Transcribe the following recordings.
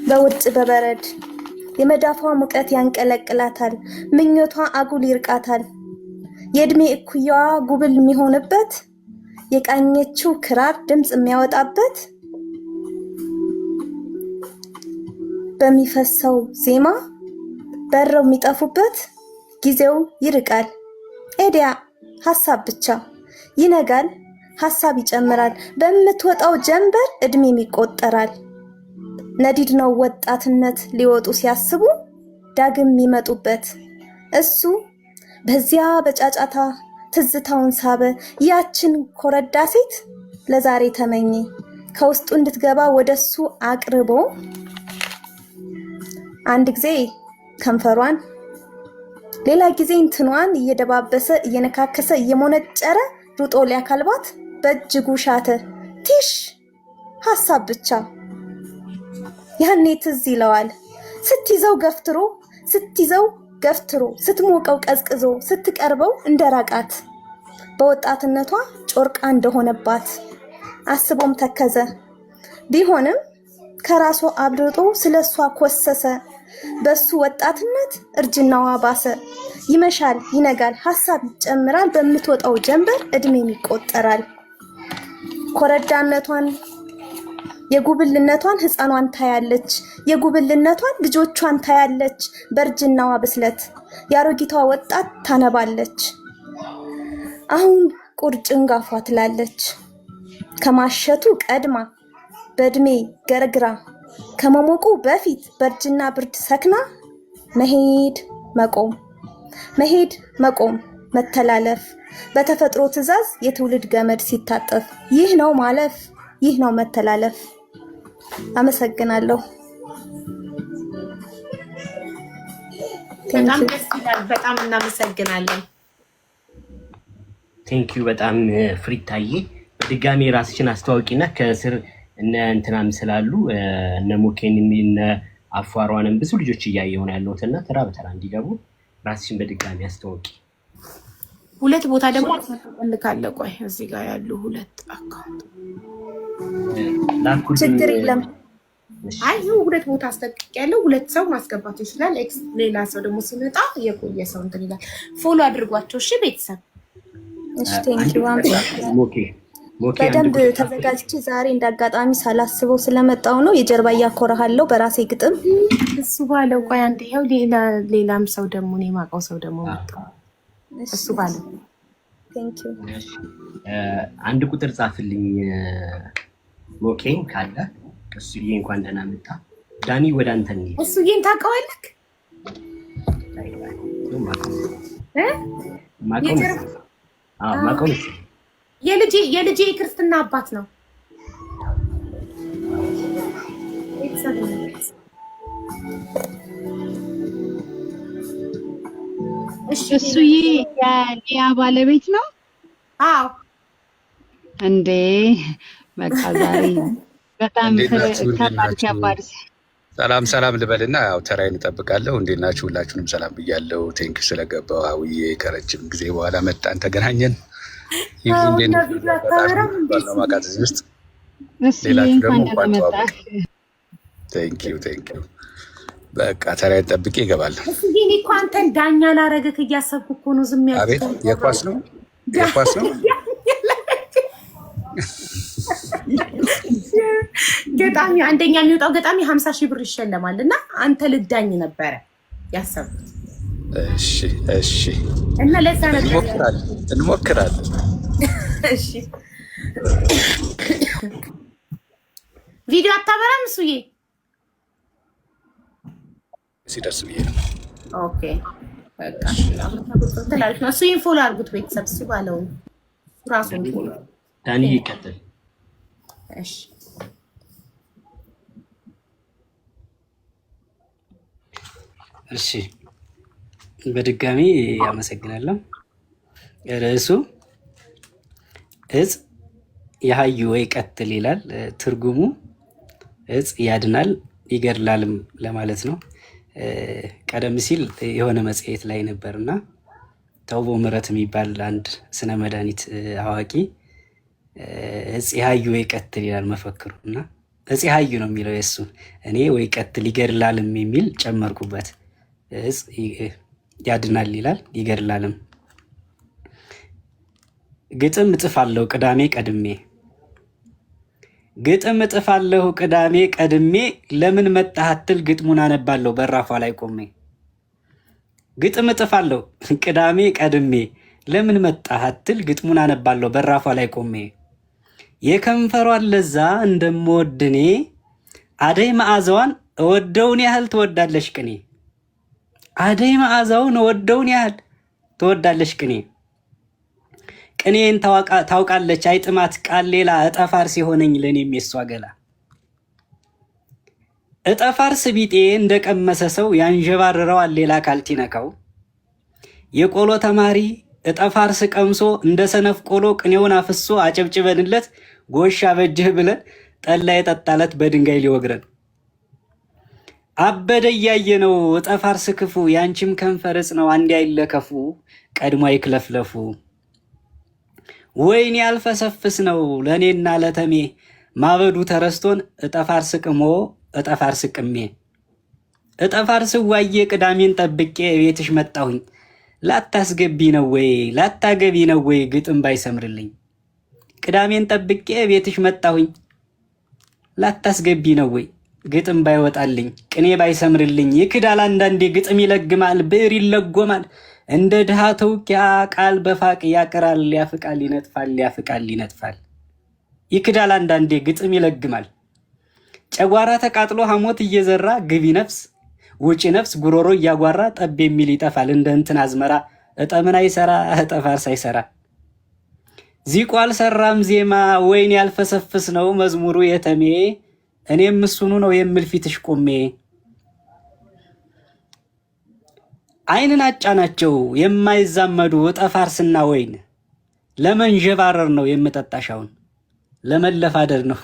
በውጭ በበረድ የመዳፏ ሙቀት ያንቀለቅላታል። ምኞቷ አጉል ይርቃታል። የእድሜ እኩያዋ ጉብል የሚሆንበት የቃኘችው ክራር ድምጽ የሚያወጣበት በሚፈሰው ዜማ በረው የሚጠፉበት ጊዜው ይርቃል። ኤዲያ ሐሳብ ብቻ ይነጋል፣ ሐሳብ ይጨምራል። በምትወጣው ጀንበር እድሜም ይቆጠራል። ነዲድ ነው ወጣትነት ሊወጡ ሲያስቡ ዳግም የሚመጡበት እሱ በዚያ በጫጫታ ትዝታውን ሳበ። ያችን ኮረዳ ሴት ለዛሬ ተመኘ ከውስጡ እንድትገባ ወደሱ አቅርቦ አንድ ጊዜ ከንፈሯን ሌላ ጊዜ እንትኗን እየደባበሰ እየነካከሰ እየሞነጨረ ሩጦ ሊያካልባት በእጅጉ ሻተ። ቲሽ ሐሳብ ብቻ ያኔ ትዝ ይለዋል። ስትይዘው ገፍትሮ ስትሞቀው ቀዝቅዞ ስትቀርበው እንደራቃት በወጣትነቷ ጮርቃ እንደሆነባት አስቦም ተከዘ። ቢሆንም ከራሱ አብልጦ ስለሷ ኮሰሰ። በሱ ወጣትነት እርጅናዋ ባሰ። ይመሻል ይነጋል፣ ሐሳብ ይጨምራል። በምትወጣው ጀንበር እድሜም ይቆጠራል። ኮረዳነቷን የጉብልነቷን ህፃኗን ታያለች። የጉብልነቷን ልጆቿን ታያለች። በእርጅናዋ ብስለት ያሮጊቷ ወጣት ታነባለች። አሁን ቁርጭንጋፏ ትላለች። ከማሸቱ ቀድማ በእድሜ ገርግራ ከመሞቁ በፊት በእርጅና ብርድ ሰክና መሄድ መቆም መተላለፍ በተፈጥሮ ትዕዛዝ የትውልድ ገመድ ሲታጠፍ ይህ ነው ማለፍ፣ ይህ ነው መተላለፍ። አመሰግናለሁ። በጣም ደስ ይላል። በጣም እናመሰግናለን። ቴንኪዩ በጣም ፍሪታዬ። በድጋሚ ራስሽን አስተዋውቂና ከስር እነ እንትናም ስላሉ እነ ሙኬን እነ አፏሯንም ብዙ ልጆች እያየሁ ነው ያለሁትና ተራ በተራ እንዲገቡ ራስሽን በድጋሚ አስተዋውቂ። ሁለት ቦታ ደግሞ እንልካለን። ቆይ እዚህ ጋር ያሉ ሁለት አካውንት ችግር የለም። አይ ሁለት ቦታ አስጠቅቄያለሁ። ሁለት ሰው ማስገባት ይችላል። ሌላ ሰው ደግሞ ሲመጣ የቆየ ሰው እንትን ይላል። ፎሎ አድርጓቸው እሺ ቤተሰብ። እሺ ቴንኪው። በደንብ ተዘጋጅቼ ዛሬ እንዳጋጣሚ ሳላስበው ስለመጣው ነው። የጀርባ እያኮራሃለሁ በራሴ ግጥም እሱ ባለው። ቆይ አንዴ ይኸው ሌላም ሰው ደግሞ እኔ የማውቀው ሰው ደግሞ መጣ። እሱ ባለው ቴንኪው። አንድ ቁጥር ጻፍልኝ ሞኬ ካለ እሱዬ እንኳን ደህና መጣ። ዳኒ ወደ አንተ እንሂድ። እሱዬን ታውቀዋለህ? ማቆም የልጄ ክርስትና አባት ነው። እሱዬ የሊያ ባለቤት ነው? አዎ። እንዴ በቃ ዛሬ በጣም ከባድ። ሰላም ልበልና ያው ተራዬን እጠብቃለሁ። እንዴት ናችሁ? ሁላችሁንም ሰላም ብያለሁ። ቴንክ ስለገባው አውዬ ከረጅም ጊዜ በኋላ መጣን ተገናኘን። ማቃት ውስጥ ሌላችሁ ደግሞ ቴንኪው በቃ ተራዬን ጠብቄ ይገባለሁ። እኔ እኮ አንተን ዳኛ ላረግህ እያሰብኩ እኮ ነው። ዝም ያልኩት አቤት የኳስ ነው ገጣሚ አንደኛ የሚወጣው ገጣሚ 50,000 ብር ይሸለማል እና አንተ ልዳኝ ነበረ ያሰብኩት። እሺ እና ለዛ እንሞክራለን። እሺ ቪዲዮ አታበራም እሱዬ? ሲደርስ ብዬ ነው። ኦኬ በቃ ተላልፍ ነው። እሱዬን ፎሎ አድርጉት ቤተሰብ። እሱ ባለው ራሱ ዳኒ ይቀጥል። እሺ እሺ በድጋሚ አመሰግናለሁ። ርዕሱ እጽ የሀዩ ወይ ቀትል ይላል። ትርጉሙ እጽ ያድናል ይገድላልም ለማለት ነው። ቀደም ሲል የሆነ መጽሔት ላይ ነበርና ተውቦ ምረት የሚባል አንድ ስነ መድኃኒት አዋቂ እጽ የሀዩ ወይ ቀትል ይላል መፈክሩ እና እጽ ሀዩ ነው የሚለው የሱ። እኔ ወይ ቀትል ይገድላልም የሚል ጨመርኩበት። እጽ ያድናል ይላል ይገድላልም። ግጥም እጽፋለሁ ቅዳሜ ቀድሜ፣ ግጥም እጽፋለሁ ቅዳሜ ቀድሜ፣ ለምን መጣህ አትል ግጥሙን አነባለሁ በራፏ ላይ ቆሜ። ግጥም እጽፋለሁ ቅዳሜ ቀድሜ፣ ለምን መጣህ አትል ግጥሙን አነባለሁ በራፏ ላይ ቆሜ። የከንፈሯን ለዛ እንደምወድኔ፣ አደይ መዓዛዋን እወደውን ያህል ትወዳለሽ ቅኔ። አደይ መዓዛውን እወደውን ያህል ትወዳለሽ ቅኔ። ቅኔን ታውቃለች አይጥማት ቃል ሌላ፣ እጠፋር ሲሆነኝ ለእኔም የሷ ገላ። እጠፋር ስቢጤ እንደቀመሰ ሰው ያንዠባርረዋል ሌላ ካልቲነካው። የቆሎ ተማሪ እጠፋር ስቀምሶ እንደ ሰነፍ ቆሎ ቅኔውን አፍሶ አጨብጭበንለት ጎሽ አበጅህ ብለን ጠላ የጠጣለት በድንጋይ ሊወግረን። አበደ እያየ ነው እጠፋር ስክፉ፣ ያንቺም ከንፈር እጽ ነው አንድ አይለከፉ ቀድሞ አይክለፍለፉ። ወይኔ ያልፈሰፍስ ነው ለእኔና ለተሜ፣ ማበዱ ተረስቶን እጠፋር ስቅሞ እጠፋር ስቅሜ። እጠፋር ስዋዬ ቅዳሜን ጠብቄ ቤትሽ መጣሁኝ፣ ላታስገቢ ነው ወይ ላታገቢ ነው ወይ ግጥም ባይሰምርልኝ። ቅዳሜን ጠብቄ ቤትሽ መጣሁኝ፣ ላታስገቢ ነው ወይ ግጥም ባይወጣልኝ። ቅኔ ባይሰምርልኝ ይክዳል አንዳንዴ ግጥም ይለግማል ብዕር ይለጎማል። እንደ ድሃ ተውኪያ ቃል በፋቅ ያቅራል ያፍቃል ይነጥፋል ያፍቃል ይነጥፋል። ይክዳል አንዳንዴ ግጥም ይለግማል። ጨጓራ ተቃጥሎ ሐሞት እየዘራ ግቢ ነፍስ ውጪ ነፍስ ጉሮሮ እያጓራ ጠብ የሚል ይጠፋል እንደ እንትን አዝመራ። እጠምን አይሰራ እጠፋር ሳይሰራ። ዚቆ አልሰራም ዜማ ወይን ያልፈሰፍስ ነው መዝሙሩ የተሜ፣ እኔም እሱኑ ነው የምል ፊትሽ ቆሜ። አይንን አጫናቸው የማይዛመዱ እጠፋርስና ወይን፣ ለመንዠባረር ነው የምጠጣሻውን ለመለፋደር ነው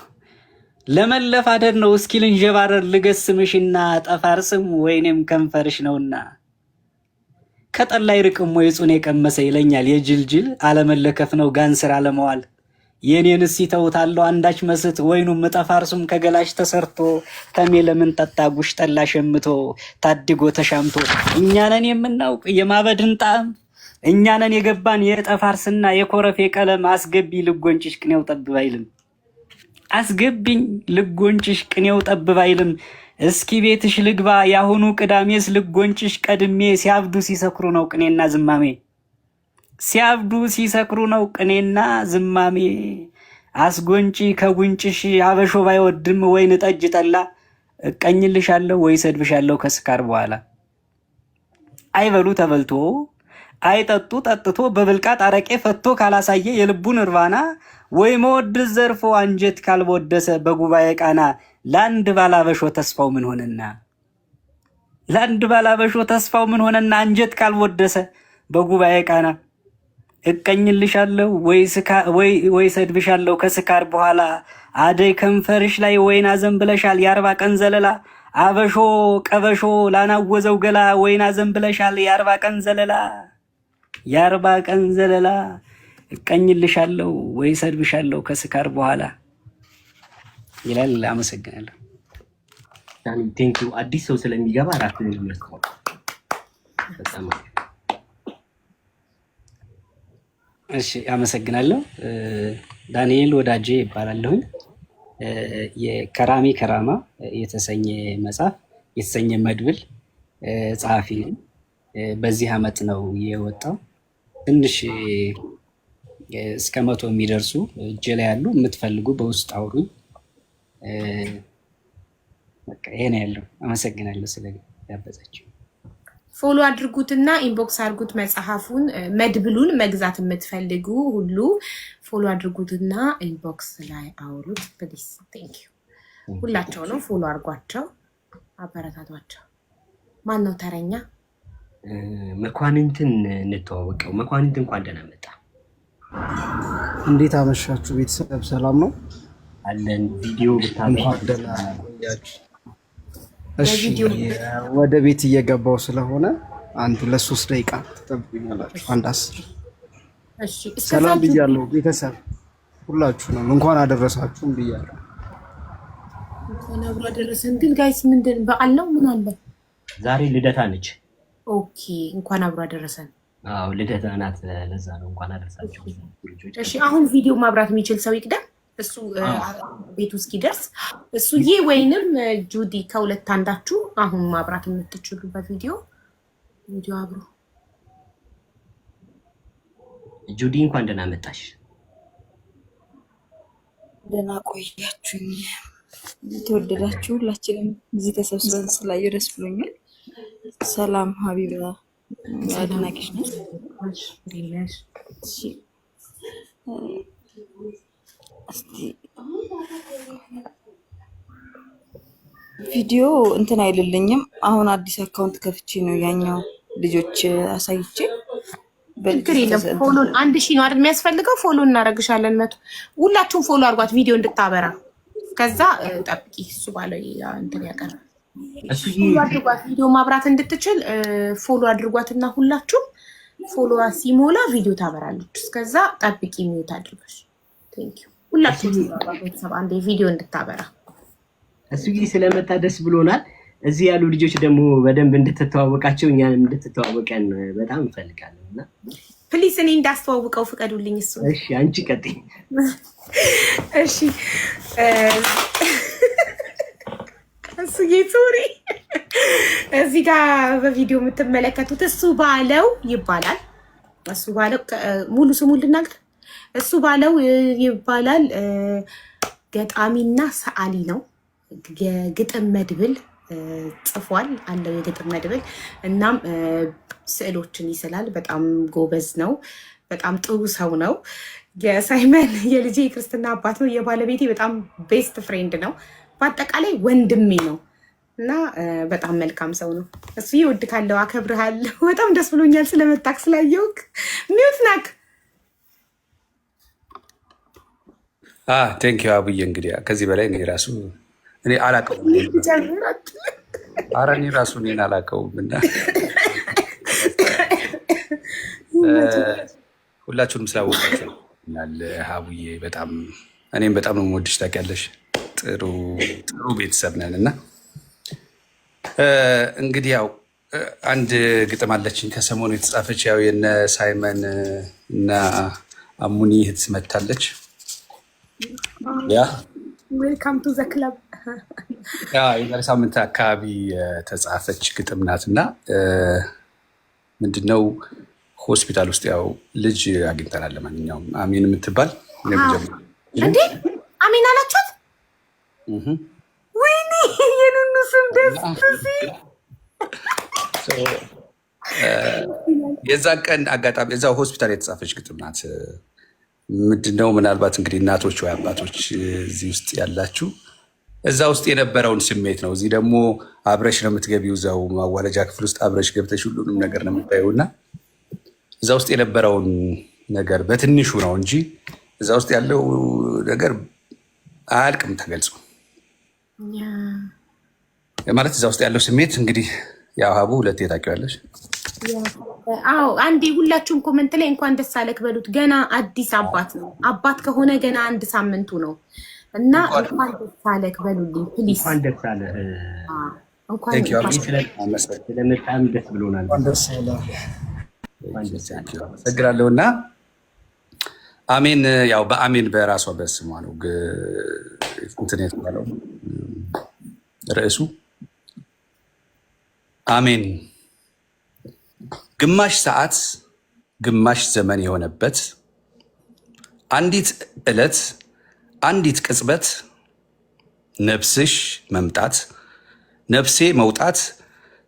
ለመለፋደር ነው እስኪ ልንዠባረር ልገስምሽና ጠፋርስም ወይኔም ከንፈርሽ ነውና። ከጠላ ይርቅም ወይ ጹን የቀመሰ ይለኛል የጅልጅል አለመለከፍ ነው ጋንስር አለመዋል። የኔንስ ይተውታለሁ አንዳች መስት ወይኑም ጠፋርሱም ከገላሽ ተሰርቶ ተሜ ለምን ጠጣ ጉሽ ጠላ ሸምቶ ታድጎ ተሻምቶ። እኛነን የምናውቅ የማበድን ጣዕም እኛነን የገባን የጠፋርስና የኮረፌ ቀለም። አስገቢ ልጎንጭሽ ቅኔው ጠብ ባይልም አስገቢኝ ልጎንጭሽ ቅኔው ጠብ ባይልም። እስኪ ቤትሽ ልግባ ያሁኑ ቅዳሜስ ልጎንጭሽ ቀድሜ። ሲያብዱ ሲሰክሩ ነው ቅኔና ዝማሜ ሲያብዱ ሲሰክሩ ነው ቅኔና ዝማሜ። አስጎንጪ ከጉንጭሽ አበሾ ባይወድም ወይን ጠጅ ጠላ። እቀኝልሻለሁ ወይ ሰድብሻለሁ ከስካር በኋላ። አይበሉ ተበልቶ አይጠጡ ጠጥቶ በብልቃጥ አረቄ ፈቶ ካላሳየ የልቡን እርባና። ወይ መወድስ ዘርፎ አንጀት ካልወደሰ በጉባኤ ቃና። ለአንድ ባላበሾ ተስፋው ምን ሆነና ለአንድ ባላበሾ ተስፋው ምን ሆነና አንጀት ካልወደሰ በጉባኤ ቃና። እቀኝልሻለሁ ወይ ሰድብሻለሁ ከስካር በኋላ። አደይ ከንፈርሽ ላይ ወይን አዘንብለሻል የ40 ቀን ዘለላ። አበሾ ቀበሾ ላናወዘው ገላ ወይን አዘንብለሻል የ40 ቀን ዘለላ የ40 ቀን ዘለላ። እቀኝልሻለሁ ወይ ሰድብሻለሁ ከስካር በኋላ ይላል። አመሰግናለሁ። ቴንኪው። አዲስ ሰው ስለሚገባ አራት ነው። በጣም እሺ አመሰግናለሁ። ዳንኤል ወዳጄ ይባላለሁ። የከራሚ ከራማ የተሰኘ መጽሐፍ የተሰኘ መድብል ጸሐፊ ነኝ። በዚህ ዓመት ነው የወጣው። ትንሽ እስከ 100 የሚደርሱ እጄ ላይ ያሉ የምትፈልጉ በውስጥ አውሩኝ። በቃ ይሄ ነው ያለው። አመሰግናለሁ ስለጋበዛችሁ። ፎሎ አድርጉትና ኢንቦክስ አድርጉት መጽሐፉን መድብሉን መግዛት የምትፈልጉ ሁሉ ፎሎ አድርጉትና ኢንቦክስ ላይ አውሩት ፕሊስ። ቴንክ ዩ። ሁላቸው ነው ፎሎ አድርጓቸው፣ አበረታቷቸው። ማን ነው ተረኛ? መኳንንትን እንተዋወቀው። መኳንንት እንኳን ደህና መጣ። እንዴት አመሻችሁ ቤተሰብ? ሰላም ነው አለን። ቪዲዮ ብታመጣ እሺ፣ ወደ ቤት እየገባው ስለሆነ አንድ ለ3 ደቂቃ ተጠብቁኛላችሁ። አንድ 10 እሺ። ሰላም ብያለሁ ቤተሰብ ሁላችሁንም እንኳን አደረሳችሁም ብያለሁ። እንኳን አብሮ አደረሰን። ግን ጋይስ ምንድን በዓል ነው? ምን አለ ዛሬ ልደታ ነች። ኦኬ እንኳን አብሮ አደረሰን። አዎ ልደታ ናት። ለዛ ነው እንኳን አደረሳችሁ ልጆች። እሺ አሁን ቪዲዮ ማብራት የሚችል ሰው ይቅደም። እሱ ቤቱ እስኪደርስ እሱዬ ወይንም ጁዲ ከሁለት አንዳችሁ አሁን ማብራት የምትችሉ በቪዲዮ አብሮ። ጁዲ እንኳን ደህና መጣሽ። ደህና ቆያችሁኝ። የተወደዳችሁ ሁላችንም እዚህ ተሰብስበን ስላየሁ ደስ ብሎኛል። ሰላም ሀቢባ አድናቂሽ ነኝ። እስቲ ቪዲዮ እንትን አይልልኝም። አሁን አዲስ አካውንት ከፍቼ ነው ያኛው ልጆች አሳይቼ ችግር የለም። ፎሎ 1000 ነው አይደል የሚያስፈልገው? ፎሎ እናደርግሻለን። ሁላችሁም ፎሎ አድርጓት ቪዲዮ እንድታበራ። ከዛ ጠብቂ እሱ ባለው እንትን ያቀርብ ፎሎ አድርጓት ቪዲዮ ማብራት እንድትችል ፎሎ አድርጓትና ሁላችሁም ፎሎ ሲሞላ ቪዲዮ ታበራለች። እስከዛ ጠብቂ ሚዩት አድርገሽ። ቴንክ ዩ ሁላችሁም ቤተሰብ አንዴ ቪዲዮ እንድታበራ። እሱ ጊዜ ስለመጣ ደስ ብሎናል። እዚህ ያሉ ልጆች ደግሞ በደንብ እንድትተዋወቃቸው እኛንም እንድትተዋወቀን በጣም እንፈልጋለንና ፕሊስ እኔ እንዳስተዋውቀው ፍቀዱልኝ። እሱ እሺ አንቺ ቀጥይ። እሺ እሱ ጌቶሪ እዚህ ጋር በቪዲዮ የምትመለከቱት እሱ ባለው ይባላል። እሱ ባለው ሙሉ ስሙ ልናገር። እሱ ባለው ይባላል። ገጣሚና ሰዓሊ ነው። የግጥም መድብል ጽፏል አለው የግጥም መድብል። እናም ስዕሎችን ይስላል። በጣም ጎበዝ ነው። በጣም ጥሩ ሰው ነው። የሳይመን የልጄ ክርስትና አባት ነው። የባለቤቴ በጣም ቤስት ፍሬንድ ነው። በአጠቃላይ ወንድሜ ነው እና በጣም መልካም ሰው ነው። እሱ ይወድ ካለው አከብርሃለሁ። በጣም ደስ ብሎኛል ስለመጣክ ስላየውክ። ሚውት ናክ። ቴንክ ዩ አብዬ። እንግዲህ ከዚህ በላይ እኔ ራሱ እኔ አላውቀውም። ኧረ እኔ ራሱ እኔን አላውቀውም እና ሁላችሁንም ስላወቃችሁ ሀቡዬ በጣም እኔም በጣም ነው የምወድሽ ታውቂያለሽ። ጥሩ ቤተሰብ ነን እና እንግዲህ ያው አንድ ግጥም አለችኝ ከሰሞኑ የተጻፈች ያው የነ ሳይመን እና አሙኒ እህት መታለች። ያ ዌልካም ቱ ዘ ክለብ የዛሬ ሳምንት አካባቢ የተጻፈች ግጥም ናት እና ምንድነው ሆስፒታል ውስጥ ያው ልጅ አግኝተናል። ለማንኛውም አሜን የምትባል እንዴ አሜን አላችሁት? ወይኔ የኑኑ ስም ደስ ሲል የዛን ቀን አጋጣሚ እዛው ሆስፒታል የተጻፈች ግጥም ናት። ምንድነው ምናልባት እንግዲህ እናቶች ወይ አባቶች እዚህ ውስጥ ያላችሁ እዛ ውስጥ የነበረውን ስሜት ነው። እዚህ ደግሞ አብረሽ ነው የምትገቢው። እዛው ማዋለጃ ክፍል ውስጥ አብረሽ ገብተሽ ሁሉንም ነገር ነው የምታየው እና እዛ ውስጥ የነበረውን ነገር በትንሹ ነው እንጂ እዛ ውስጥ ያለው ነገር አያልቅም ተገልጾ ማለት እዛ ውስጥ ያለው ስሜት እንግዲህ ያው ሀቡ ሁለቴ ታውቂዋለሽ። አዎ አንዴ ሁላችሁም ኮመንት ላይ እንኳን ደስ አለክ በሉት። ገና አዲስ አባት ነው። አባት ከሆነ ገና 1 ሳምንቱ ነው እና እንኳን ደስ አለክ በሉልኝ ፕሊዝ። እንኳን ደስ አለህ። ስለመጣም ደስ ብሎናል። አመሰግናለሁ። እና አሜን ያው በአሜን በራሷ በስሟ ነው እንትን የተባለው ርዕሱ አሜን። ግማሽ ሰዓት ግማሽ ዘመን የሆነበት አንዲት ዕለት አንዲት ቅጽበት ነፍስሽ መምጣት ነፍሴ መውጣት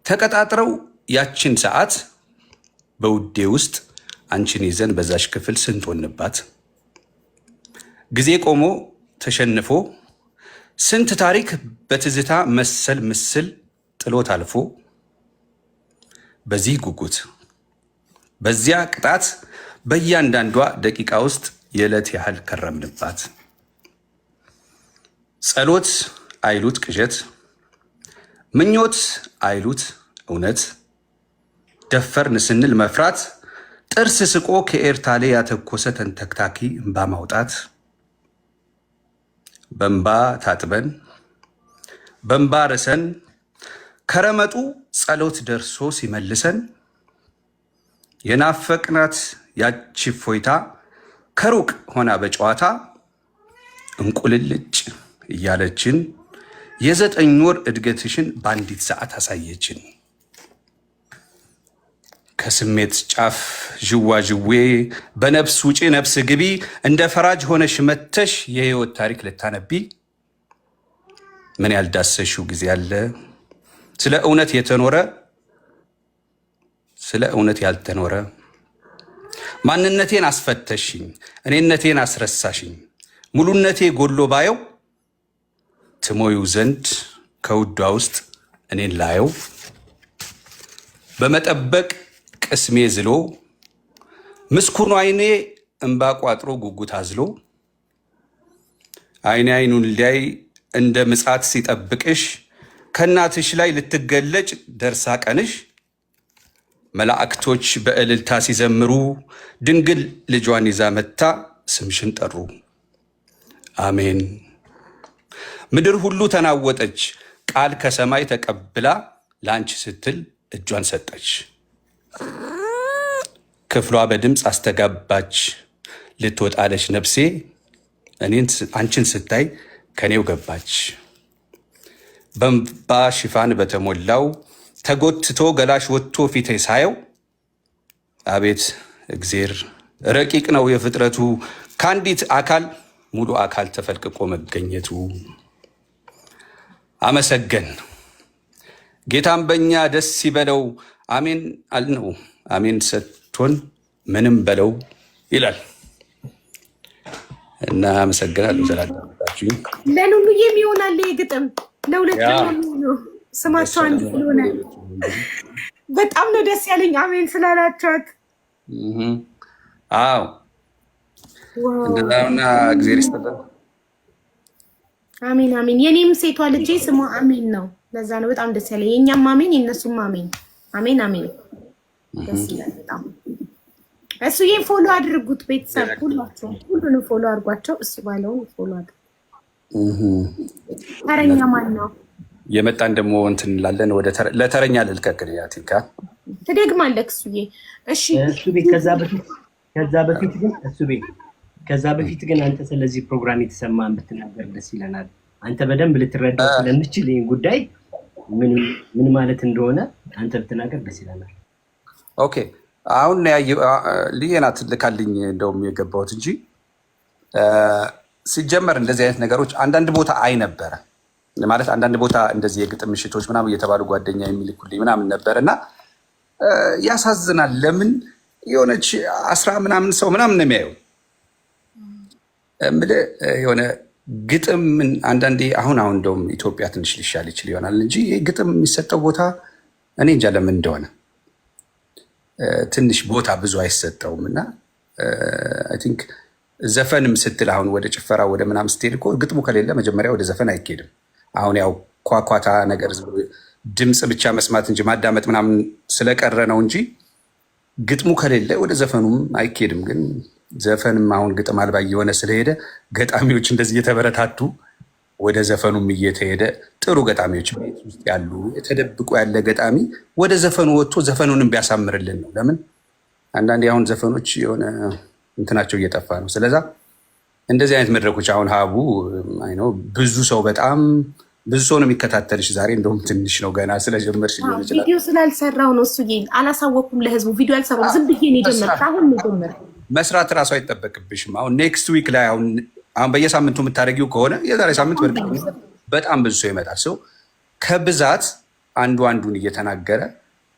ተቀጣጥረው ያችን ሰዓት በውዴ ውስጥ አንቺን ይዘን በዛሽ ክፍል ስንት ሆንባት ጊዜ ቆሞ ተሸንፎ ስንት ታሪክ በትዝታ መሰል ምስል ጥሎት አልፎ በዚህ ጉጉት በዚያ ቅጣት በእያንዳንዷ ደቂቃ ውስጥ የዕለት ያህል ከረምንባት። ጸሎት አይሉት ቅዠት ምኞት አይሉት እውነት ደፈርን ስንል መፍራት ጥርስ ስቆ ከኤርታሌ ያተኮሰ ተንተክታኪ እንባ ማውጣት በእንባ ታጥበን በእንባ ርሰን ከረመጡ ጸሎት ደርሶ ሲመልሰን የናፈቅናት ያቺ ፎይታ ከሩቅ ሆና በጨዋታ እንቁልልጭ እያለችን የ9 ወር እድገትሽን በአንዲት ሰዓት አሳየችን። ከስሜት ጫፍ ዥዋዥዌ በነፍስ ውጪ ነፍስ ግቢ እንደ ፈራጅ ሆነሽ መተሽ የህይወት ታሪክ ልታነቢ ምን ያልዳሰሽው ጊዜ አለ ስለ እውነት የተኖረ ስለ እውነት ያልተኖረ ማንነቴን አስፈተሽኝ እኔነቴን አስረሳሽኝ ሙሉነቴ ጎሎ ባየው ትሞዩ ዘንድ ከውዷ ውስጥ እኔን ላየው በመጠበቅ ቅስሜ ዝሎ ምስኩኑ አይኔ እንባ ቋጥሮ ጉጉት አዝሎ አይኔ አይኑን ሊያይ እንደ ምጻት ሲጠብቅሽ ከእናትሽ ላይ ልትገለጭ ደርሳ ቀንሽ መላእክቶች በእልልታ ሲዘምሩ ድንግል ልጇን ይዛ መታ ስምሽን ጠሩ። አሜን። ምድር ሁሉ ተናወጠች ቃል ከሰማይ ተቀብላ ለአንቺ ስትል እጇን ሰጠች። ክፍሏ በድምፅ አስተጋባች ልትወጣለች ነፍሴ አንቺን ስታይ ከኔው ገባች። በእንባ ሽፋን በተሞላው ተጎትቶ ገላሽ ወጥቶ ፊቴ ሳየው አቤት እግዜር ረቂቅ ነው የፍጥረቱ ከአንዲት አካል ሙሉ አካል ተፈልቅቆ መገኘቱ። አመሰገን ጌታም በእኛ ደስ ይበለው አሜን አልነው አሜን ሰጥቶን ምንም በለው ይላል እና አመሰግናለሁ ስላዳመጣችሁ። ለሉሉዬም ይሆናል ግጥም ለሁለት ነው ስማቸው አንድ ስለሆነ በጣም ነው ደስ ያለኝ። አሜን ስላላችኋት። አዎ እንደዛውና እግዚአብሔር ይስጥልን። አሜን አሜን። የኔም ሴቷ ልጄ ስሟ አሜን ነው። ለዛ ነው በጣም ደስ ያለኝ። የኛም አሜን የነሱም አሜን። አሜን አሜን። ደስ ይላል በጣም። እሱዬን ፎሎ አድርጉት ቤተሰብ ሁላችሁ፣ ሁሉንም ፎሎ አድርጓቸው። እሱ ባለውን ፎሎ አድርጉ። ተረኛ ማን ነው? የመጣን ደግሞ እንትን እንላለን። ወደ ለተረኛ ልልቀቅል ያቲካ ትደግማለህ እሱዬ። እሺ እሱ ቤት ከዛ በፊት ግን አንተ ስለዚህ ፕሮግራም የተሰማን ብትናገር ደስ ይለናል። አንተ በደንብ ልትረዳው ስለምትችል ይህን ጉዳይ ምን ማለት እንደሆነ አንተ ብትናገር ደስ ይለናል። ኦኬ አሁን ልየናት ልካልኝ እንደውም የገባሁት እንጂ ሲጀመር እንደዚህ አይነት ነገሮች አንዳንድ ቦታ አይ ነበረ ማለት አንዳንድ ቦታ እንደዚህ የግጥም ምሽቶች ምናምን እየተባሉ ጓደኛ የሚልኩልኝ ምናምን ነበር እና ያሳዝናል። ለምን የሆነች 10 ምናምን ሰው ምናምን ነው የሚያየው እምልህ የሆነ ግጥም አንዳንዴ አሁን እንደውም ኢትዮጵያ ትንሽ ሊሻል ይችል ይሆናል እንጂ ግጥም የሚሰጠው ቦታ እኔ እንጃ ለምን እንደሆነ ትንሽ ቦታ ብዙ አይሰጠውም እና አይ ቲንክ ዘፈንም ስትል አሁን ወደ ጭፈራ ወደ ምናምን ስትሄድ እኮ ግጥሙ ከሌለ መጀመሪያ ወደ ዘፈን አይኬድም። አሁን ያው ኳኳታ ነገር ድምፅ ብቻ መስማት እንጂ ማዳመጥ ምናምን ስለቀረ ነው እንጂ ግጥሙ ከሌለ ወደ ዘፈኑም አይኬድም። ግን ዘፈንም አሁን ግጥም አልባ እየሆነ ስለሄደ ገጣሚዎች እንደዚህ እየተበረታቱ ወደ ዘፈኑም እየተሄደ ጥሩ ገጣሚዎች ቤት ውስጥ ያሉ የተደብቆ ያለ ገጣሚ ወደ ዘፈኑ ወጥቶ ዘፈኑንም ቢያሳምርልን ነው። ለምን አንዳንዴ አሁን ዘፈኖች የሆነ እንትናቸው እየጠፋ ነው። ስለዛ እንደዚህ አይነት መድረኮች አሁን ሀቡ ብዙ ሰው በጣም ብዙ ሰው ነው የሚከታተልሽ። ዛሬ እንደውም ትንሽ ነው ገና ስለጀመርሽ ሊሆን ይችላል። ቪዲዮ ስላልሰራው ነው እሱ አላሳወኩም ለህዝቡ። ቪዲዮ አልሰራው ዝም ብዬ ነው የጀመርኩት። አሁን ነው የጀመርኩት። መስራት እራሱ አይጠበቅብሽም። አሁን ኔክስት ዊክ ላይ አሁን በየሳምንቱ የምታደርጊው ከሆነ የዛሬ ሳምንት በጣም ብዙ ሰው ይመጣል። ሰው ከብዛት አንዱን እየተናገረ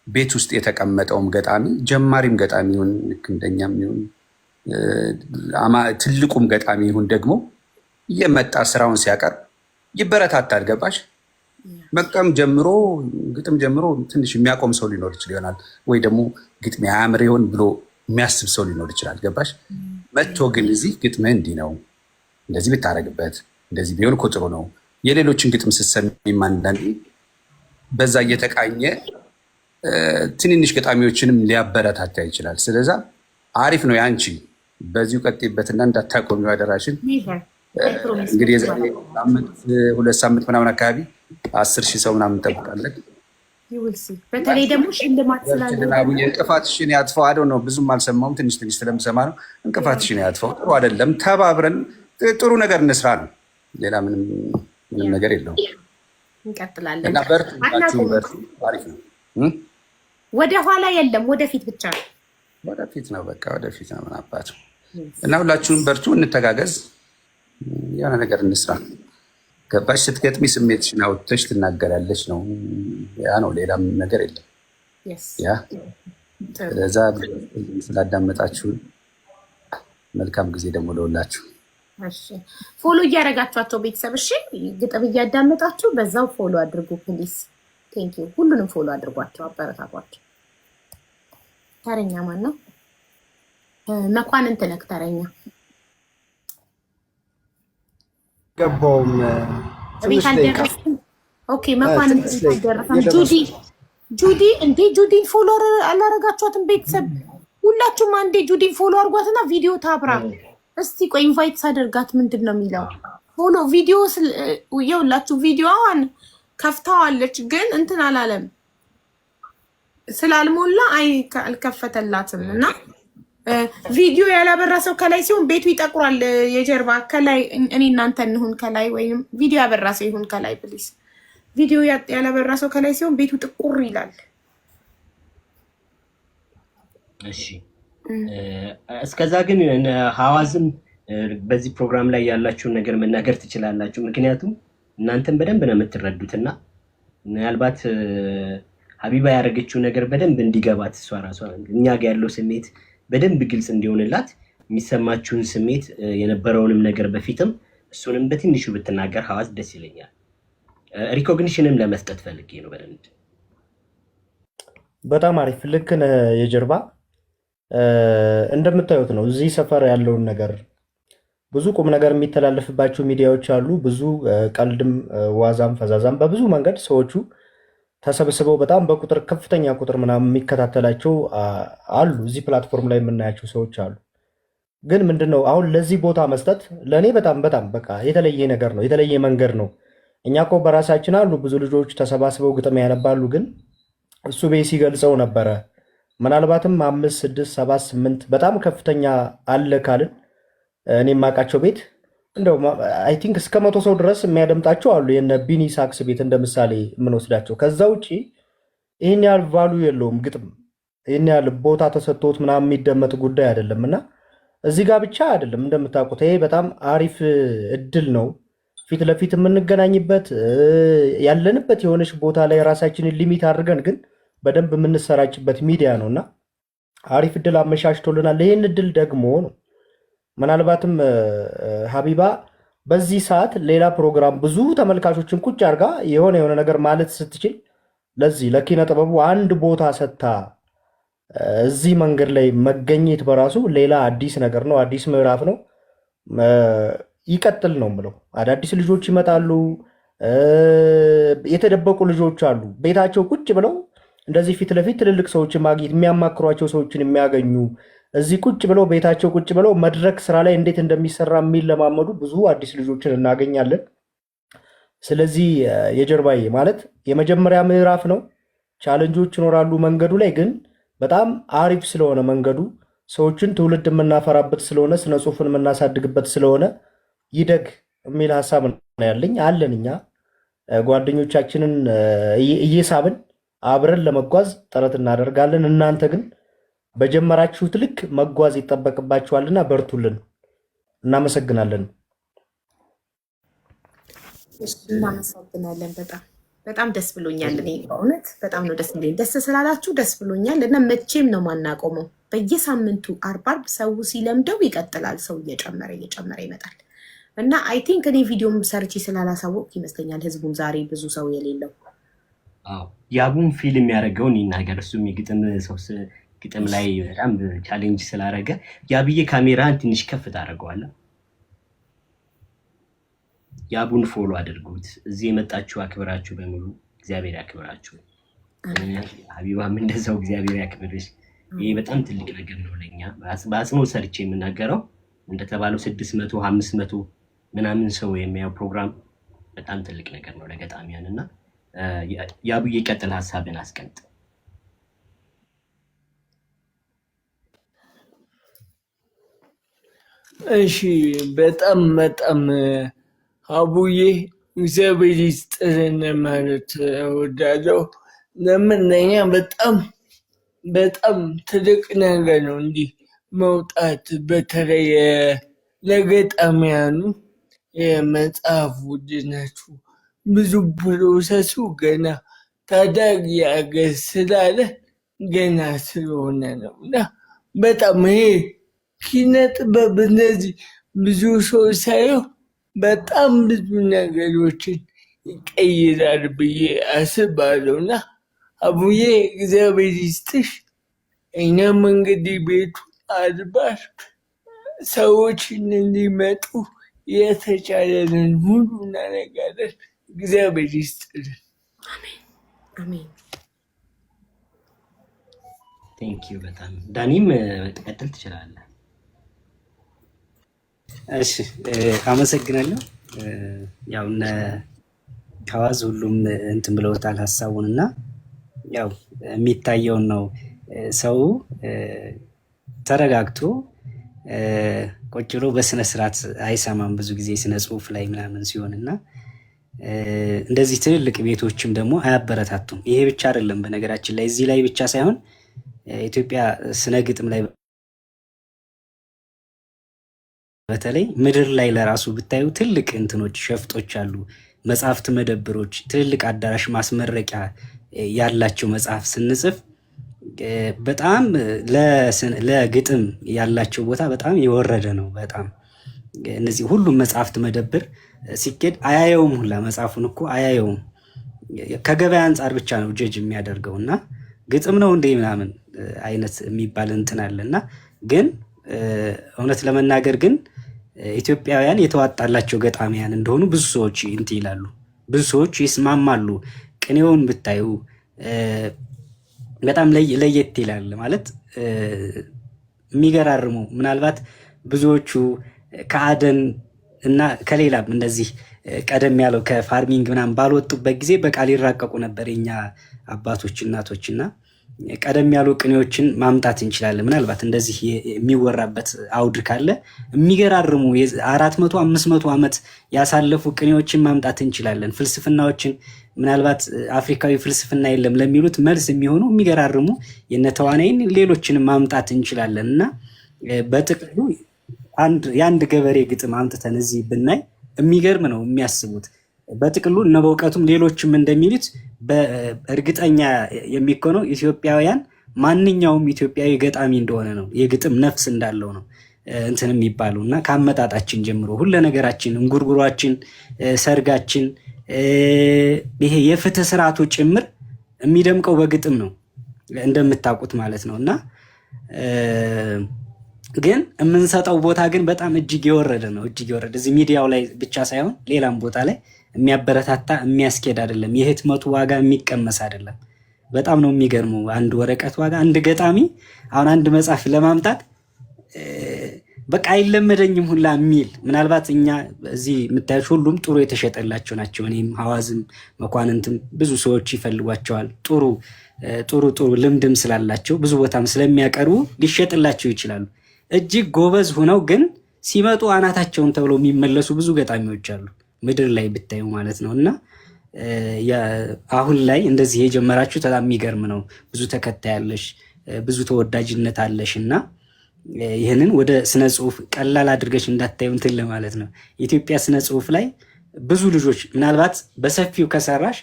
ቤት ውስጥ የተቀመጠውም ገጣሚ ጀማሪም ገጣሚ ይሁን ልክ እንደኛም ይሁን ትልቁም ገጣሚ ይሁን ደግሞ እየመጣ ስራውን ሲያቀርብ ይበረታታል። ገባሽ? በቃም ጀምሮ ግጥም ጀምሮ ትንሽ የሚያቆም ሰው ሊኖር ይችላል፣ ወይ ደግሞ ግጥም ያምር ይሆን ብሎ የሚያስብ ሰው ሊኖር ይችላል። ገባሽ? መጥቶ ግን እዚህ ግጥምህ እንዲህ ነው፣ እንደዚህ ብታረግበት፣ እንደዚህ ቢሆን እኮ ጥሩ ነው። የሌሎችን ግጥም ስትሰሚም አንዳንዴ በዛ እየተቃኘ ትንንሽ ገጣሚዎችንም ሊያበረታታ ይችላል። ስለዛ አሪፍ ነው። ያንቺ በዚሁ ቀጥይበትና እንዳታቆሚው አደራሽን። እንግዲህ የዛሬ ሳምንት 2 ሳምንት ምናምን አካባቢ 10,000 ሰው ምናምን እንጠብቃለን። በተለይ ደግሞ ሽልማት ስላለ እንቅፋትሽን ያጥፋው። አዶ ነው ብዙም አልሰማሁም፣ ትንሽ ስለምሰማ ነው። እንቅፋትሽን ያጥፋው። ጥሩ አይደለም። ተባብረን ጥሩ ነገር እንስራ ነው። ሌላ ምንም ነገር የለውም። እንቀጥላለን እና በርቱ። አሪፍ ነው። ወደ ኋላ የለም፣ ወደፊት ብቻ ነው። ወደፊት ነው፣ በቃ ወደፊት ነው። ምን አባቱ እና ሁላችሁም በርቱ፣ እንተጋገዝ፣ የሆነ ነገር እንስራ። ገባሽ? ስትገጥሚ ስሜትሽን አውጥተሽ ትናገራለች ነው። ያ ነው፣ ሌላም ነገር የለም። ያ ስለዛ ስላዳመጣችሁን መልካም ጊዜ ደግሞ ለሁላችሁ። ፎሎ እያደረጋችኋቸው ቤተሰብ፣ እሺ፣ ግጥም እያዳመጣችሁ በዛው ፎሎ አድርጉ ፕሊስ። ቴንክ ዩ። ሁሉንም ፎሎ አድርጓቸው፣ አበረታቷቸው። ተረኛ ማን ነው? መኳንንት ነክ ተረኛ ገባውም ቤት አልደረስኩም። ኦኬ መኳንንት አልደረሰም። ጁዲ እንዴ ጁዲን ፎሎ አላረጋችኋትም ቤተሰብ? ሁላችሁም አንዴ ጁዲን ፎሎ አድርጓትና ቪዲዮ ታብራ እስቲ። ቆይ ኢንቫይት ሳደርጋት ምንድን ነው የሚለው? ፎሎ ቪዲዮ የውላችሁ ቪዲዮዋን ከፍታዋለች፣ ግን እንትን አላለም ስላልሞላ አልከፈተላትም። እና ቪዲዮ ያላበራ ሰው ከላይ ሲሆን ቤቱ ይጠቁራል። የጀርባ ከላይ እኔ እናንተ እንሁን ከላይ፣ ወይም ቪዲዮ ያበራ ሰው ይሁን ከላይ ፕሊዝ። ቪዲዮ ያላበራ ሰው ከላይ ሲሆን ቤቱ ጥቁር ይላል። እሺ እስከዛ ግን ሐዋዝም በዚህ ፕሮግራም ላይ ያላችሁን ነገር መናገር ትችላላችሁ። ምክንያቱም እናንተም በደንብ ነው የምትረዱትና ምናልባት ሀቢባ ያደረገችው ነገር በደንብ እንዲገባት እሷ ራሷ እኛ ጋር ያለው ስሜት በደንብ ግልጽ እንዲሆንላት የሚሰማችሁን ስሜት የነበረውንም ነገር በፊትም እሱንም በትንሹ ብትናገር ሐዋዝ ደስ ይለኛል። ሪኮግኒሽንም ለመስጠት ፈልጌ ነው። በደንብ በጣም አሪፍ ልክ ነህ። የጀርባ እንደምታዩት ነው እዚህ ሰፈር ያለውን ነገር ብዙ ቁም ነገር የሚተላለፍባቸው ሚዲያዎች አሉ። ብዙ ቀልድም ዋዛም ፈዛዛም በብዙ መንገድ ሰዎቹ ተሰብስበው በጣም በቁጥር ከፍተኛ ቁጥር ምናምን የሚከታተላቸው አሉ። እዚህ ፕላትፎርም ላይ የምናያቸው ሰዎች አሉ። ግን ምንድነው አሁን ለዚህ ቦታ መስጠት ለእኔ በጣም በቃ የተለየ ነገር ነው፣ የተለየ መንገድ ነው። እኛ እኮ በራሳችን አሉ ብዙ ልጆች ተሰባስበው ግጥም ያነባሉ። ግን እሱ ቤት ሲገልጸው ነበረ ምናልባትም 5 6 7 8 በጣም ከፍተኛ አለ ካልን እኔ የማውቃቸው ቤት እንደው አይ ቲንክ እስከ 100 ሰው ድረስ የሚያደምጣቸው አሉ። የነ ቢኒ ሳክስ ቤት እንደ ምሳሌ የምንወስዳቸው። ከዛ ውጪ ይህን ያህል ቫሉ የለውም ግጥም፣ ይህን ያህል ቦታ ተሰጥቶት ምናምን የሚደመጥ ጉዳይ አይደለም። እና እዚህ ጋር ብቻ አይደለም እንደምታውቁት፣ ይሄ በጣም አሪፍ እድል ነው። ፊት ለፊት የምንገናኝበት ያለንበት የሆነች ቦታ ላይ ራሳችንን ሊሚት አድርገን ግን በደንብ የምንሰራጭበት ሚዲያ ነው እና አሪፍ እድል አመቻችቶልናል። ይህን እድል ደግሞ ነው ምናልባትም ሀቢባ በዚህ ሰዓት ሌላ ፕሮግራም ብዙ ተመልካቾችን ቁጭ አድርጋ የሆነ ነገር ማለት ስትችል ለዚህ ለኪነ ጥበቡ አንድ ቦታ ሰጥታ እዚህ መንገድ ላይ መገኘት በራሱ ሌላ አዲስ ነገር ነው፣ አዲስ ምዕራፍ ነው። ይቀጥል ነው ብለው አዳዲስ ልጆች ይመጣሉ። የተደበቁ ልጆች አሉ ቤታቸው ቁጭ ብለው እንደዚህ ፊት ለፊት ትልልቅ ሰዎችን ማግኘት የሚያማክሯቸው ሰዎችን የሚያገኙ እዚህ ቁጭ ብለው ቤታቸው ቁጭ ብለው መድረክ ስራ ላይ እንዴት እንደሚሰራ የሚለማመዱ ብዙ አዲስ ልጆችን እናገኛለን። ስለዚህ የጀርባዬ ማለት የመጀመሪያ ምዕራፍ ነው። ቻለንጆች ይኖራሉ መንገዱ ላይ፣ ግን በጣም አሪፍ ስለሆነ መንገዱ ሰዎችን ትውልድ የምናፈራበት ስለሆነ ስነ ጽሁፍን የምናሳድግበት ስለሆነ ይደግ የሚል ሀሳብ ያለኝ አለን። እኛ ጓደኞቻችንን እየሳብን አብረን ለመጓዝ ጥረት እናደርጋለን። እናንተ ግን በጀመራችሁት ልክ መጓዝ ይጠበቅባችኋልና በርቱልን። እናመሰግናለን። እናመሰግናለን። በጣም ደስ ብሎኛል። እኔ በእውነት በጣም ነው ደስ ብሎኝ። ደስ ስላላችሁ ደስ ብሎኛል። እና መቼም ነው ማናቆመው። በየሳምንቱ አርብ ሰው ሲለምደው ይቀጥላል። ሰው እየጨመረ ይመጣል። እና አይ ቲንክ እኔ ቪዲዮም ሰርቼ ስላላሳወቅ ይመስለኛል ህዝቡም ዛሬ ብዙ ሰው የሌለው። ያቡን ፊልም ያደረገውን ይናገር። እሱም የግጥም ሰው ግጥም ላይ በጣም ቻሌንጅ ስላደረገ ያብዬ ካሜራን ትንሽ ከፍ ታደርገዋለህ። ያቡን ፎሎ አድርጉት። እዚህ የመጣችሁ አክብራችሁ በሙሉ እግዚአብሔር ያክብራችሁ። ሀቢባም እንደዛው እግዚአብሔር ያክብርሽ። ይሄ በጣም ትልቅ ነገር ነው ለኛ። በአጽንኦት ሰርቼ የምናገረው እንደተባለው 600 500 ምናምን ሰው የሚያየው ፕሮግራም በጣም ትልቅ ነገር ነው ለገጣሚያን እና ያቡዬ ቀጥል ሀሳብን አስቀምጥ። እሺ በጣም አቡዬ እግዚአብሔር ይስጥልን ማለት እወዳለሁ። ለምን ለእኛ በጣም ትልቅ ነገር ነው እንዲህ መውጣት፣ በተለይ ለገጣሚያኑ የመጽሐፍ ውድነቱ ብዙ ፕሮሰሱ ገና ታዳጊ አገር ስላለ ገና ስለሆነ ነው እና በጣም ይሄ ኪነ ጥበብ እነዚህ ብዙ ሰው ሳየው በጣም ብዙ ነገሮችን ይቀይራል ብዬ አስባለሁ እና አቡዬ እግዚአብሔር ይስጥሽ። እኛም እንግዲህ ቤቱ አድባር ሰዎችን እንዲመጡ የተቻለንን ሁሉ እናደርጋለን። እግዚአብሔር ይስጥልን። አሜን። ቴንኪዩ በጣም ዳኒም መቀጠል ትችላለህ። እሺ አመሰግናለሁ። ያው እነ ሐዋዝ ሁሉም እንትን ብለውታል ሀሳቡን እና ያው የሚታየውን ነው። ሰው ተረጋግቶ ቁጭ ብሎ በስነ ስርዓት አይሰማም ብዙ ጊዜ ስነ ጽሁፍ ላይ ምናምን ሲሆን እና እንደዚህ ትልልቅ ቤቶችም ደግሞ አያበረታቱም። ይሄ ብቻ አይደለም በነገራችን ላይ እዚህ ላይ ብቻ ሳይሆን ኢትዮጵያ ስነ ግጥም ላይ በተለይ ምድር ላይ ለራሱ ብታዩ ትልቅ እንትኖች ሸፍጦች አሉ። መጽሐፍት መደብሮች፣ ትልልቅ አዳራሽ ማስመረቂያ ያላቸው መጽሐፍ ስንጽፍ በጣም ለግጥም ያላቸው ቦታ በጣም የወረደ ነው። በጣም እነዚህ ሁሉም መጽሐፍት መደብር ሲኬድ አያየውም፣ ሁላ መጽሐፉን እኮ አያየውም። ከገበያ አንጻር ብቻ ነው ጀጅ የሚያደርገው እና ግጥም ነው እንደ ምናምን አይነት የሚባል እንትን አለ እና ግን እውነት ለመናገር ግን ኢትዮጵያውያን የተዋጣላቸው ገጣሚያን እንደሆኑ ብዙ ሰዎች እንትን ይላሉ፣ ብዙ ሰዎች ይስማማሉ። ቅኔውን ብታዩ በጣም ለየት ይላል ማለት የሚገራርሙ ምናልባት ብዙዎቹ ከአደን እና ከሌላም እንደዚህ ቀደም ያለው ከፋርሚንግ ምናምን ባልወጡበት ጊዜ በቃል ይራቀቁ ነበር የኛ አባቶች እናቶች እና ቀደም ያሉ ቅኔዎችን ማምጣት እንችላለን። ምናልባት እንደዚህ የሚወራበት አውድ ካለ የሚገራርሙ 400 500 ዓመት ያሳለፉ ቅኔዎችን ማምጣት እንችላለን። ፍልስፍናዎችን ምናልባት አፍሪካዊ ፍልስፍና የለም ለሚሉት መልስ የሚሆኑ የሚገራርሙ የነተዋናይን ሌሎችን ማምጣት እንችላለን እና በጥቅሉ የአንድ ገበሬ ግጥም አምጥተን እዚህ ብናይ የሚገርም ነው የሚያስቡት። በጥቅሉ እነ በእውቀቱም ሌሎችም እንደሚሉት በእርግጠኛ የሚኮነው ኢትዮጵያውያን ማንኛውም ኢትዮጵያዊ ገጣሚ እንደሆነ ነው፣ የግጥም ነፍስ እንዳለው ነው እንትን የሚባሉ እና ከአመጣጣችን ጀምሮ ሁለ ነገራችን፣ እንጉርጉሯችን፣ ሰርጋችን፣ ይሄ የፍትህ ስርዓቱ ጭምር የሚደምቀው በግጥም ነው እንደምታውቁት ማለት ነው እና ግን የምንሰጠው ቦታ ግን በጣም እጅግ የወረደ ነው። እጅግ የወረደ እዚህ ሚዲያው ላይ ብቻ ሳይሆን ሌላም ቦታ ላይ የሚያበረታታ የሚያስኬድ አይደለም። የህትመቱ ዋጋ የሚቀመስ አይደለም። በጣም ነው የሚገርመው። አንድ ወረቀት ዋጋ አንድ ገጣሚ አሁን አንድ መጽሐፍ ለማምጣት በቃ አይለመደኝም ሁላ የሚል ምናልባት እኛ እዚህ የምታዩት ሁሉም ጥሩ የተሸጠላቸው ናቸው። እኔም ሐዋዝም መኳንንትም ብዙ ሰዎች ይፈልጓቸዋል። ጥሩ ልምድም ስላላቸው ብዙ ቦታም ስለሚያቀርቡ ሊሸጥላቸው ይችላሉ። እጅግ ጎበዝ ሆነው ግን ሲመጡ አናታቸውን ተብለው የሚመለሱ ብዙ ገጣሚዎች አሉ ምድር ላይ ብታዩ ማለት ነው እና አሁን ላይ እንደዚህ የጀመራችሁ በጣም የሚገርም ነው። ብዙ ተከታይ አለሽ፣ ብዙ ተወዳጅነት አለሽ እና ይህንን ወደ ስነ ጽሁፍ ቀላል አድርገሽ እንዳታዩ እንትን ለማለት ነው። የኢትዮጵያ ስነ ጽሁፍ ላይ ብዙ ልጆች ምናልባት በሰፊው ከሰራሽ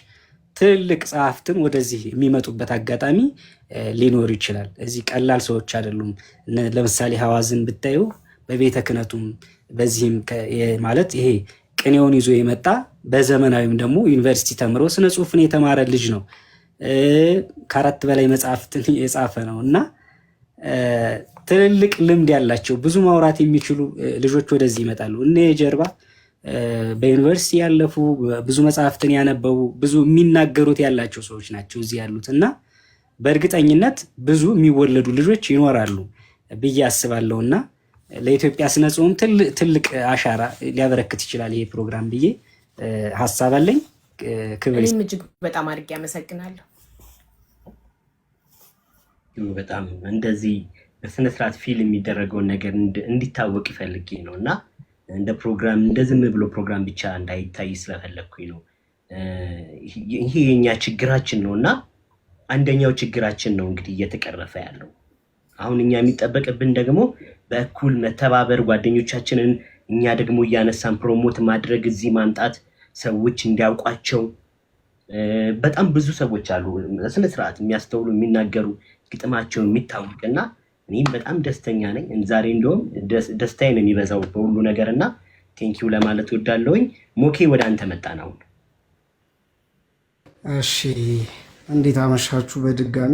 ትልቅ ጸሐፍትን ወደዚህ የሚመጡበት አጋጣሚ ሊኖር ይችላል። እዚህ ቀላል ሰዎች አይደሉም። ለምሳሌ ሐዋዝን ብታዩ በቤተ ክህነቱም በዚህም ማለት ይሄ ቅኔውን ይዞ የመጣ በዘመናዊም ደግሞ ዩኒቨርሲቲ ተምሮ ስነ ጽሁፍን የተማረ ልጅ ነው። ከ4 በላይ መጽሐፍትን የጻፈ ነው እና ትልልቅ ልምድ ያላቸው ብዙ ማውራት የሚችሉ ልጆች ወደዚህ ይመጣሉ። እነ የጀርባ በዩኒቨርሲቲ ያለፉ ብዙ መጽሐፍትን ያነበቡ ብዙ የሚናገሩት ያላቸው ሰዎች ናቸው እዚህ ያሉት እና በእርግጠኝነት ብዙ የሚወለዱ ልጆች ይኖራሉ ብዬ አስባለሁ እና ለኢትዮጵያ ስነ ጽሁፍ ትልቅ አሻራ ሊያበረክት ይችላል ይሄ ፕሮግራም ብዬ ሀሳብ አለኝ። ክብር እኔም እጅግ በጣም አድርጌ አመሰግናለሁ። በጣም እንደዚህ በስነ ስርዓት ፊልም የሚደረገውን ነገር እንዲታወቅ ይፈልጌ ነው እና እንደ ፕሮግራም እንደ ዝም ብሎ ፕሮግራም ብቻ እንዳይታይ ስለፈለግኩኝ ነው። ይሄ የኛ ችግራችን ነው እና አንደኛው ችግራችን ነው እንግዲህ እየተቀረፈ ያለው። አሁን እኛ የሚጠበቅብን ደግሞ በእኩል መተባበር፣ ጓደኞቻችንን እኛ ደግሞ እያነሳን ፕሮሞት ማድረግ፣ እዚህ ማምጣት፣ ሰዎች እንዲያውቋቸው። በጣም ብዙ ሰዎች አሉ በስነ ስርዓት የሚያስተውሉ የሚናገሩ ግጥማቸው የሚታወቅና እኔም በጣም ደስተኛ ነኝ። ዛሬ እንደውም ደስታዬን የሚበዛው በሁሉ ነገርና ቴንኪው ለማለት ወዳለሁኝ። ሞኬ ወደ አንተ መጣ ነው። እሺ እንዴት አመሻችሁ በድጋሚ።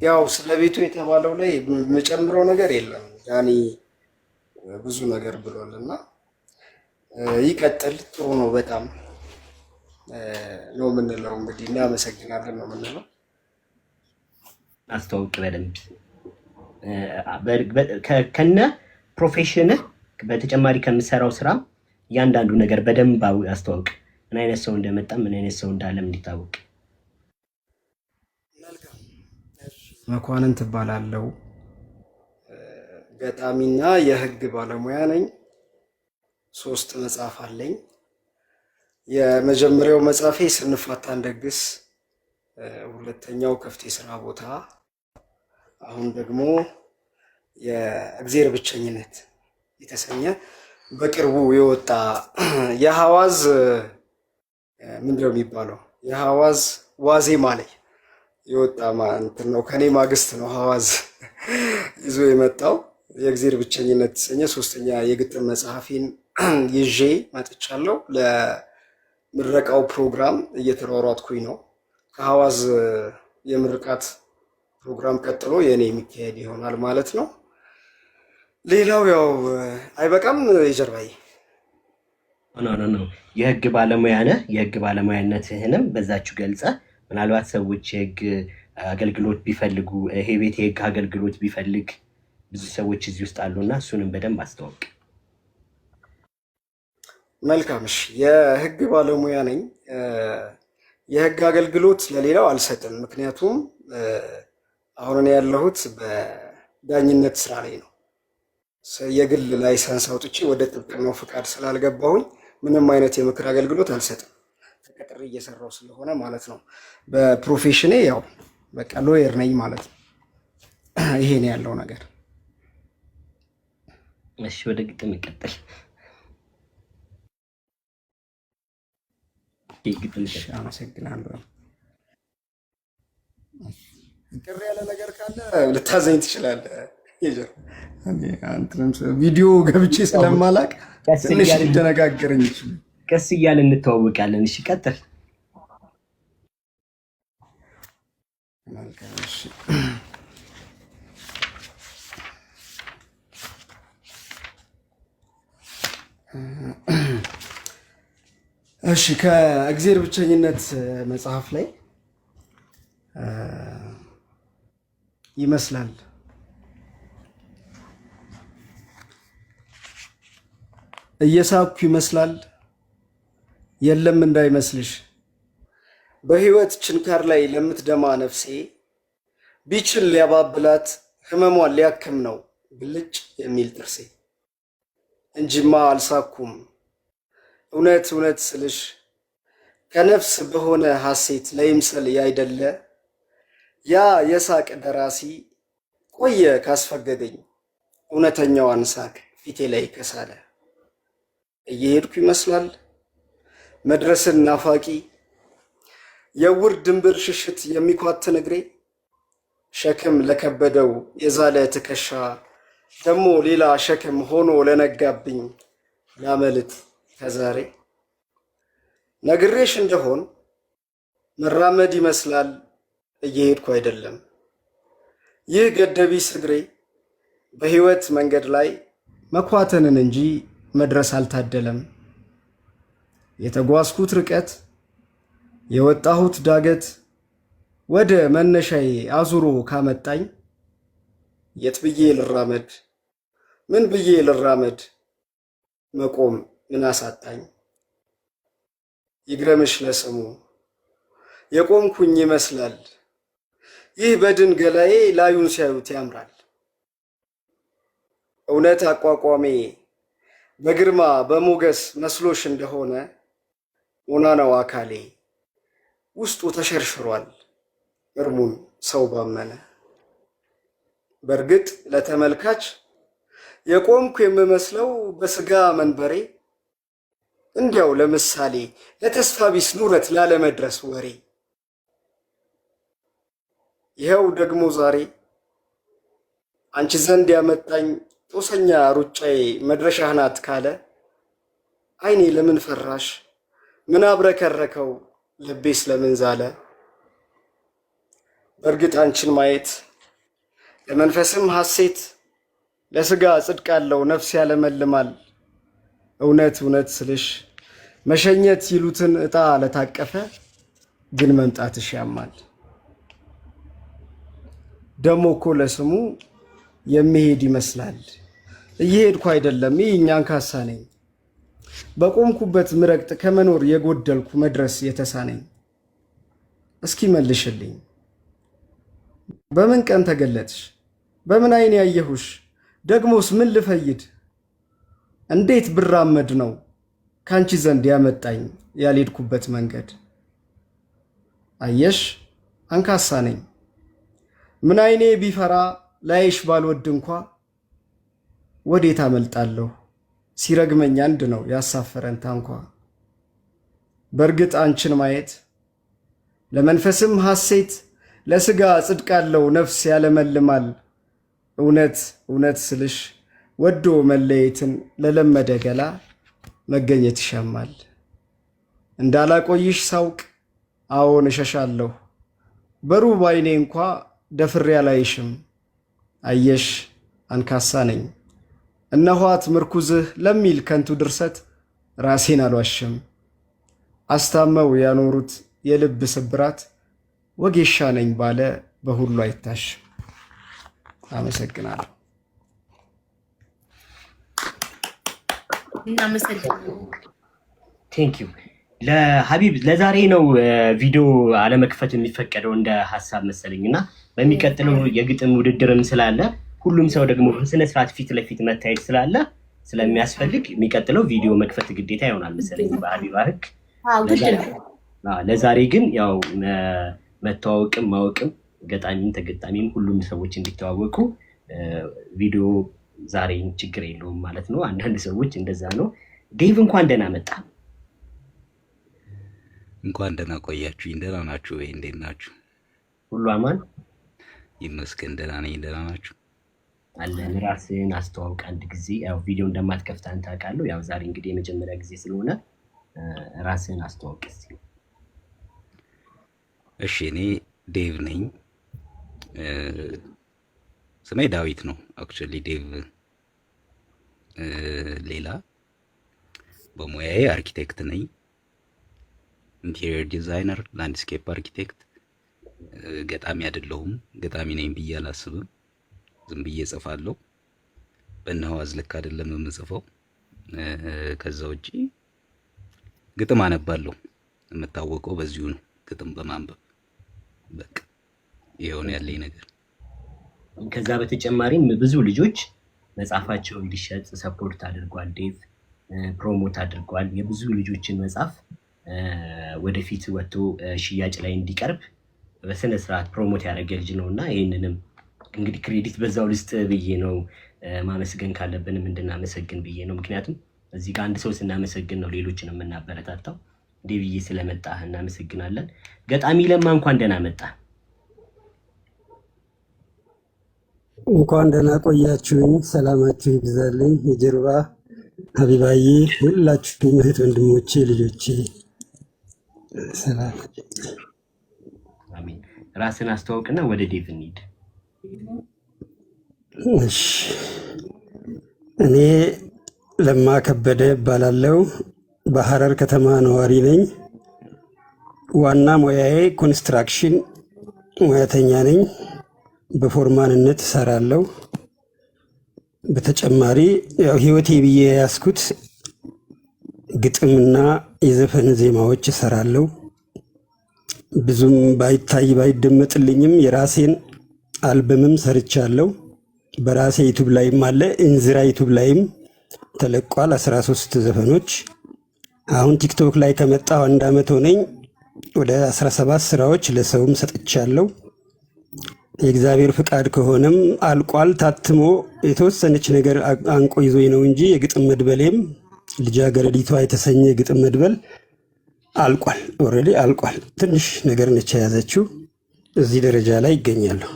ያው ስለ ቤቱ የተባለው ላይ የምጨምረው ነገር የለም። ያኔ ብዙ ነገር ብሏልና ይቀጥል። ጥሩ ነው። በጣም ነው የምንለው። እንግዲህ እናመሰግናለን ነው የምንለው። አስተዋውቅ በደንብ ከነ ፕሮፌሽንህ በተጨማሪ ከምሰራው ስራ እያንዳንዱ ነገር በደንብ አስተዋውቅ። ምን አይነት ሰው እንደመጣ ምን አይነት ሰው እንዳለም እንዲታወቅ። መኳንን ትባላለው። ገጣሚና የህግ ባለሙያ ነኝ። 3 መጽሐፍ አለኝ። የመጀመሪያው መጽሐፌ ስንፋታ እንደግስ፣ ሁለተኛው ክፍት የስራ ቦታ፣ አሁን ደግሞ የእግዚአብሔር ብቸኝነት የተሰኘ በቅርቡ የወጣ የሐዋዝ ምንድነው የሚባለው የሐዋዝ ዋዜማ ላይ የወጣ እንትን ነው። ከኔ ማግስት ነው ሐዋዝ ይዞ የመጣው የእግዚአብሔር ብቸኝነት የተሰኘ 3ኛ የግጥም መጽሐፌን ይዤ መጥቻለሁ። ለምረቃው ፕሮግራም እየተሯሯጥኩኝ ነው። ከሐዋዝ የምርቃት ፕሮግራም ቀጥሎ የኔ የሚካሄድ ይሆናል ማለት ነው። ሌላው ያው አይበቃም የጀርባዬ ነው። የህግ ባለሙያ ነህ። የህግ ባለሙያነትህንም በዛችሁ ገልጸ ምናልባት ሰዎች የህግ አገልግሎት ቢፈልጉ ይሄ ቤት የህግ አገልግሎት ቢፈልግ ብዙ ሰዎች እዚህ ውስጥ አሉና እሱንም በደንብ አስተዋውቅ። መልካም። እሺ የህግ ባለሙያ ነኝ። የህግ አገልግሎት ለሌላው አልሰጥም። ምክንያቱም አሁን ያለሁት በዳኝነት ስራ ላይ ነው። የግል ላይሰንስ አውጥቼ ወደ ጥብቅናው ፍቃድ ስላልገባሁኝ ምንም አይነት የምክር አገልግሎት አልሰጥም። ተቀጥሬ እየሰራው ስለሆነ ማለት ነው። በፕሮፌሽኔ ያው በቃ ሎየር ነኝ ማለት ነው። ይሄ ነው ያለው ነገር። እሺ ወደ ግጥም እንቀጥል። አመሰግናለሁ። ቅር ያለ ነገር ካለ ልታዘኝ ትችላለህ። ቪዲዮ ገብቼ ስለማላቅ ትንሽ ሊደነጋገረኝ ይችላል። ቀስ እያልን እንተዋወቃለን። እሺ ቀጥል። እሺ ከእግዚአብሔር ብቸኝነት መጽሐፍ ላይ ይመስላል እየሳኩ ይመስላል የለም እንዳይመስልሽ በህይወት ችንካር ላይ ለምትደማ ነፍሴ ቢችል ሊያባብላት ህመሟን ሊያክም ነው ብልጭ የሚል ጥርሴ እንጂማ አልሳኩም እውነት እውነት ስልሽ ከነፍስ በሆነ ሐሴት ለይምሰል ያይደለ ያ የሳቅ ደራሲ ቆየ ካስፈገገኝ እውነተኛዋን ሳቅ ፊቴ ላይ ከሳለ እየሄድኩ ይመስላል መድረስን ናፋቂ የውር ድንብር ሽሽት የሚኳትን እግሬ ሸክም ለከበደው የዛለ ትከሻ ደሞ ሌላ ሸክም ሆኖ ለነጋብኝ ላመልጥ ከዛሬ ነግሬሽ እንደሆን መራመድ ይመስላል እየሄድኩ አይደለም ይህ ገደቢስ እግሬ በህይወት መንገድ ላይ መኳተንን እንጂ መድረስ አልታደለም የተጓዝኩት ርቀት የወጣሁት ዳገት ወደ መነሻዬ አዙሮ ካመጣኝ የት ብዬ ልራመድ ምን ብዬ ልራመድ መቆም ምን አሳጣኝ ይግረምሽ ለስሙ የቆምኩኝ ይመስላል ይህ በድን ገላዬ ላዩን ሲያዩት ያምራል እውነት አቋቋሜ በግርማ በሞገስ መስሎሽ እንደሆነ ሞና ነው አካሌ ውስጡ ተሸርሽሯል እርሙን ሰው ባመነ በርግጥ ለተመልካች የቆምኩ የምመስለው በስጋ መንበሬ እንዲያው ለምሳሌ ለተስፋ ቢስ ኑረት ላለመድረስ ወሬ ይኸው ደግሞ ዛሬ አንቺ ዘንድ ያመጣኝ ጦሰኛ ሩጫዬ መድረሻህ ናት ካለ አይኔ ለምን ፈራሽ ምን አብረከረከው ልቤስ ለምን ዛለ በርግጥ አንቺን ማየት ለመንፈስም ሐሴት ለስጋ ጽድቅ አለው ነፍስ ያለመልማል እውነት እውነት ስልሽ መሸኘት ይሉትን እጣ ለታቀፈ ግን መምጣትሽ ያማል ደሞ እኮ ለስሙ የሚሄድ ይመስላል እየሄድኩ አይደለም ይህኛን ካሳ ነኝ በቆምኩበት ምረቅጥ ከመኖር የጎደልኩ መድረስ የተሳነኝ እስኪ መልሽልኝ በምን ቀን ተገለጥሽ በምን አይን ያየሁሽ ደግሞስ ምን ልፈይድ እንዴት ብራመድ ነው ካንቺ ዘንድ ያመጣኝ ያልሄድኩበት መንገድ አየሽ አንካሳ ነኝ ምን አይኔ ቢፈራ ላይሽ ባልወድ እንኳ ወዴት አመልጣለሁ ሲረግመኝ አንድ ነው ያሳፈረን ታንኳ በርግጥ አንቺን ማየት ለመንፈስም ሐሴት ለስጋ ጽድቅ አለው ነፍስ ያለመልማል እውነት እውነት ስልሽ ወዶ መለየትን ለለመደ ገላ መገኘት ይሻማል እንዳላቆይሽ ሳውቅ አዎን እሸሻለሁ በሩብ አይኔ እንኳ ደፍሬ አላይሽም አየሽ አንካሳ ነኝ እነኋት ምርኩዝህ ለሚል ከንቱ ድርሰት ራሴን አልዋሽም አስታመው ያኖሩት የልብ ስብራት ወጌሻ ነኝ ባለ በሁሉ አይታሽም አመሰግናለሁ ቴንክ ዩ ለሀቢብ ለዛሬ ነው ቪዲዮ አለመክፈት የሚፈቀደው እንደ ሐሳብ መሰለኝና በሚቀጥለው የግጥም ውድድርም ስላለ ሁሉም ሰው ደግሞ በስነ ስርዓት ፊት ለፊት መታየት ስላለ ስለሚያስፈልግ የሚቀጥለው ቪዲዮ መክፈት ግዴታ ይሆናል መሰለኝ በሀቢባ ህግ ለዛሬ ግን ያው መተዋወቅም ማወቅም ገጣሚም ተገጣሚም ሁሉም ሰዎች እንዲተዋወቁ ቪዲዮ ዛሬ ችግር የለውም ማለት ነው አንዳንድ ሰዎች እንደዛ ነው ዴቭ እንኳን ደህና መጣ እንኳን ደህና ቆያችሁ ደህና ናችሁ ወይ እንዴት ናችሁ ሁሉ አማን ይመስገን ደህና ነኝ ደህና ናችሁ አለን ራስህን አስተዋውቅ አንድ ጊዜ ያው ቪዲዮ እንደማትከፍት አንተ አውቃለሁ ያው ዛሬ እንግዲህ የመጀመሪያ ጊዜ ስለሆነ ራስህን አስተዋውቅ እስቲ እሺ እኔ ዴቭ ነኝ ስሜ ዳዊት ነው አክቹአሊ ዴቭ ሌላ በሙያዬ አርኪቴክት ነኝ ኢንቴሪየር ዲዛይነር ላንድስኬፕ አርኪቴክት ገጣሚ አይደለሁም ገጣሚ ነኝ ብዬ አላስብም ዝም ብዬ ጽፋለሁ በእነዋዝ ልክ አይደለም የምጽፈው ከዛ ውጪ ግጥም አነባለሁ የምታወቀው በዚሁ ነው ግጥም በማንበብ በቃ ይሄውን ያለኝ ነገር ከዛ በተጨማሪም ብዙ ልጆች መጽሐፋቸው እንዲሸጥ ሰፖርት አድርጓል ዴቭ ፕሮሞት አድርጓል የብዙ ልጆችን መጽሐፍ ወደፊት ወጥቶ ሽያጭ ላይ እንዲቀርብ በስነ ስርዓት ፕሮሞት ያደረገ ልጅ ነውና ይሄንንም እንግዲህ ክሬዲት በዛው ልስጥ ብዬ ነው ማመስገን ካለብንም እንድናመሰግን ብዬ ነው ምክንያቱም እዚህ ጋር አንድ ሰው ስናመሰግን ነው ሌሎችንም እናበረታታው ዴቭዬ ስለመጣህ እናመሰግናለን ገጣሚ ለማ እንኳን ደህና መጣ እንኳን ደህና ቆያችሁኝ ሰላማችሁ ይብዛልኝ የጀርባ ሀቢባዬ ሁላችሁም እህት ወንድሞቼ ልጆቼ ሰላም አሜን ራስን አስተዋውቅና ወደ ዴቭ እንሂድ እሺ እኔ ለማ ከበደ እባላለሁ በሐረር ከተማ ነዋሪ ነኝ ዋና ሙያዬ ኮንስትራክሽን ሙያተኛ ነኝ። በፎርማንነት እሰራለሁ። በተጨማሪ ያው ህይወቴ ብዬ ያስኩት ግጥምና የዘፈን ዜማዎች እሰራለሁ። ብዙም ባይታይ ባይደመጥልኝም የራሴን አልበምም ሰርቻለሁ። በራሴ ዩቱብ ላይም አለ፣ እንዝራ ዩቱብ ላይም ተለቋል 13 ዘፈኖች። አሁን ቲክቶክ ላይ ከመጣሁ 1 ዓመት ሆነኝ። ወደ 17 ስራዎች ለሰውም ሰጥቻለሁ። የእግዚአብሔር ፍቃድ ከሆነም አልቋል። ታትሞ የተወሰነች ነገር አንቆ ይዞኝ ነው እንጂ የግጥም መድበሌም ልጃገረዲቷ የተሰኘ ግጥም መድበል አልቋል። ኦልሬዲ አልቋል። ትንሽ ነገር ነች የያዘችው። እዚህ ደረጃ ላይ ይገኛለሁ።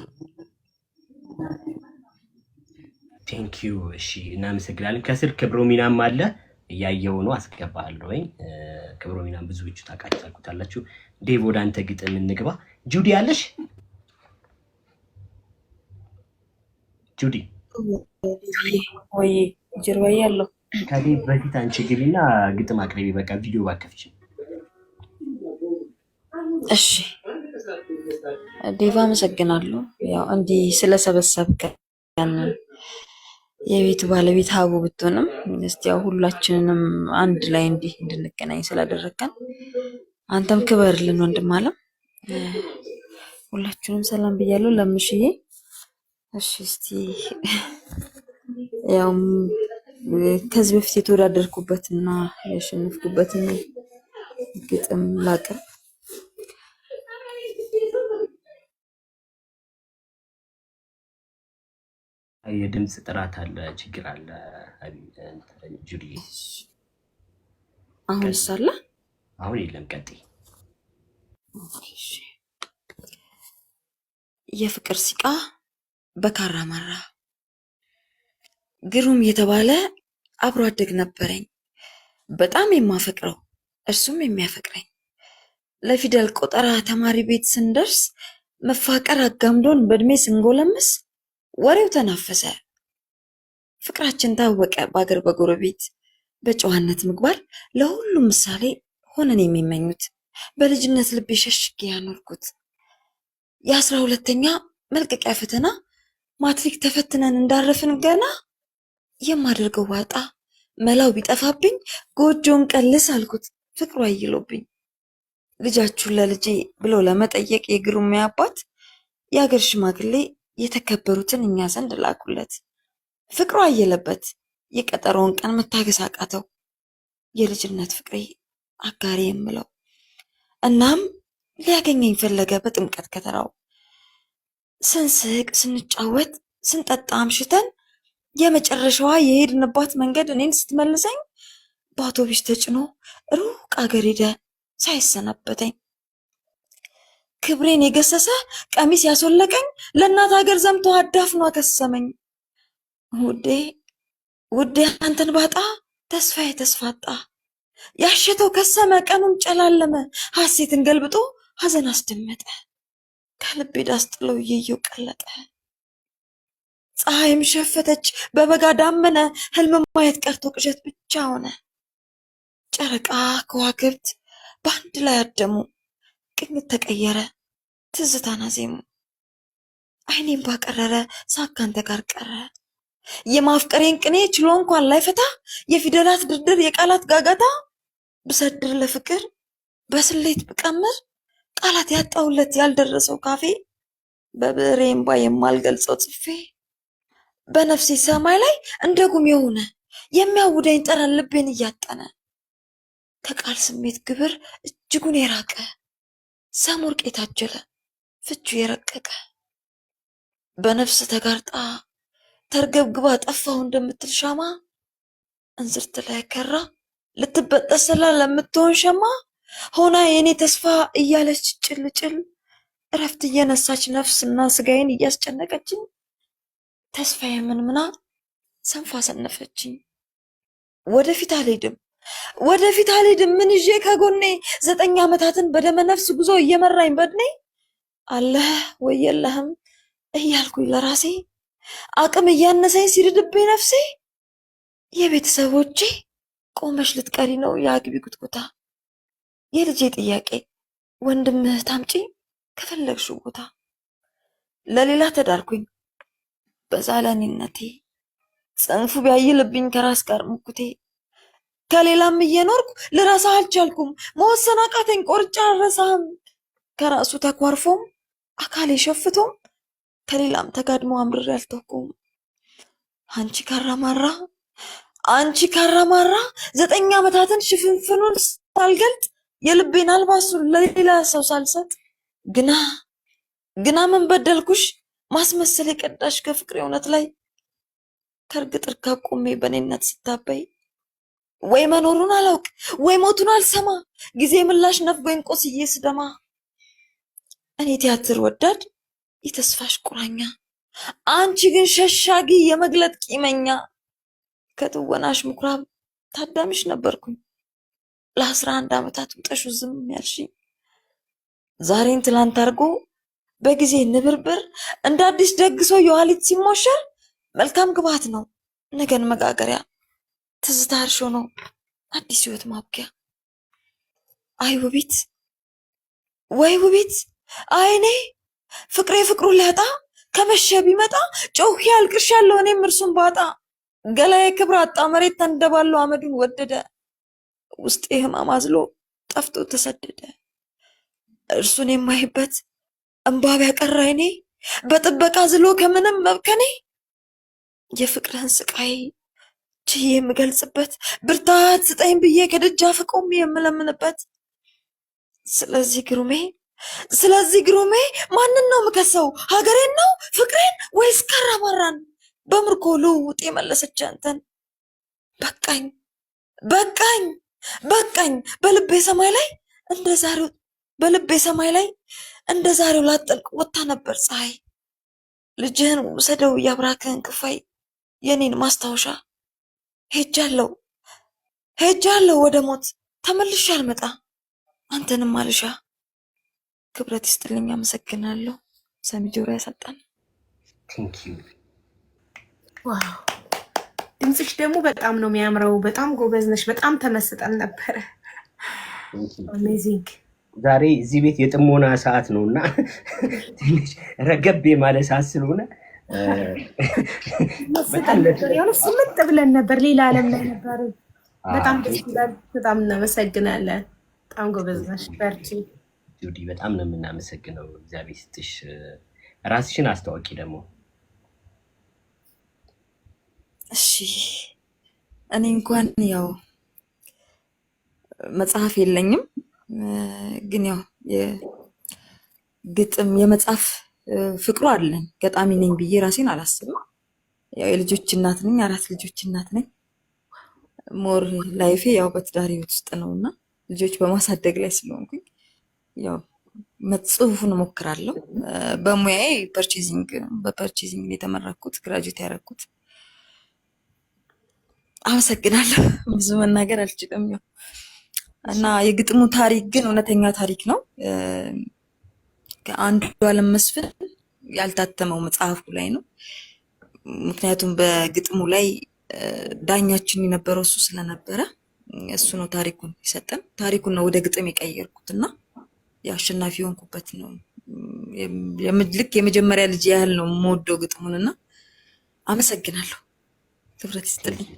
ቴንኪዩ። እሺ እናመሰግናለን። ከስር ክብሮሚናም አለ እያየው ነው፣ አስገባለሁ ወይ ክብሮሚናም ብዙዎቹ ታውቃላችሁ። ዴቭ ወደ አንተ ግጥም እንግባ። ጁዲ አለሽ? ጁዲ ወይ ጀርባዬ ያለው ከዴቭ በፊት አንቺ ግቢና ግጥም አቅርቢ። በቃ ቪዲዮ ባከፍች። እሺ ዴቭ አመሰግናለሁ። ያው እንዲህ ስለሰበሰብከን የቤቱ ባለቤት ሀቡ ብትሆንም እስቲ ያው ሁላችንንም አንድ ላይ እንዲህ እንድንገናኝ ስላደረግከን አንተም ክበርልን ወንድም አለም። ሁላችሁንም ሰላም ብያለሁ። ለምሽዬ እሺ እስቲ ያው ከዚህ በፊት የተወዳደርኩበትና ያሸነፍኩበትን ግጥም ላቅርብ። የድምጽ ጥራት አለ፣ ችግር አለ። ጁዲ አሁን ሳለ አሁን የለም። ቀጥይ። የፍቅር ሲቃ በካራ ማራ ግሩም የተባለ አብሮ አደግ ነበረኝ፣ በጣም የማፈቅረው እርሱም የሚያፈቅረኝ። ለፊደል ቆጠራ ተማሪ ቤት ስንደርስ መፋቀር አጋምዶን በእድሜ ስንጎለምስ ወሬው ተናፈሰ፣ ፍቅራችን ታወቀ በአገር በጎረቤት። በጨዋነት ምግባር ለሁሉም ምሳሌ ሆነን የሚመኙት በልጅነት ልቤ ሸሽጌ ያኖርኩት። የ12ኛ መልቀቂያ ፈተና ማትሪክ ተፈትነን እንዳረፍን ገና የማደርገው ዋጣ መላው ቢጠፋብኝ ጎጆን ቀልስ አልኩት ፍቅሩ አይሎብኝ። ልጃችሁን ለልጄ ብሎ ለመጠየቅ የግሩም አባት የአገር ሽማግሌ የተከበሩትን እኛ ዘንድ ላኩለት። ፍቅሩ አየለበት የቀጠሮውን ቀን መታገስ አቃተው፣ የልጅነት ፍቅሬ አጋሪ የምለው። እናም ሊያገኘኝ ፈለገ በጥምቀት ከተራው። ስንስቅ ስንጫወት ስንጠጣ አምሽተን የመጨረሻዋ የሄድንባት መንገድ እኔን ስትመልሰኝ በአውቶቡስ ተጭኖ ሩቅ አገር ሄደ ሳይሰናበተኝ። ክብሬን የገሰሰ ቀሚስ ያስወለቀኝ ለእናት ሀገር ዘምቶ አዳፍኖ አከሰመኝ። ውዴ ውዴ አንተን ባጣ ተስፋዬ ተስፋጣ፣ ያሸተው ከሰመ ቀኑን ጨላለመ፣ ሐሴትን ገልብጦ ሐዘን አስደመጠ። ከልቤ ዳስ ጥሎ እየየው ቀለጠ፣ ፀሐይም ሸፈተች በበጋ ዳመነ፣ ህልም ማየት ቀርቶ ቅዠት ብቻ ሆነ። ጨረቃ ከዋክብት በአንድ ላይ አደሙ፣ ቅኝት ተቀየረ ትዝታን አዜሙ። አይኔም ባቀረረ ሳቅ ካንተ ጋር ቀረ፣ የማፍቀሬን ቅኔ ችሎ እንኳን ላይፈታ፣ የፊደላት ድርድር የቃላት ጋጋታ። ብሰድር ለፍቅር በስሌት ብቀምር፣ ቃላት ያጣሁለት ያልደረሰው ካፌ። በብዕሬ እምባ የማልገልጸው ጽፌ፣ በነፍሴ ሰማይ ላይ እንደ ጉም የሆነ የሚያውደኝ ጠረን ልቤን እያጠነ። ከቃል ስሜት ግብር እጅጉን የራቀ ሰም ወርቅ የታጀለ ፍቹ የረቀቀ። በነፍስ ተጋርጣ ተርገብግባ ጠፋሁ እንደምትል ሻማ፣ እንዝርት ላይ ከራ ልትበጠስ ለምትሆን ሸማ። ሆና የኔ ተስፋ እያለች ጭልጭል፣ እረፍት እየነሳች ነፍስና ስጋዬን እያስጨነቀችኝ። ተስፋዬ ምንምና ሰንፋ ሰነፈችኝ። ወደፊት አልሄድም ወደፊት አልሄድም ምን ይዤ ከጎኔ፣ 9 ዓመታትን በደመ ነፍስ ጉዞ እየመራኝ በድኔ። አለህ ወይ የለህም እያልኩኝ ለራሴ፣ አቅም እያነሰኝ ሲርድብኝ ነፍሴ። የቤተሰቦቼ ቆመሽ ልትቀሪ ነው የአግቢ ጉትጉታ፣ የልጄ ጥያቄ ወንድምህ ታምጪ ከፈለግሽው ቦታ። ለሌላ ተዳርኩኝ በዛላኒነቴ ጽንፉ ቢያይልብኝ ከራስ ጋር ሙኩቴ ከሌላም እየኖርኩ ልረሳ አልቻልኩም መወሰን አቃተኝ ቆርጬ አልረሳህም ከራሱ ተኳርፎም አካሌ ሸፍቶም ከሌላም ተጋድሞ አምርሬ አልተውኩም አንቺ ካራማራ 9 ዓመታትን ሽፍንፍኑን ሳልገልጥ የልቤን አልባሱን ለሌላ ሰው ሳልሰጥ ግና ምን በደልኩሽ ማስመሰል የቀዳሽ ከፍቅሬ እውነት ላይ ከርግጥ እርካብ ቆሜ በኔነት ስታበይ ወይ መኖሩን አላውቅ ወይ ሞቱን አልሰማ ጊዜ ምላሽ ነፍጎኝ ቆስዬ ስደማ እኔ ቲያትር ወዳድ የተስፋሽ ቁራኛ አንቺ ግን ሸሻጊ የመግለጥ ቂመኛ ከትወናሽ ምኩራብ ታዳሚሽ ነበርኩኝ ለ11 ዓመታት ውጠሹ ዝም ያልሽኝ ዛሬን ትላንት አርጎ በጊዜ ንብርብር እንደ አዲስ ደግሶ የዋሊት ሲሞሸር መልካም ግባት ነው ነገን መጋገሪያ ትዝታ እርሾ ነው አዲስ ህይወት ማብቂያ ወይ ውቢት አይኔ ፍቅሩ ሊያጣ ከመሸ ቢመጣ ጮህ ያልቅሻለሁ እኔም እርሱን ባጣ ገላዬ ክብር አጣ መሬት ተንደባለው አመዱን ወደደ ውስጤ ህማም አዝሎ ጠፍቶ ተሰደደ እርሱን የማይበት እንባብ ያቀራ አይኔ በጥበቃ ዝሎ ከምንም መብከኔ የፍቅርህን ስቃይ ችዬ የምገልጽበት ብርታት ስጠኝ ብዬ ከደጃፍ ቆሜ የምለምንበት ስለዚህ ግሩሜ ማንን ነው ምከሰው ሀገሬን ነው ፍቅሬን ወይስ ካራማራን በምርኮ ልውውጥ የመለሰች አንተን በቃኝ በልቤ ሰማይ ላይ እንደ ዛሬው ላጠልቅ ወጣ ነበር ፀሐይ ልጅህን ውሰደው ያብራክህን ክፋይ የኔን ማስታወሻ ሄጃለሁ ወደ ሞት ተመልሼ አልመጣ አንተንም አልሻ ክብረት ይስጥልኝ አመሰግናለሁ ሰሚ ጆሮ ያሰጣን ቴንክ ዩ ዋው ድምጽሽ ደግሞ በጣም ነው የሚያምረው በጣም ጎበዝ ነሽ በጣም ተመስጠን ነበር አሜዚንግ ዛሬ እዚህ ቤት የጥሞና ሰዓት ነውና ትንሽ ረገብ ማለት ሰዓት ስለሆነ ስምጥ ብለን ነበር ሌላ ዓለም ላይ ነበር በጣም ደስ ይላል በጣም እናመሰግናለን በጣም ጎበዝ ነሽ በርቺ ጁዲ በጣም ነው የምናመሰግነው እግዚአብሔር ይስጥሽ ራስሽን አስተዋውቂ ደግሞ እሺ እኔ እንኳን ያው መጽሐፍ የለኝም ግን ያው የግጥም የመጽሐፍ ፍቅሩ አለኝ ገጣሚ ነኝ ብዬ ራሴን አላስብም ያው የልጆች እናት ነኝ 4 ልጆች እናት ነኝ ሞር ላይፌ ያው በትዳር ህይወት ውስጥ ነውና ልጆች በማሳደግ ላይ ስለሆንኩኝ ያው ጽሁፉን እሞክራለሁ በሙያዬ በፐርቼዚንግ የተመረኩት ግራጁዌት ያደረኩት አመሰግናለሁ ብዙ መናገር አልችልም ያው እና የግጥሙ ታሪክ ግን እውነተኛ ታሪክ ነው ከአንዱዓለም መስፍን ያልታተመው መጽሐፉ ላይ ነው ምክንያቱም በግጥሙ ላይ ዳኛችን የነበረው እሱ ስለነበረ እሱ ነው ታሪኩን ይሰጠን ታሪኩን ነው ወደ ግጥም የቀየርኩትና ያሸናፊ ሆንኩበት ነው ልክ የመጀመሪያ ልጅ ያህል ነው የምወደው ግጥሙንና አመሰግናለሁ ክብረት ይስጥልኝ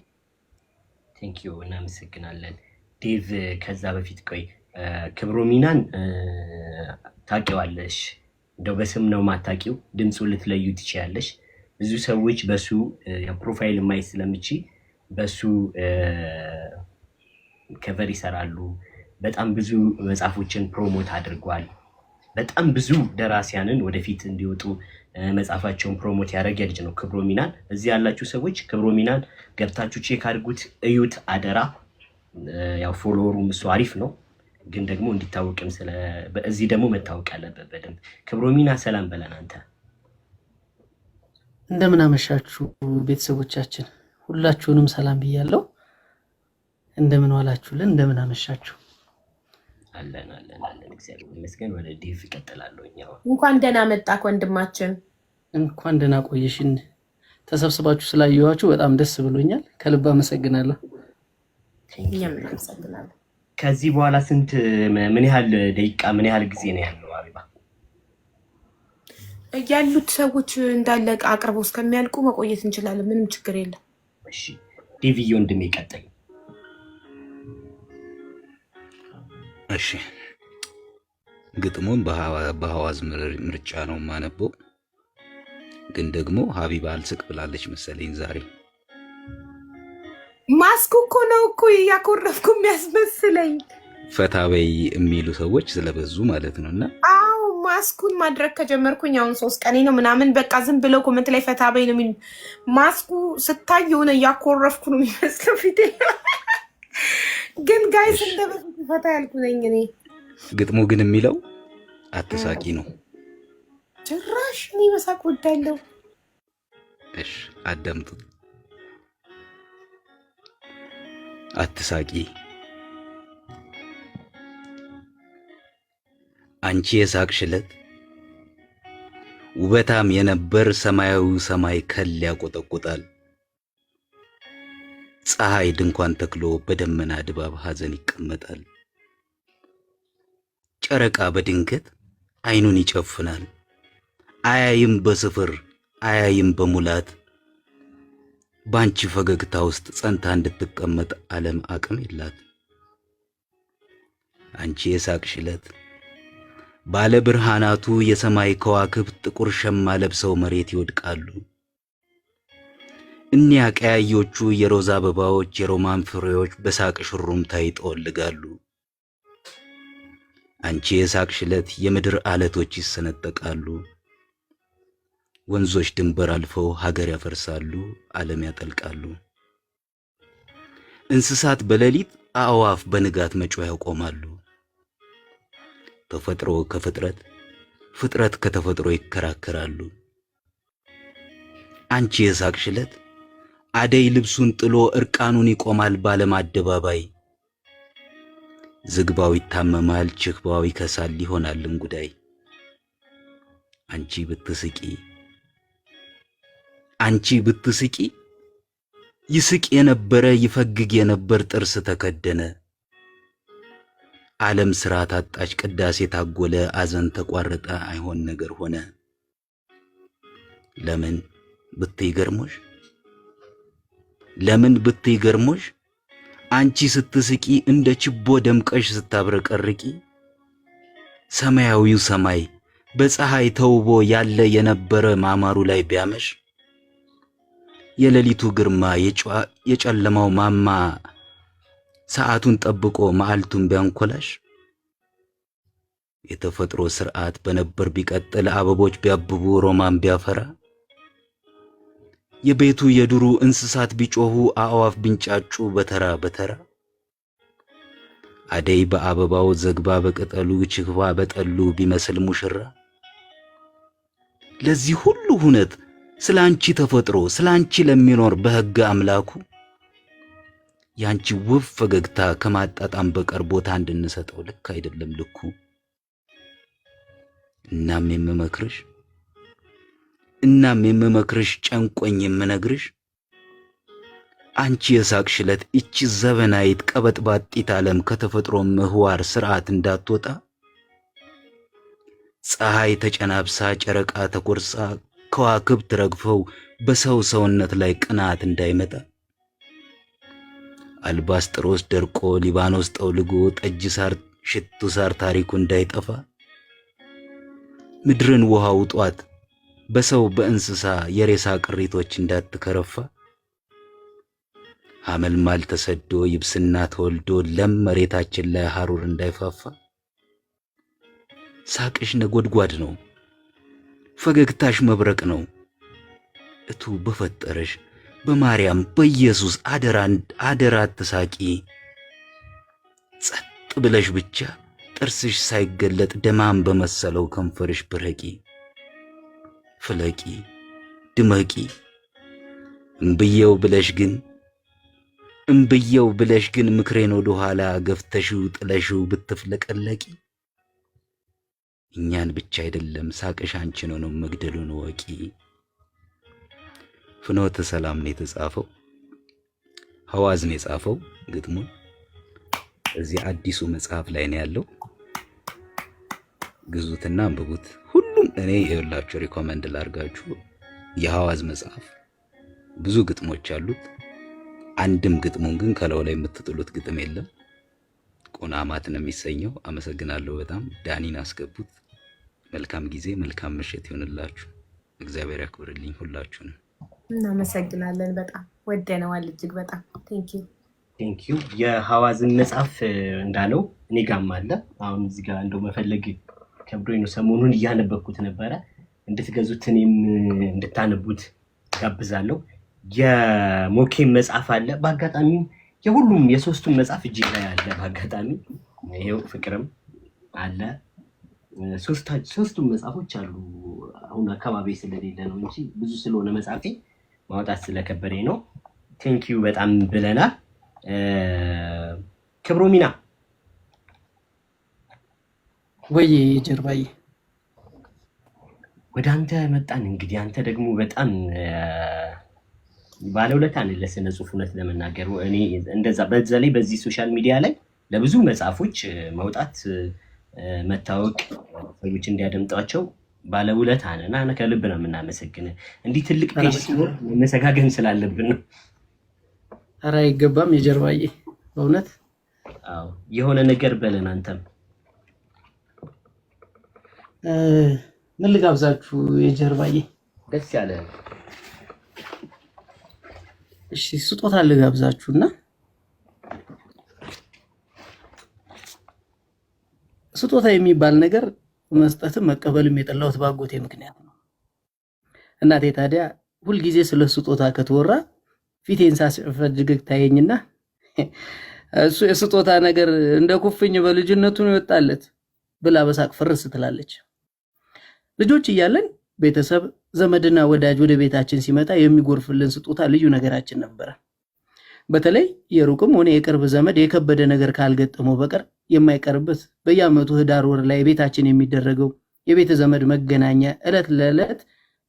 ቴንክ ዩ እናመሰግናለን ዴቭ ከዛ በፊት ቆይ ክብሮሚናን ታውቂዋለሽ እንደው በስም ነው ማታውቂው ድምፁ ልትለዩ ትችያለሽ ብዙ ሰዎች በሱ የፕሮፋይል ማይ ስለምቺ በሱ ከቨር ይሰራሉ በጣም ብዙ መጽሐፎችን ፕሮሞት አድርጓል በጣም ብዙ ደራሲያንን ወደፊት እንዲወጡ መጽሐፋቸውን ፕሮሞት ያደረገ ልጅ ነው ክብሮሚናን እዚህ ያላችሁ ሰዎች ክብሮሚናን ገብታችሁ ቼክ አድርጉት እዩት አደራ ያው ፎሎወሩም እሱ አሪፍ ነው ግን ደግሞ እንዲታወቅም እዚህ ደግሞ መታወቅ አለበት በደንብ ክብሮሚና ሰላም በለን አንተ እንደምን አመሻችሁ ቤተሰቦቻችን ሁላችሁንም ሰላም ብያለሁ እንደምን ዋላችሁልን እንደምን አመሻችሁ አለን እግዚአብሔር ይመስገን ወደ ዲፍ ይቀጥላል እንኳን ደህና መጣህ ወንድማችን እንኳን ደህና ቆየሽን ተሰብስባችሁ ስላየኋችሁ በጣም ደስ ብሎኛል ከልብ አመሰግናለሁ ከዚህ በኋላ ስንት ምን ያህል ደቂቃ ምን ያህል ጊዜ ነው ያለው አሪባ ያሉት ሰዎች እንዳለ አቅርበው እስከሚያልቁ መቆየት እንችላለን። ምንም ችግር የለም። እሺ ዴቪዬ ወንድሜ ቀጥል። እሺ ግጥሙን በሐዋዝ ምርጫ ነው ማነበው፣ ግን ደግሞ ሀቢባ አልስቅ ብላለች መሰለኝ ዛሬ። ማስኩ እኮ ነው እኮ ያኮረፍኩ የሚያስመስለኝ ፈታ በይ የሚሉ ሰዎች ስለበዙ ማለት ነውና አዎ ማስኩን ማድረግ ከጀመርኩኝ አሁን 3 ቀኔ ነው ምናምን። በቃ ዝም ብለው ኮሜንት ላይ ፈታ በይ ነው የሚሉ። ማስኩ ስታይ የሆነ ያኮረፍኩ ነው የሚመስለው ፊቴ። ግን ጋይስ እንደበፊት ፈታ ያልኩ ነኝ እኔ። ግጥሙ ግን የሚለው አትሳቂ ነው። ጭራሽ እኔ መሳቅ ወዳለሁ። እሺ አዳምጡ። አትሳቂ አንቺ የሳቅሽለት ውበታም የነበር ሰማያዊ ሰማይ ከል ያቆጠቁጣል። ፀሐይ ድንኳን ተክሎ በደመና ድባብ ሐዘን ይቀመጣል። ጨረቃ በድንገት አይኑን ይጨፍናል። አያይም በስፍር አያይም በሙላት። ባንቺ ፈገግታ ውስጥ ጸንታ እንድትቀመጥ ዓለም አቅም የላት። አንቺ የሳቅሽለት ባለ ብርሃናቱ የሰማይ ከዋክብት ጥቁር ሸማ ለብሰው መሬት ይወድቃሉ። እኒያ ቀያዮቹ የሮዛ አበባዎች የሮማን ፍሬዎች በሳቅሽ ሩምታ ይጠወልጋሉ። አንቺ የሳቅሽለት የምድር አለቶች ይሰነጠቃሉ። ወንዞች ድንበር አልፈው ሀገር ያፈርሳሉ፣ ዓለም ያጠልቃሉ። እንስሳት በሌሊት አእዋፍ በንጋት መጮህ ያቆማሉ። ተፈጥሮ ከፍጥረት ፍጥረት ከተፈጥሮ ይከራከራሉ። አንቺ የሳቅሽለት አደይ ልብሱን ጥሎ እርቃኑን ይቆማል ባለም አደባባይ። ዝግባው ይታመማል ችክባው ይከሳል ይሆናል እንጉዳይ። አንቺ ብትስቂ ይስቅ የነበረ ይፈግግ የነበር ጥርስ ተከደነ። ዓለም ስርዓት አጣች ቅዳሴ ታጎለ አዘን ተቋረጠ አይሆን ነገር ሆነ። ለምን ብትይገርሞሽ አንቺ ስትስቂ እንደ ችቦ ደምቀሽ ስታብረቀርቂ። ሰማያዊው ሰማይ በፀሐይ ተውቦ ያለ የነበረ ማማሩ ላይ ቢያመሽ። የሌሊቱ ግርማ የጨለማው ማማ ሰዓቱን ጠብቆ መዓልቱን ቢያንኮላሽ። የተፈጥሮ ስርዓት በነበር ቢቀጥል አበቦች ቢያብቡ ሮማን ቢያፈራ። የቤቱ የዱሩ እንስሳት ቢጮሁ አእዋፍ ቢንጫጩ በተራ በተራ። አደይ በአበባው ዘግባ በቅጠሉ ችክባ በጠሉ ቢመስል ሙሽራ። ለዚህ ሁሉ ሁነት ስላንቺ ተፈጥሮ ስላንቺ ለሚኖር በሕግ አምላኩ ያንቺ ውብ ፈገግታ ከማጣጣም በቀር ቦታ እንድንሰጠው ልክ አይደለም ልኩ። እናም የምመክርሽ ጨንቆኝ የምነግርሽ አንቺ የሳቅሽለት እቺ ዘበናይት ቀበጥባጢት ዓለም ከተፈጥሮ ምህዋር ስርዓት እንዳትወጣ። ፀሐይ ተጨናብሳ ጨረቃ ተቆርጻ ከዋክብት ረግፈው በሰው ሰውነት ላይ ቅናት እንዳይመጣ። አልባስጥሮስ ደርቆ ሊባኖስ ጠውልጎ ጠጅ ሳር ሽቱ ሳር ታሪኩ እንዳይጠፋ። ምድርን ውሃ ውጧት በሰው በእንስሳ የሬሳ ቅሪቶች እንዳትከረፋ። ሐመልማል ተሰዶ ይብስና ተወልዶ ለም መሬታችን ላይ ሐሩር እንዳይፋፋ። ሳቅሽ ነጎድጓድ ነው ፈገግታሽ መብረቅ ነው። እቱ በፈጠረሽ በማርያም በኢየሱስ አደራ አትሳቂ። ጸጥ ብለሽ ብቻ ጥርስሽ ሳይገለጥ ደማም በመሰለው ከንፈርሽ ብረቂ። ፍለቂ ድመቂ እምብየው ብለሽ ግን ምክሬን ወደ ኋላ ገፍተሽው ጥለሽው ብትፍለቀለቂ። እኛን ብቻ አይደለም ሳቅሽ አንቺን ነው መግደሉን ወቂ። ፍኖተ ሰላም ነው የተጻፈው፣ ሐዋዝ ነው የጻፈው ግጥሙን። እዚህ አዲሱ መጽሐፍ ላይ ነው ያለው። ግዙትና አንብቡት። እኔ የሁላችሁ ሪኮመንድ ላርጋችሁ የሐዋዝ መጽሐፍ ብዙ ግጥሞች አሉት። አንድም ግጥሙን ግን ከለው ላይ የምትጥሉት ግጥም የለም። ቆናማት ነው የሚሰኘው። አመሰግናለሁ በጣም ዳኒን አስገቡት። መልካም ጊዜ፣ መልካም ምሽት ይሆንላችሁ። እግዚአብሔር ያክብርልኝ ሁላችሁንም። እናመሰግናለን። በጣም ወደነዋል እጅግ በጣም ቴንክ ዩ። የሐዋዝን መጽሐፍ እንዳለው እኔ ጋም አለ። አሁን እዚህ ጋር እንደው መፈለግ ከብዶኝ ነው። ሰሞኑን እያነበብኩት ነበረ። እንድትገዙት እኔም እንድታነቡት ጋብዛለሁ። የሞኬም መጽሐፍ አለ። በአጋጣሚ የሁሉም የሶስቱም መጽሐፍ እጅ ላይ አለ። በአጋጣሚ ይሄው ፍቅርም አለ። ሶስቱም መጽሐፎች አሉ። አሁን አካባቢ ስለሌለ ነው እንጂ ብዙ ስለሆነ መጽሐፌ ማውጣት ስለከበደኝ ነው። ቴንክ ዩ በጣም ብለናል። ክብሮሚና ወይ ጀርባዬ ወደ አንተ መጣን። እንግዲህ አንተ ደግሞ በጣም ባለውለታ ነህ ለስነ ጽሁፍ። እውነት ለመናገር እኔ እንደዛ በተለይ በዚህ ሶሻል ሚዲያ ላይ ለብዙ መጽሐፎች መውጣት መታወቅ ሰዎች እንዲያደምጧቸው ባለውለታ ነህ እና ከልብ ነው የምናመሰግንህ። እንዲህ ትልቅ ፔጅ ሲኖር መሰጋገን ስላለብን ነው። ኧረ አይገባም የጀርባዬ በእውነት አዎ። የሆነ ነገር በለን አንተም። ምን ልጋብዛችሁ የጀርባዬ? ደስ ያለ እሺ ስጦታ ልጋብዛችሁና ስጦታ የሚባል ነገር መስጠትም መቀበልም የጠላሁት ባጎቴ ምክንያት ነው። እናቴ ታዲያ ሁልጊዜ ስለ ስጦታ ከተወራ ፊቴን ሳስፈጅግ ታየኝና እሱ የስጦታ ነገር እንደ ኩፍኝ በልጅነቱ ነው የወጣለት ብላ በሳቅ ፍርስ ትላለች። ልጆች እያለን ቤተሰብ ዘመድና ወዳጅ ወደ ቤታችን ሲመጣ የሚጎርፍልን ስጦታ ልዩ ነገራችን ነበር። በተለይ የሩቅም ሆነ የቅርብ ዘመድ የከበደ ነገር ካልገጠመው በቀር የማይቀርበት በየዓመቱ ህዳር ወር ላይ ቤታችን የሚደረገው የቤተ ዘመድ መገናኛ ዕለት ለዕለት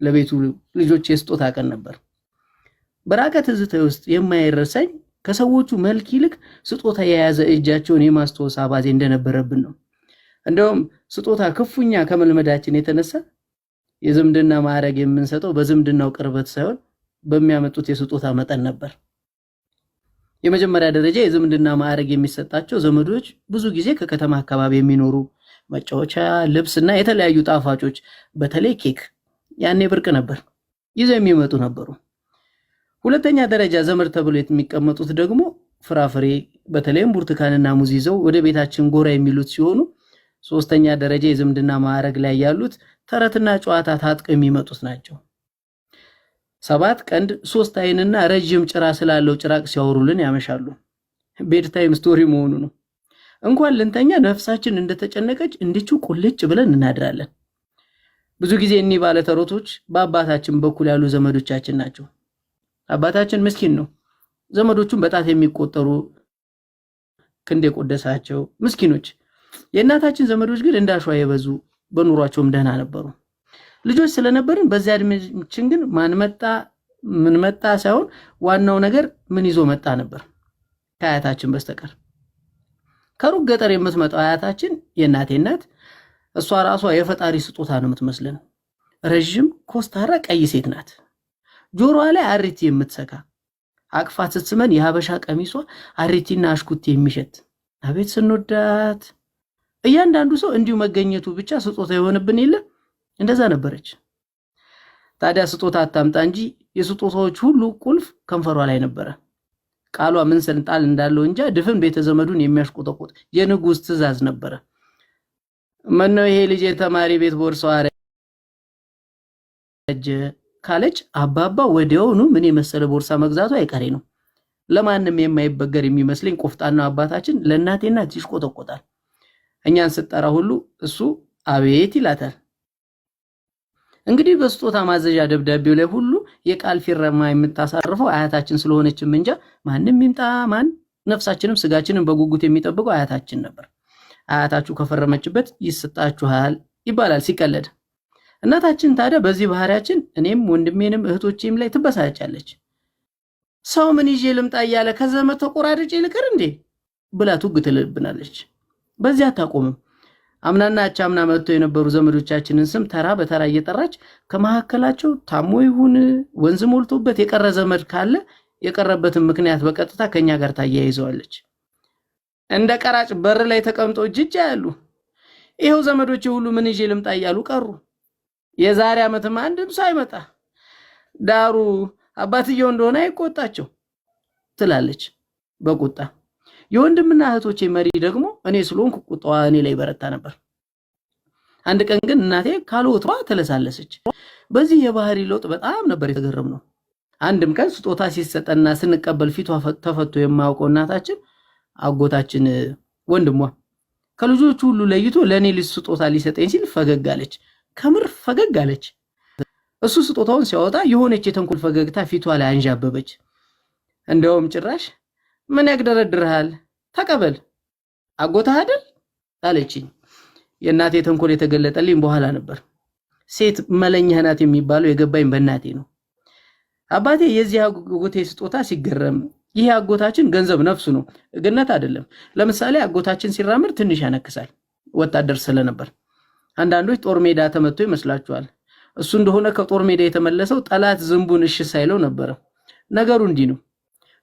ለቤቱ ልጆች የስጦታ ቀን ነበር። በራቀ ትዝታ ውስጥ የማይረሳኝ ከሰዎቹ መልክ ይልቅ ስጦታ የያዘ እጃቸውን የማስተዋወስ አባዜ እንደነበረብን ነው። እንደውም ስጦታ ክፉኛ ከመልመዳችን የተነሳ የዝምድና ማዕረግ የምንሰጠው በዝምድናው ቅርበት ሳይሆን በሚያመጡት የስጦታ መጠን ነበር። የመጀመሪያ ደረጃ የዝምድና ማዕረግ የሚሰጣቸው ዘመዶች ብዙ ጊዜ ከከተማ አካባቢ የሚኖሩ መጫወቻ፣ ልብስና የተለያዩ ጣፋጮች በተለይ ኬክ ያኔ ብርቅ ነበር ይዘው የሚመጡ ነበሩ። ሁለተኛ ደረጃ ዘመድ ተብሎ የሚቀመጡት ደግሞ ፍራፍሬ በተለይም ብርቱካንና ሙዝ ይዘው ወደ ቤታችን ጎራ የሚሉት ሲሆኑ ሶስተኛ ደረጃ የዝምድና ማዕረግ ላይ ያሉት ተረትና ጨዋታ ታጥቀው የሚመጡት ናቸው። 7 ቀንድ 3 አይንና ረጅም ጭራ ስላለው ጭራቅ ሲያወሩልን ያመሻሉ። ቤድ ታይም ስቶሪ መሆኑ ነው። እንኳን ልንተኛ ነፍሳችን እንደተጨነቀች እንድቹ ቁልጭ ብለን እናድራለን። ብዙ ጊዜ እኒህ ባለ ተረቶች በአባታችን በኩል ያሉ ዘመዶቻችን ናቸው። አባታችን ምስኪን ነው። ዘመዶቹን በጣት የሚቆጠሩ ክንድ የቆደሳቸው ምስኪኖች። የእናታችን ዘመዶች ግን እንዳሸዋ የበዙ በኑሯቸውም ደህና ነበሩ። ልጆች ስለነበርን በዚያ እድሜያችን ግን ማን መጣ ምን መጣ ሳይሆን ዋናው ነገር ምን ይዞ መጣ ነበር ከአያታችን በስተቀር። ከሩቅ ገጠር የምትመጣው አያታችን የእናቴ እናት እሷ ራሷ የፈጣሪ ስጦታ ነው የምትመስለን። ረጅም ኮስታራ ቀይ ሴት ናት። ጆሮዋ ላይ አሪቲ የምትሰካ አቅፋት ስትስመን የሀበሻ ቀሚሷ አሪቲና አሽኩት የሚሸት አቤት ስንወዳት። እያንዳንዱ ሰው እንዲሁ መገኘቱ ብቻ ስጦታ የሆነብን የለ እንደዛ ነበረች። ታዲያ ስጦታ አታምጣ እንጂ የስጦታዎች ሁሉ ቁልፍ ከንፈሯ ላይ ነበረ። ቃሏ ምን ስልጣን እንዳለው እንጃ ድፍን ቤተ ዘመዱን የሚያሽቆጠቆጥ የንጉስ ትእዛዝ ነበረ። ማነው ይሄ ልጅ የተማሪ ቤት ቦርሳው አረጀ ካለች አባባ ወዲያውኑ ምን የመሰለ ቦርሳ መግዛቱ አይቀሬ ነው። ለማንም የማይበገር የሚመስለኝ ቆፍጣናው አባታችን ለእናቴና ይሽቆጠቆጣል። እኛን ስጠራ ሁሉ እሱ አቤት ይላታል። እንግዲህ በስጦታ ማዘዣ ደብዳቤው ላይ ሁሉ የቃል ፊርማ የምታሳርፈው አያታችን ስለሆነችም እንጃ ማንም ይምጣ ማን ነፍሳችንም ስጋችንም በጉጉት የሚጠብቀው አያታችን ነበር። አያታችሁ ከፈረመችበት ይሰጣችኋል ይባላል ሲቀለድ። እናታችን ታዲያ በዚህ ባህሪያችን እኔም ወንድሜንም እህቶቼም ላይ ትበሳጫለች። ሰው ምን ይዤ ልምጣ እያለ ከዘመድ ተቆራርጬ ልቀር እንዴ ብላ ቱግ ትልብናለች። በዚያ አታቆምም። አምናና አቻምና መጥተው የነበሩ ዘመዶቻችንን ስም ተራ በተራ እየጠራች ከመካከላቸው ታሞ ይሁን ወንዝ ሞልቶበት የቀረ ዘመድ ካለ የቀረበትን ምክንያት በቀጥታ ከኛ ጋር ታያይዘዋለች። እንደ ቀራጭ በር ላይ ተቀምጦ እጅ ያሉ ይሄው ዘመዶቼ ሁሉ ምን ይዤ ልምጣ እያሉ ቀሩ። የዛሬ ዓመትም አንድም ሳይመጣ ዳሩ አባትየው እንደሆነ አይቆጣቸው ትላለች በቁጣ። የወንድምና እህቶቼ መሪ ደግሞ እኔ ስለሆንኩ ቁጣዋ እኔ ላይ በረታ ነበር። አንድ ቀን ግን እናቴ ካልወትሯ ተለሳለሰች። በዚህ የባህሪ ለውጥ በጣም ነበር የተገረምነው። አንድም ቀን ስጦታ ሲሰጠና ስንቀበል ፊቷ ተፈቶ የማያውቀው እናታችን አጎታችን ወንድሟ ከልጆቹ ሁሉ ለይቶ ለኔ ልጅ ስጦታ ሊሰጠኝ ሲል ፈገግ አለች። ከምር ፈገግ አለች። እሱ ስጦታውን ሲያወጣ የሆነች የተንኮል ፈገግታ ፊቷ ላይ አንዣበበች። እንደውም ጭራሽ ምን ያግደረድርሃል ተቀበል አጎታ አይደል አለችኝ። የእናቴ ተንኮል የተገለጠልኝ በኋላ ነበር። ሴት መለኛ ናት የሚባለው የገባኝ በእናቴ ነው። አባቴ የዚህ አጎቴ ስጦታ ሲገረም ይሄ አጎታችን ገንዘብ ነፍሱ ነው፣ ግነት አይደለም። ለምሳሌ አጎታችን ሲራምድ ትንሽ ያነክሳል፣ ወታደር ስለነበር። አንዳንዶች ጦር ሜዳ ተመቶ ይመስላችኋል። እሱ እንደሆነ ከጦር ሜዳ የተመለሰው ጠላት ዝንቡን እሺ ሳይለው ነበር። ነገሩ እንዲህ ነው።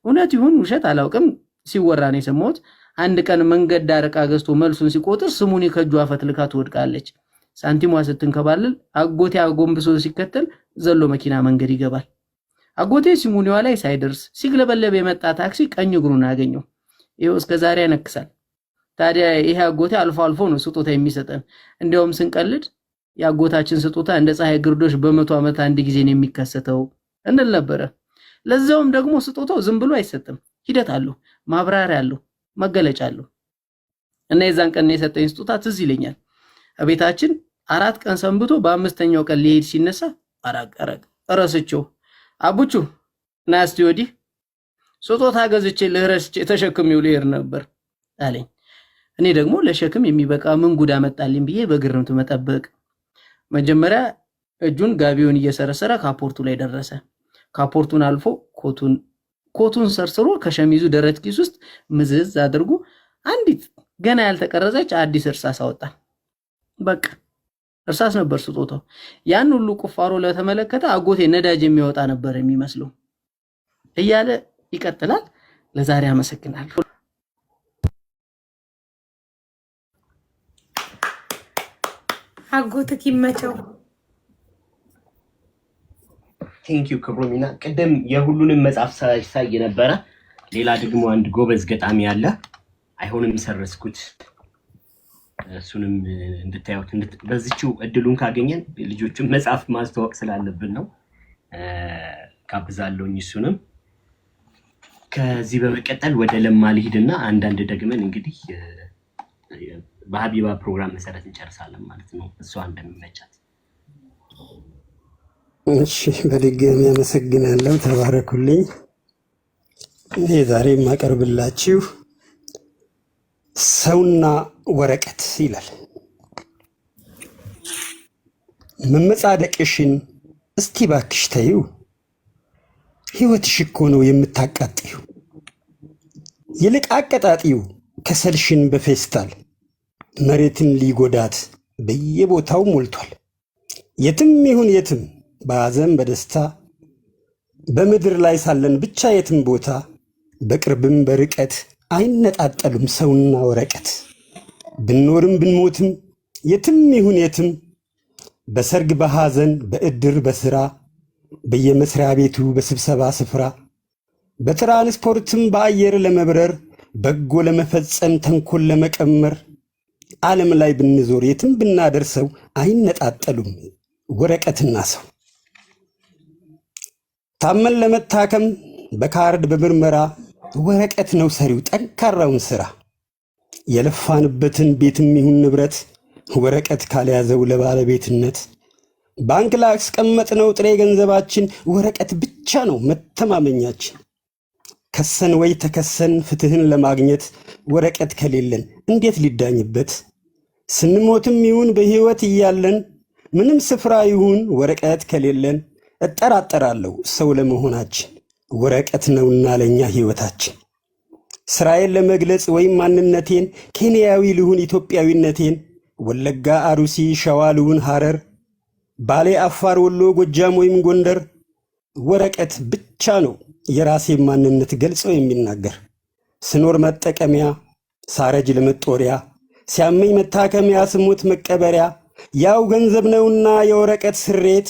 እውነት ይሁን ውሸት አላውቅም፣ ሲወራ ነው የሰማሁት። አንድ ቀን መንገድ ዳር ዕቃ ገዝቶ መልሱን ሲቆጥር ስሙኒ ከእጁ አፈትልካ ትወድቃለች። ሳንቲሟ ስትንከባለል አጎቴ አጎንብሶ ሲከተል ዘሎ መኪና መንገድ ይገባል። አጎቴ ሲሙኒዋ ላይ ሳይደርስ ሲግለበለብ የመጣ ታክሲ ቀኝ እግሩን አገኘው። ይሄው እስከ ዛሬ ያነክሳል። ታዲያ ይሄ አጎቴ አልፎ አልፎ ነው ስጦታ የሚሰጠን። እንዲያውም ስንቀልድ የአጎታችን ስጦታ እንደ ፀሐይ ግርዶሽ በመቶ ዓመት አንድ ጊዜ ነው የሚከሰተው እንል ነበረ። ለዛውም ደግሞ ስጦታው ዝም ብሎ አይሰጥም፣ ሂደት አለው፣ ማብራሪያ አለው፣ መገለጫ አለው። እና የዛን ቀን የሰጠኝ ስጦታ ትዝ ይለኛል። ቤታችን 4 ቀን ሰንብቶ በአምስተኛው ቀን ሊሄድ ሲነሳ አራቅ ረስቸው አቡቹ ና እስቲ ወዲህ ስጦታ ገዝቼ ልረስቼ ተሸክሜው ልሄድ ነበር አለኝ። እኔ ደግሞ ለሸክም የሚበቃ ምን ጉዳ መጣልኝ ብዬ በግርምት መጠበቅ። መጀመሪያ እጁን ጋቢውን እየሰረሰረ ካፖርቱ ላይ ደረሰ። ካፖርቱን አልፎ ኮቱን ሰርስሮ ከሸሚዙ ደረት ኪስ ውስጥ ምዝዝ አድርጎ አንዲት ገና ያልተቀረጸች አዲስ እርሳስ አወጣ። በቃ እርሳስ ነበር ስጦታው። ያን ሁሉ ቁፋሮ ለተመለከተ አጎቴ ነዳጅ የሚያወጣ ነበር የሚመስለው እያለ ይቀጥላል። ለዛሬ አመሰግናለሁ። አጎትክ ይመቸው። ቴንኪው ክብሮሚና። ቅድም የሁሉንም መጽሐፍ ሳይ ነበረ። ሌላ ደግሞ አንድ ጎበዝ ገጣሚ አለ፣ አይሆንም ሰረስኩት። እሱንም እንድታዩት በዚህው እድሉን ካገኘን ልጆችን መጽሐፍ ማስተዋወቅ ስላለብን ነው ጋብዛለሁኝ። እሱንም ከዚህ በመቀጠል ወደ ለማ ልሂድና አንዳንድ ደግመን እንግዲህ በሀቢባ ፕሮግራም መሰረት እንጨርሳለን ማለት ነው፣ እሷ እንደሚመቻት። እሺ፣ በድጋሚ አመሰግናለሁ። ተባረኩልኝ። እኔ ዛሬ የማቀርብላችሁ ሰውና ወረቀት ይላል። መመጻደቅሽን እስቲ ባክሽ ተይው፣ ሕይወትሽ እኮ ነው የምታቃጥዩ። ይልቅ አቀጣጢው ከሰልሽን በፌስታል መሬትን ሊጎዳት በየቦታው ሞልቷል። የትም ይሁን የትም በሐዘን በደስታ በምድር ላይ ሳለን ብቻ የትም ቦታ በቅርብም በርቀት አይነጣጠሉም ሰውና ወረቀት። ብንኖርም ብንሞትም የትም ይሁን የትም በሰርግ በሐዘን በእድር በስራ በየመስሪያ ቤቱ በስብሰባ ስፍራ በትራንስፖርትም በአየር ለመብረር በጎ ለመፈጸም ተንኮል ለመቀመር ዓለም ላይ ብንዞር የትም ብናደርሰው አይነጣጠሉም ወረቀትና ሰው። ታመን ለመታከም በካርድ በምርመራ ወረቀት ነው ሰሪው ጠንካራውን ስራ። የለፋንበትን ቤትም ይሁን ንብረት ወረቀት ካልያዘው ለባለቤትነት ባንክ ላይ አስቀመጥነው ጥሬ ገንዘባችን ወረቀት ብቻ ነው መተማመኛችን። ከሰን ወይ ተከሰን ፍትህን ለማግኘት ወረቀት ከሌለን እንዴት ሊዳኝበት? ስንሞትም ይሁን በህይወት እያለን ምንም ስፍራ ይሁን ወረቀት ከሌለን እጠራጠራለሁ ሰው ለመሆናችን ወረቀት ነውና ለኛ ህይወታችን። ስራዬን ለመግለጽ ወይም ማንነቴን ኬንያዊ ልሁን ኢትዮጵያዊነቴን ወለጋ፣ አሩሲ፣ ሸዋ፣ ልውን፣ ሐረር፣ ባሌ፣ አፋር፣ ወሎ፣ ጎጃም ወይም ጎንደር ወረቀት ብቻ ነው የራሴ ማንነት ገልጾ የሚናገር። ስኖር መጠቀሚያ፣ ሳረጅ ለመጦሪያ፣ ሲያመኝ መታከሚያ፣ ስሞት መቀበሪያ፣ ያው ገንዘብ ነውና የወረቀት ስሬት።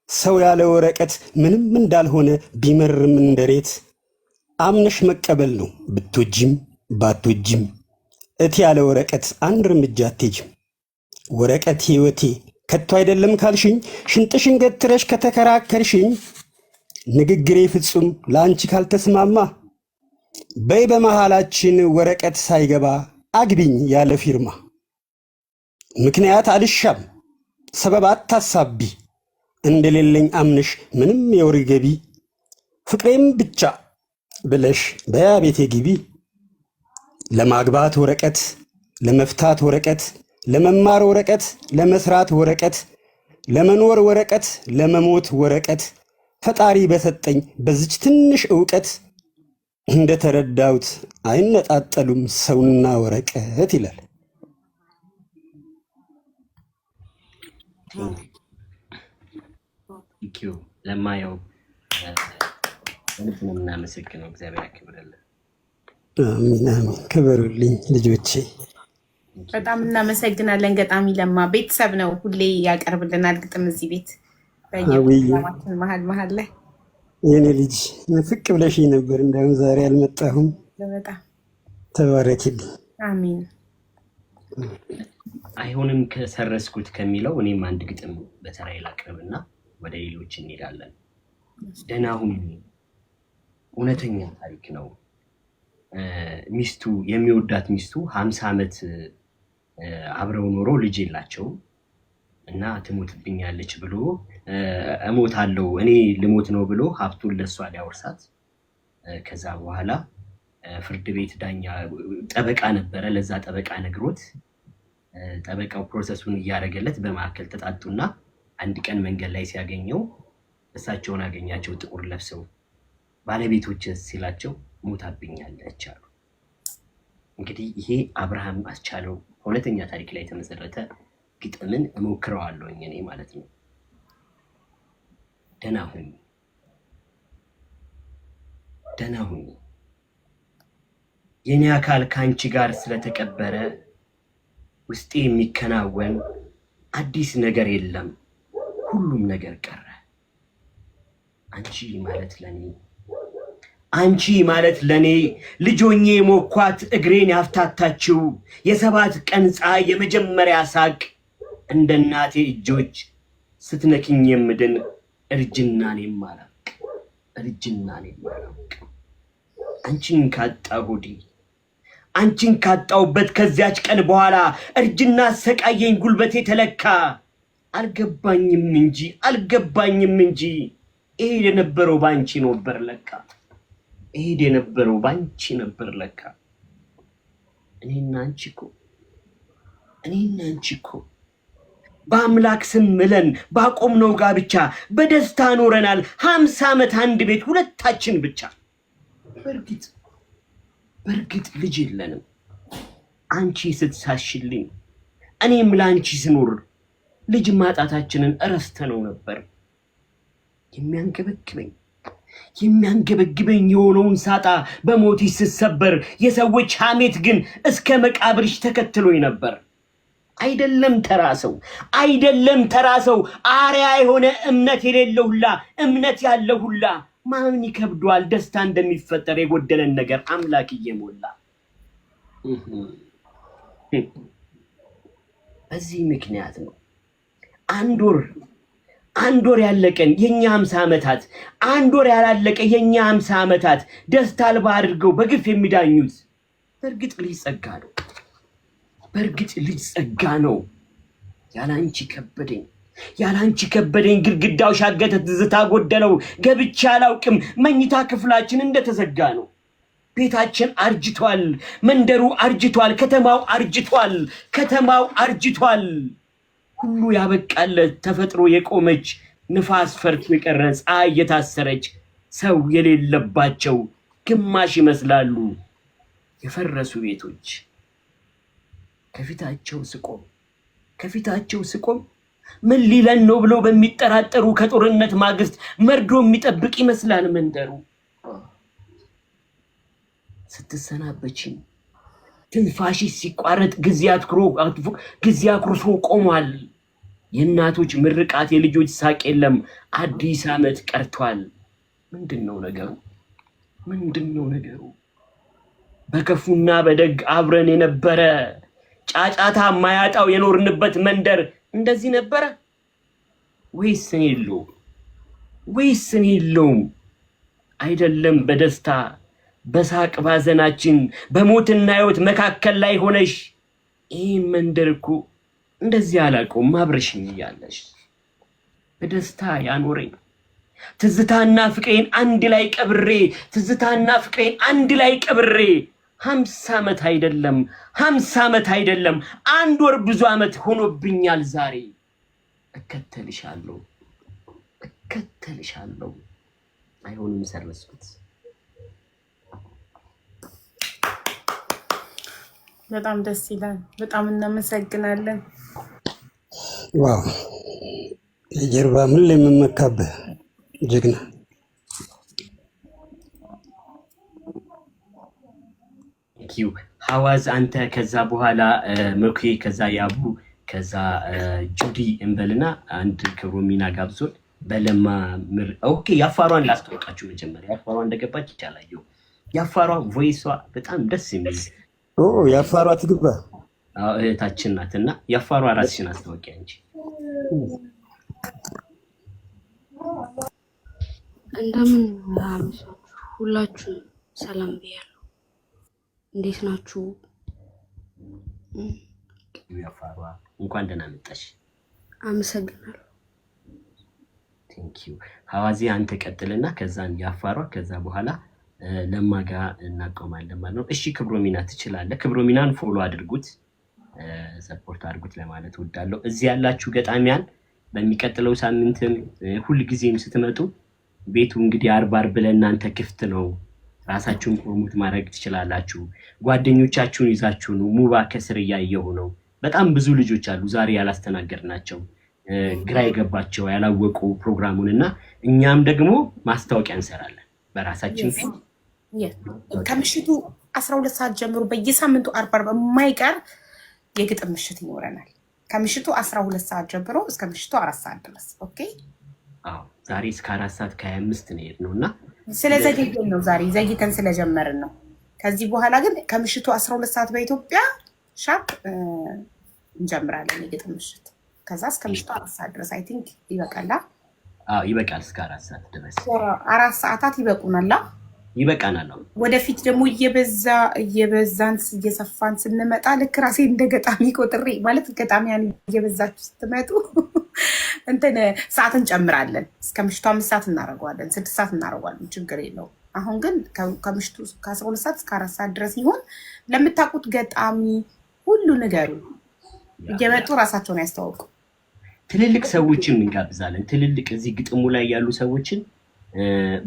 ሰው ያለ ወረቀት ምንም እንዳልሆነ ቢመርም እንደሬት። አምነሽ መቀበል ነው ብትወጂም ባትወጂም፣ እቲ ያለ ወረቀት አንድ እርምጃ አትሄጂም። ወረቀት ሕይወቴ ከቶ አይደለም ካልሽኝ፣ ሽንጥሽን ገትረሽ ከተከራከርሽኝ፣ ንግግሬ ፍጹም ለአንቺ ካልተስማማ፣ በይ በመሃላችን ወረቀት ሳይገባ አግቢኝ ያለ ፊርማ። ምክንያት አልሻም ሰበብ አታሳቢ፣ እንደሌለኝ አምነሽ ምንም የወር ገቢ፣ ፍቅሬም ብቻ ብለሽ በያ ቤቴ ግቢ። ለማግባት ወረቀት፣ ለመፍታት ወረቀት፣ ለመማር ወረቀት፣ ለመስራት ወረቀት፣ ለመኖር ወረቀት፣ ለመሞት ወረቀት፣ ፈጣሪ በሰጠኝ በዚች ትንሽ ዕውቀት፣ እንደተረዳሁት አይነጣጠሉም ሰውና ወረቀት ይላል። ቴንኪው ለማየው ልብ ነው የምናመሰግነው። እግዚአብሔር ያክብርልን። አሚን አሚን። ክበሩልኝ ልጆቼ። በጣም እናመሰግናለን። ገጣሚ ለማ ቤተሰብ ነው፣ ሁሌ ያቀርብልናል ግጥም እዚህ ቤት በየማችን መሀል ላይ። የኔ ልጅ ፍቅ ብለሽ ነበር፣ እንዳውም ዛሬ አልመጣሁም። በጣም ተባረክልኝ። አሚን። አይሆንም ከሰረስኩት ከሚለው እኔም አንድ ግጥም በተራይ ላቅርብና ወደ ሌሎች እንሄዳለን። ደህና ሁኑ እውነተኛ ታሪክ ነው። ሚስቱ የሚወዳት ሚስቱ 50 ዓመት አብረው ኖሮ ልጅ የላቸውም እና ትሞትብኛለች ብሎ እሞታለሁ እኔ ልሞት ነው ብሎ ሀብቱን ለሷ ሊያወርሳት፣ ከዛ በኋላ ፍርድ ቤት ዳኛ ጠበቃ ነበረ፣ ለዛ ጠበቃ ነግሮት ጠበቃው ፕሮሰሱን እያደረገለት በማዕከል ተጣጡና አንድ ቀን መንገድ ላይ ሲያገኘው እሳቸውን አገኛቸው ጥቁር ለብሰው። ባለቤቶች ሲላቸው ሞታብኛለች አሉ። እንግዲህ ይሄ አብርሃም አስቻለው እውነተኛ ታሪክ ላይ የተመሰረተ ግጥምን እሞክረዋለሁ እኔ ማለት ነው። ደህና ሁኚ ደህና ሁኚ የኔ አካል ካንቺ ጋር ስለተቀበረ ውስጤ የሚከናወን አዲስ ነገር የለም፣ ሁሉም ነገር ቀረ። አንቺ ማለት ለኔ ልጆኜ ሞኳት እግሬን ያፍታታችው የ7 ቀን ፀሐይ የመጀመሪያ ሳቅ፣ እንደ እናቴ እጆች ስትነኪኝ የምድን እርጅናኔ ማላቅ። አንቺን ካጣሁዲ አንቺን ካጣውበት ከዚያች ቀን በኋላ እርጅና ሰቃየኝ ጉልበቴ ተለካ። አልገባኝም እንጂ እሄድ የነበረው ባንቺ ነበር ለካ። እኔና አንቺ እኮ በአምላክ ስም ምለን ባቆምነው ጋብቻ በደስታ ኖረናል 50 ዓመት አንድ ቤት ሁለታችን ብቻ። በርግጥ ልጅ የለንም አንቺ ስትሳሽልኝ፣ እኔም ለአንቺ ስኖር ልጅ ማጣታችንን እረስተነው ነበር። የሚያንገበግበኝ የሆነውን ሳጣ በሞትሽ ስሰበር፣ የሰዎች ሐሜት ግን እስከ መቃብርሽ ተከትሎኝ ነበር። አይደለም ተራ ሰው አርያ የሆነ እምነት የሌለው ሁላ እምነት ያለው ሁላ ማመን ይከብዷል ደስታ እንደሚፈጠር የጎደለን ነገር አምላክ እየሞላ። በዚህ ምክንያት ነው አንድ ወር ያለቀን የኛ 50 ዓመታት፣ አንድ ወር ያላለቀ የኛ 50 ዓመታት ደስታ አልባ አድርገው በግፍ የሚዳኙት። በርግጥ ልጅ ጸጋ ነው። ያላንቺ ከበደኝ ግድግዳው ሻገተ ትዝታ ጎደለው። ገብቼ አላውቅም መኝታ ክፍላችን እንደተዘጋ ነው። ቤታችን አርጅቷል፣ መንደሩ አርጅቷል፣ ከተማው አርጅቷል። ሁሉ ያበቃለት ተፈጥሮ የቆመች ንፋስ ፈርቶ የቀረ ፀሐይ የታሰረች ሰው የሌለባቸው ግማሽ ይመስላሉ የፈረሱ ቤቶች። ከፊታቸው ስቆም ከፊታቸው ስቆም ምን ሊለን ነው ብለው በሚጠራጠሩ ከጦርነት ማግስት መርዶ የሚጠብቅ ይመስላል መንደሩ። ስትሰናበችኝ ትንፋሽሽ ሲቋረጥ ጊዜ አኩርፎ ቆሟል። የእናቶች ምርቃት የልጆች ሳቅ የለም፣ አዲስ ዓመት ቀርቷል። ምንድነው ነገሩ? በከፉና በደግ አብረን የነበረ ጫጫታ ማያጣው የኖርንበት መንደር እንደዚህ ነበረ ወይስ እኔ የለውም? አይደለም በደስታ በሳቅ ባዘናችን በሞትና ሕይወት መካከል ላይ ሆነሽ ይህን መንደር እኮ እንደዚህ አላውቀውም አብረሽኝ እያለሽ በደስታ ያኖረኝ ትዝታና ፍቅሬን አንድ ላይ ቀብሬ 50 ዓመት አይደለም 1 ወር ብዙ ዓመት ሆኖብኛል ዛሬ። እከተልሻለሁ አይሆንም ሰርመስኩት። በጣም ደስ ይላል። በጣም እናመሰግናለን። ዋው የጀርባ ምን ለምመካበህ ጀግና። ኪው ሐዋዝ አንተ ከዛ በኋላ መኩ ከዛ ያቡ ከዛ ጁዲ እንበልና አንድ ክብሮሚና ጋብዞን በለማ ኦኬ ያፋሯን ላስተዋወቃችሁ። መጀመሪያ ያፋሯን እንደገባች ይቻላል። ያፋሯ ቮይሷ በጣም ደስ የሚል ያፋሯ ትግባ እህታችን ናትና ያፋሯ ራስሽን አስተዋወቂያ እንጂ። እንደምን አመሻችሁ ሁላችሁ፣ ሰላም ብያለሁ። እንዴት ናችሁ? ያፋሯ እንኳን ደህና መጣሽ። አመሰግናለሁ። ቴንኪው ሐዋዚ አንተ ቀጥልና ከዛን ያፋሯ ከዛ በኋላ ለማጋ እናቆማለን ማለት ነው። እሺ ክብሮሚና ትችላለህ። ክብሮሚናን ፎሎ አድርጉት፣ ሰፖርት አድርጉት ለማለት ወዳለሁ። እዚህ ያላችሁ ገጣሚያን በሚቀጥለው ሳምንትም ሁሉ ጊዜም ስትመጡ ቤቱ እንግዲህ አርብ ለእናንተ ክፍት ነው። ራሳችሁን ፕሮሞት ማድረግ ትችላላችሁ። ጓደኞቻችሁን ይዛችሁ ነው። ሙባ ከስር እያየሁ ነው። በጣም ብዙ ልጆች አሉ ዛሬ ያላስተናገድናቸው ግራ የገባቸው ያላወቁ ፕሮግራሙንና እኛም ደግሞ ማስታወቂያ እንሰራለን በራሳችን ፊት ከምሽቱ 12 ሰዓት ጀምሮ በየሳምንቱ አርብ የማይቀር የግጥም ምሽት ይኖረናል። ከምሽቱ 12 ሰዓት ጀምሮ እስከ ምሽቱ 4 ሰዓት ድረስ። ኦኬ ዛሬ እስከ 4 ሰዓት ከ25 ነው የሄድነው እና ስለዘገየን ነው ዛሬ ዘግይተን ስለጀመርን ነው። ከዚህ በኋላ ግን ከምሽቱ 12 ሰዓት በኢትዮጵያ ሻፕ እንጀምራለን የግጥም ምሽት። ከዛ እስከ ምሽቱ 4 ሰዓት ድረስ አይ ቲንክ ይበቃላ። ይበቃል። እስከ 4 ሰዓት ድረስ 4 ሰዓታት ይበቁናል። ይበቃናል። ወደፊት ደግሞ እየበዛን እየሰፋን ስንመጣ ልክ ራሴ እንደ ገጣሚ ቆጥሬ ማለት ገጣሚያን እየበዛችሁ ስትመጡ እንትን ሰዓት እንጨምራለን። እስከ ምሽቱ 5 ሰዓት እናደርገዋለን፣ 6 ሰዓት እናደርገዋለን። ችግር የለውም። አሁን ግን ከምሽቱ ከ12 ሰዓት እስከ 4 ሰዓት ድረስ ይሆን። ለምታውቁት ገጣሚ ሁሉ ንገሩ፣ እየመጡ ራሳቸውን ያስተዋውቁ። ትልልቅ ሰዎችን እንጋብዛለን። ትልልቅ እዚህ ግጥሙ ላይ ያሉ ሰዎችን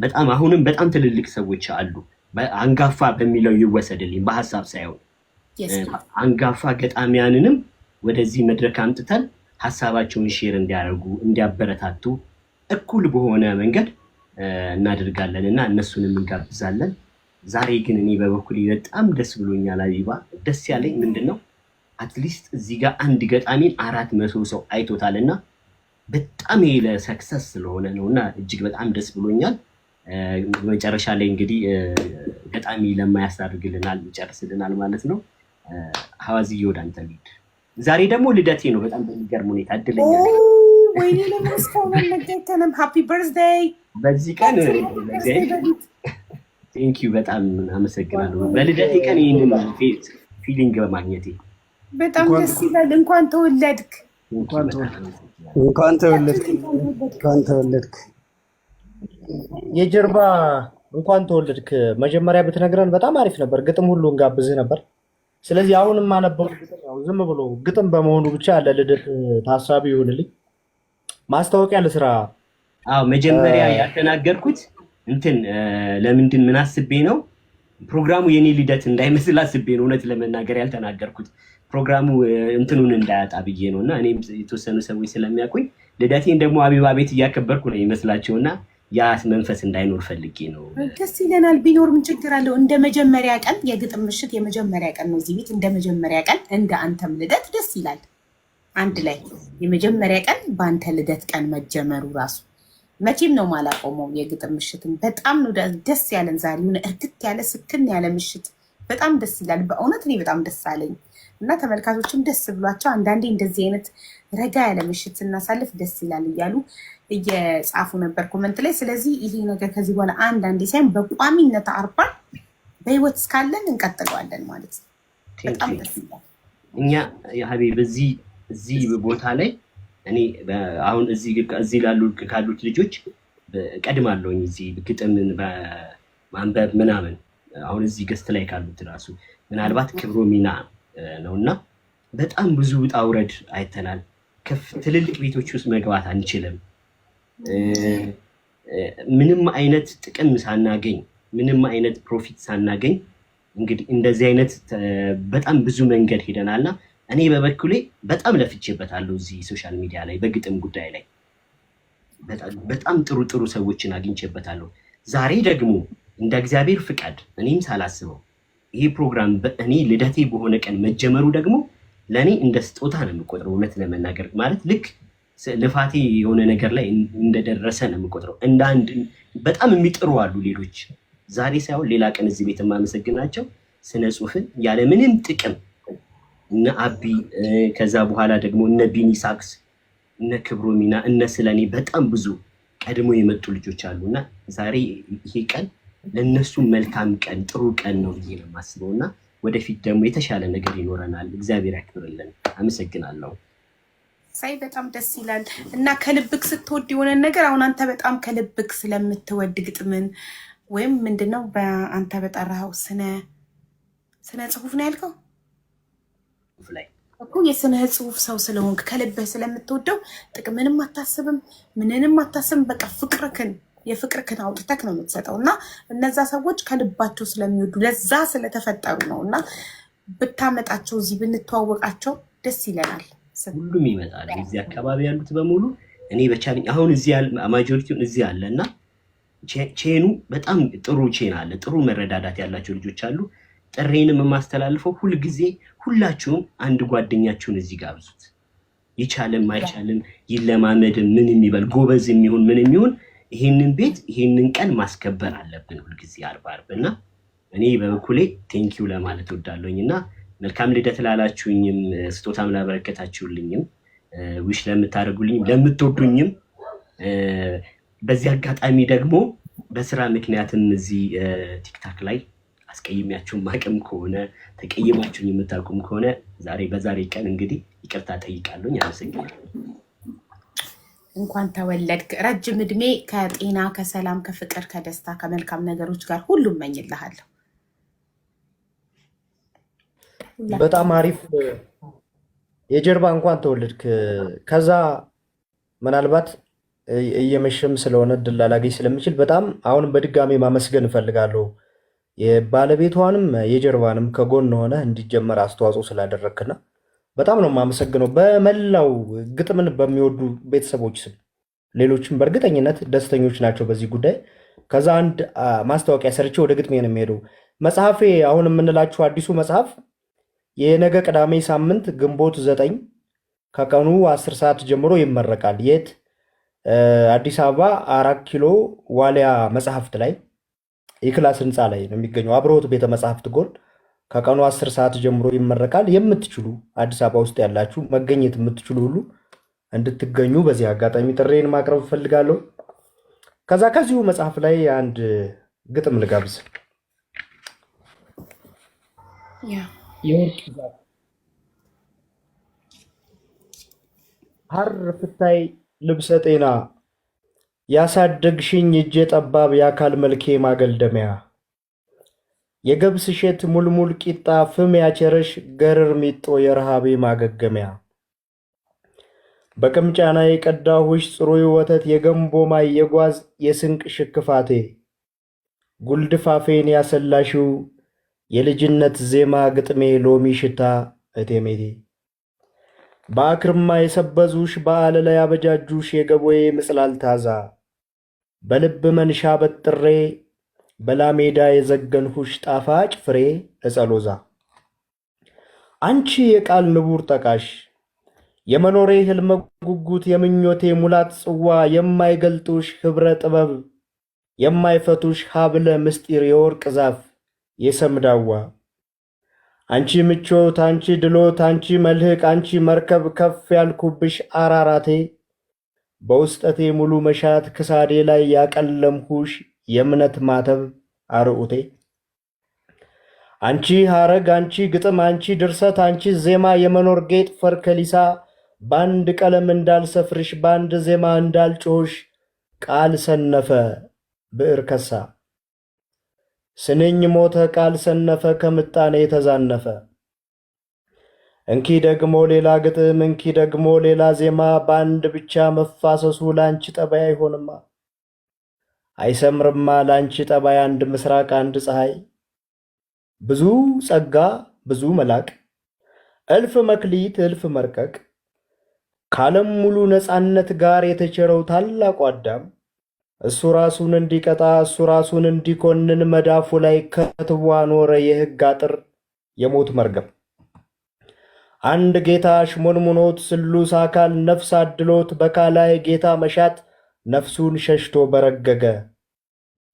በጣም አሁንም በጣም ትልልቅ ሰዎች አሉ። አንጋፋ በሚለው ይወሰድልኝ በሐሳብ ሳይሆን አንጋፋ ገጣሚያንንም ወደዚህ መድረክ አምጥተን ሐሳባቸውን ሼር እንዲያደርጉ እንዲያበረታቱ እኩል በሆነ መንገድ እናደርጋለን እና እነሱንም እንጋብዛለን። ዛሬ ግን እኔ በበኩሌ በጣም ደስ ብሎኛል። አቢባ ደስ ያለኝ ምንድነው አትሊስት እዚህ ጋር አንድ ገጣሚን 400 ሰው አይቶታልና በጣም ለሰክሰስ ስለሆነ ነውና እጅግ በጣም ደስ ብሎኛል። መጨረሻ ላይ እንግዲህ ገጣሚ ለማያስታርግልናል ይጨርስልናል ማለት ነው። ሐዋዝዬ ወደ አንተ ልሂድ። ዛሬ ደግሞ ልደቴ ነው። በጣም በሚገርም ሁኔታ እድለኛ ነኝ። ወይኔ ለማስታወቅ ነገርተንም ሃፒ በርዝዴይ በዚህ ቀን ቴንክ ዩ በጣም አመሰግናለሁ። በልደቴ ቀን ይህንን ፊሊንግ በማግኘቴ በጣም ደስ ይላል። እንኳን ተወለድክ። እንኳን ተወለድክ። የጀርባ እንኳን ተወለድክ መጀመሪያ ብትነግረን በጣም አሪፍ ነበር። ግጥም ሁሉ እንጋብዝህ ነበር። ስለዚህ አሁን የማነበው ዝም ብሎ ግጥም በመሆኑ ብቻ ያለ ልደት ታሳቢ ይሁንልኝ። ማስታወቂያ ለስራ መጀመሪያ ያተናገርኩት እንትን ለምንድን ምን አስቤ ነው ፕሮግራሙ የኔ ልደት እንዳይመስል አስቤ ነው እውነት ለመናገር ያልተናገርኩት። ፕሮግራሙ እንትኑን እንዳያጣ ብዬ ነው እና እኔም የተወሰኑ ሰዎች ስለሚያውቁኝ ልደቴን ደግሞ አቢባ ቤት እያከበርኩ ነው ይመስላቸውና ያ መንፈስ እንዳይኖር ፈልጌ ነው። ደስ ይለናል። ቢኖር ምን ችግር አለው? እንደ መጀመሪያ ቀን የግጥም ምሽት የመጀመሪያ ቀን ነው እዚህ ቤት። እንደ መጀመሪያ ቀን እንደ አንተም ልደት ደስ ይላል። አንድ ላይ የመጀመሪያ ቀን በአንተ ልደት ቀን መጀመሩ ራሱ መቼም ነው ማላቆመው። የግጥም ምሽትን በጣም ነው ደስ ያለን። ዛሬ ሆነ እርግጥ ያለ ስክን ያለ ምሽት በጣም ደስ ይላል። በእውነት እኔ በጣም ደስ አለኝ እና ተመልካቾችም ደስ ብሏቸው አንዳንዴ እንደዚህ አይነት ረጋ ያለ ምሽት ስናሳልፍ ደስ ይላል እያሉ እየጻፉ ነበር ኮመንት ላይ። ስለዚህ ይሄ ነገር ከዚህ በኋላ አንዳንዴ ሳይሆን በቋሚነት አርባን በህይወት እስካለን እንቀጥለዋለን ማለት ነው። በጣም ደስ ይላል። እኛ ሀቢብ እዚህ ቦታ ላይ እኔ አሁን እዚህ ካሉት ልጆች ቀድማለሁኝ። እዚህ ግጥምን በማንበብ ምናምን አሁን እዚህ ገስት ላይ ካሉት ራሱ ምናልባት ክብሮ ሚና ነውና በጣም ብዙ ውጣ ውረድ አይተናል። ትልልቅ ቤቶች ውስጥ መግባት አንችልም። ምንም አይነት ጥቅም ሳናገኝ ምንም አይነት ፕሮፊት ሳናገኝ እንግዲህ እንደዚህ አይነት በጣም ብዙ መንገድ ሄደናልና እኔ በበኩሌ በጣም ለፍቼበታለሁ። እዚህ ሶሻል ሚዲያ ላይ በግጥም ጉዳይ ላይ በጣም ጥሩ ሰዎችን አግኝቼበታለሁ። ዛሬ ደግሞ እንደ እግዚአብሔር ፍቃድ እኔም ሳላስበው ይሄ ፕሮግራም እኔ ልደቴ በሆነ ቀን መጀመሩ ደግሞ ለእኔ እንደ ስጦታ ነው የምቆጥረው። እውነት ለመናገር ማለት ልክ ልፋቴ የሆነ ነገር ላይ እንደደረሰ ነው የምቆጥረው። እንደ አንድ በጣም የሚጥሩ አሉ ሌሎች ዛሬ ሳይሆን ሌላ ቀን እዚህ ቤት የማመሰግናቸው ስነ ጽሁፍን ያለምንም ጥቅም እነ አቢ ከዛ በኋላ ደግሞ እነ ቢኒ ሳክስ እነ ክብሮ ሚና እነ ስለኔ በጣም ብዙ ቀድሞ የመጡ ልጆች አሉና ዛሬ ይሄ ቀን ለነሱ መልካም ቀን ጥሩ ቀን ነው ብዬ ነው የማስበው እና ወደፊት ደግሞ የተሻለ ነገር ይኖረናል። እግዚአብሔር ያክብርልን። አመሰግናለሁ። ሳይ በጣም ደስ ይላል እና ከልብክ ስትወድ የሆነ ነገር አሁን አንተ በጣም ከልብክ ስለምትወድ ግጥምን ወይም ምንድነው በአንተ በጠራኸው ስነ ጽሁፍ ነው ያልከው ላይ እኮ የስነ ጽሁፍ ሰው ስለሆንክ ከልብህ ስለምትወደው ጥቅምንም አታስብም ምንንም አታስብም። በቃ የፍቅርክን አውጥተክ ነው የምትሰጠው እና እነዛ ሰዎች ከልባቸው ስለሚወዱ ለዛ ስለተፈጠሩ ነው እና ብታመጣቸው እዚህ ብንተዋወቃቸው ደስ ይለናል። ሁሉም ይመጣል እዚህ አካባቢ ያሉት በሙሉ እኔ በቻለኝ አሁን እዚህ ማጆሪቲውን እዚህ አለ እና ቼኑ በጣም ጥሩ ቼን አለ። ጥሩ መረዳዳት ያላቸው ልጆች አሉ። ጥሬንም የማስተላልፈው ሁልጊዜ ሁላችሁም አንድ ጓደኛችሁን እዚህ ጋብዙት። ይቻለም አይቻልም ይለማመድም ምን የሚበል ጎበዝ የሚሆን ምን የሚሆን ይሄንን ቤት ይሄንን ቀን ማስከበር አለብን ሁልጊዜ አርብ እና እኔ በበኩሌ ቴንኪው ለማለት ወዳለሁኝና መልካም ልደት ላላችሁኝም ስጦታም ላበረከታችሁልኝም ዊሽ ለምታደርጉልኝም ለምትወዱኝም በዚህ አጋጣሚ ደግሞ በስራ ምክንያትም እዚህ ቲክታክ ላይ አስቀይሚያችሁም ማቅም ከሆነ ተቀይማችሁኝ የምታውቁም ከሆነ በዛሬ ቀን እንግዲህ ይቅርታ ጠይቃለሁኝ። አመሰግናለሁ። እንኳን ተወለድክ። ረጅም እድሜ ከጤና ከሰላም ከፍቅር ከደስታ ከመልካም ነገሮች ጋር ሁሉ እመኝልሃለሁ። በጣም አሪፍ የጀርባ እንኳን ተወለድክ። ከዛ ምናልባት እየመሸም ስለሆነ እድል ላላገኝ ስለምችል በጣም አሁንም በድጋሚ ማመስገን እፈልጋለሁ። የባለቤቷንም የጀርባንም ከጎን ሆነ እንዲጀመር አስተዋጽኦ ስላደረግክና በጣም ነው የማመሰግነው በመላው ግጥምን በሚወዱ ቤተሰቦች ስም። ሌሎችም በእርግጠኝነት ደስተኞች ናቸው በዚህ ጉዳይ። ከዛ አንድ ማስታወቂያ ሰርቼ ወደ ግጥሜ ነው የሚሄዱ። መጽሐፌ አሁን የምንላችሁ አዲሱ መጽሐፍ የነገ ቅዳሜ ሳምንት ግንቦት 9 ከቀኑ 10 ሰዓት ጀምሮ ይመረቃል። የት? አዲስ አበባ 4 ኪሎ ዋሊያ መጽሐፍት ላይ የክላስ ህንፃ ላይ ነው የሚገኘው አብሮት ቤተ መጽሐፍት ጎን ከቀኑ 10 ሰዓት ጀምሮ ይመረቃል። የምትችሉ አዲስ አበባ ውስጥ ያላችሁ መገኘት የምትችሉ ሁሉ እንድትገኙ በዚህ አጋጣሚ ጥሬን ማቅረብ እፈልጋለሁ። ከዚሁ መጽሐፍ ላይ አንድ ግጥም ልጋብዝ። ሐር ፍታይ ልብሰ ጤና ያሳደግሽኝ እጄ ጠባብ የአካል መልኬ ማገልደሚያ የገብስ እሸት ሙልሙል ቂጣ ፍም ያቸረሽ ገርር ሚጦ የረሃቤ ማገገሚያ በቅምጫና የቀዳሁሽ ጽሩይ ወተት የገንቦ ማይ የጓዝ የስንቅ ሽክፋቴ ጉልድፋፌን ያሰላሽው የልጅነት ዜማ ግጥሜ ሎሚ ሽታ እቴሜቴ በአክርማ የሰበዙሽ በአለላ ያበጃጁሽ የገቦዬ ምጽላል ታዛ በልብ መንሻ በጥሬ በላሜዳ የዘገንሁሽ ጣፋጭ ፍሬ እጸሎዛ አንቺ የቃል ንቡር ጠቃሽ የመኖሬ ህልመ ጉጉት የምኞቴ ሙላት ጽዋ የማይገልጡሽ ህብረ ጥበብ የማይፈቱሽ ሀብለ ምስጢር የወርቅ ዛፍ የሰምዳዋ አንቺ ምቾት አንቺ ድሎት አንቺ መልህቅ አንቺ መርከብ ከፍ ያልኩብሽ አራራቴ በውስጠቴ ሙሉ መሻት ክሳዴ ላይ ያቀለምሁሽ የእምነት ማተብ አርዑቴ አንቺ ሐረግ አንቺ ግጥም አንቺ ድርሰት አንቺ ዜማ የመኖር ጌጥ ፈርከሊሳ ባንድ ቀለም እንዳልሰፍርሽ ባንድ ዜማ እንዳልጮሽ ቃል ሰነፈ ብዕር ከሳ ስንኝ ሞተ ቃል ሰነፈ ከምጣኔ ተዛነፈ እንኪ ደግሞ ሌላ ግጥም እንኪ ደግሞ ሌላ ዜማ ባንድ ብቻ መፋሰሱ ላንቺ ጠባይ አይሆንማ አይሰምርማ ላንቺ ጠባይ አንድ ምስራቅ አንድ ፀሐይ ብዙ ጸጋ ብዙ መላቅ እልፍ መክሊት እልፍ መርቀቅ ካለም ሙሉ ነፃነት ጋር የተቸረው ታላቁ አዳም እሱ ራሱን እንዲቀጣ እሱ ራሱን እንዲኮንን መዳፉ ላይ ከትዋ ኖረ የሕግ አጥር የሞት መርገም አንድ ጌታ ሽሞንሙኖት ስሉስ አካል ነፍስ አድሎት በካላይ ጌታ መሻት ነፍሱን ሸሽቶ በረገገ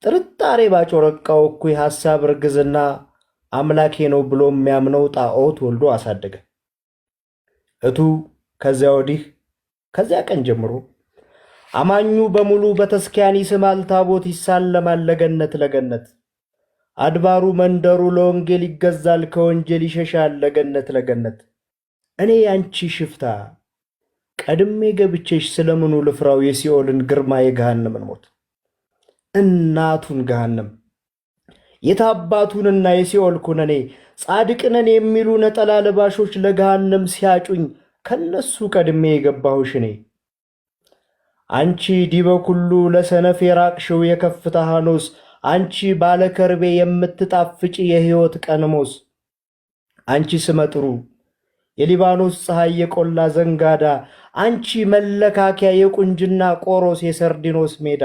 ጥርጣሬ ባጮረቃው እኩይ ሐሳብ ርግዝና አምላኬ ነው ብሎ የሚያምነው ጣዖት ወልዶ አሳደገ እቱ ከዚያ ወዲህ ከዚያ ቀን ጀምሮ አማኙ በሙሉ በተስኪያን ይስማል ታቦት ይሳለማል ለገነት ለገነት አድባሩ መንደሩ ለወንጌል ይገዛል ከወንጀል ይሸሻል ለገነት ለገነት እኔ ያንቺ ሽፍታ ቀድሜ ገብቼሽ ስለምኑ ልፍራው የሲኦልን ግርማ የገሃነምን ሞት እናቱን ገሃነም የታባቱንና የሲኦል ኩነኔ ጻድቅነን የሚሉ ነጠላ ለባሾች ለገሃነም ሲያጩኝ ከነሱ ቀድሜ የገባሁሽ እኔ አንቺ ዲበ ኩሉ ለሰነፍ የራቅሽው የከፍታ ሐኖስ አንቺ ባለከርቤ የምትጣፍጪ የሕይወት ቀንሞስ አንቺ ስመጥሩ የሊባኖስ ፀሐይ የቆላ ዘንጋዳ አንቺ መለካኪያ የቁንጅና ቆሮስ የሰርዲኖስ ሜዳ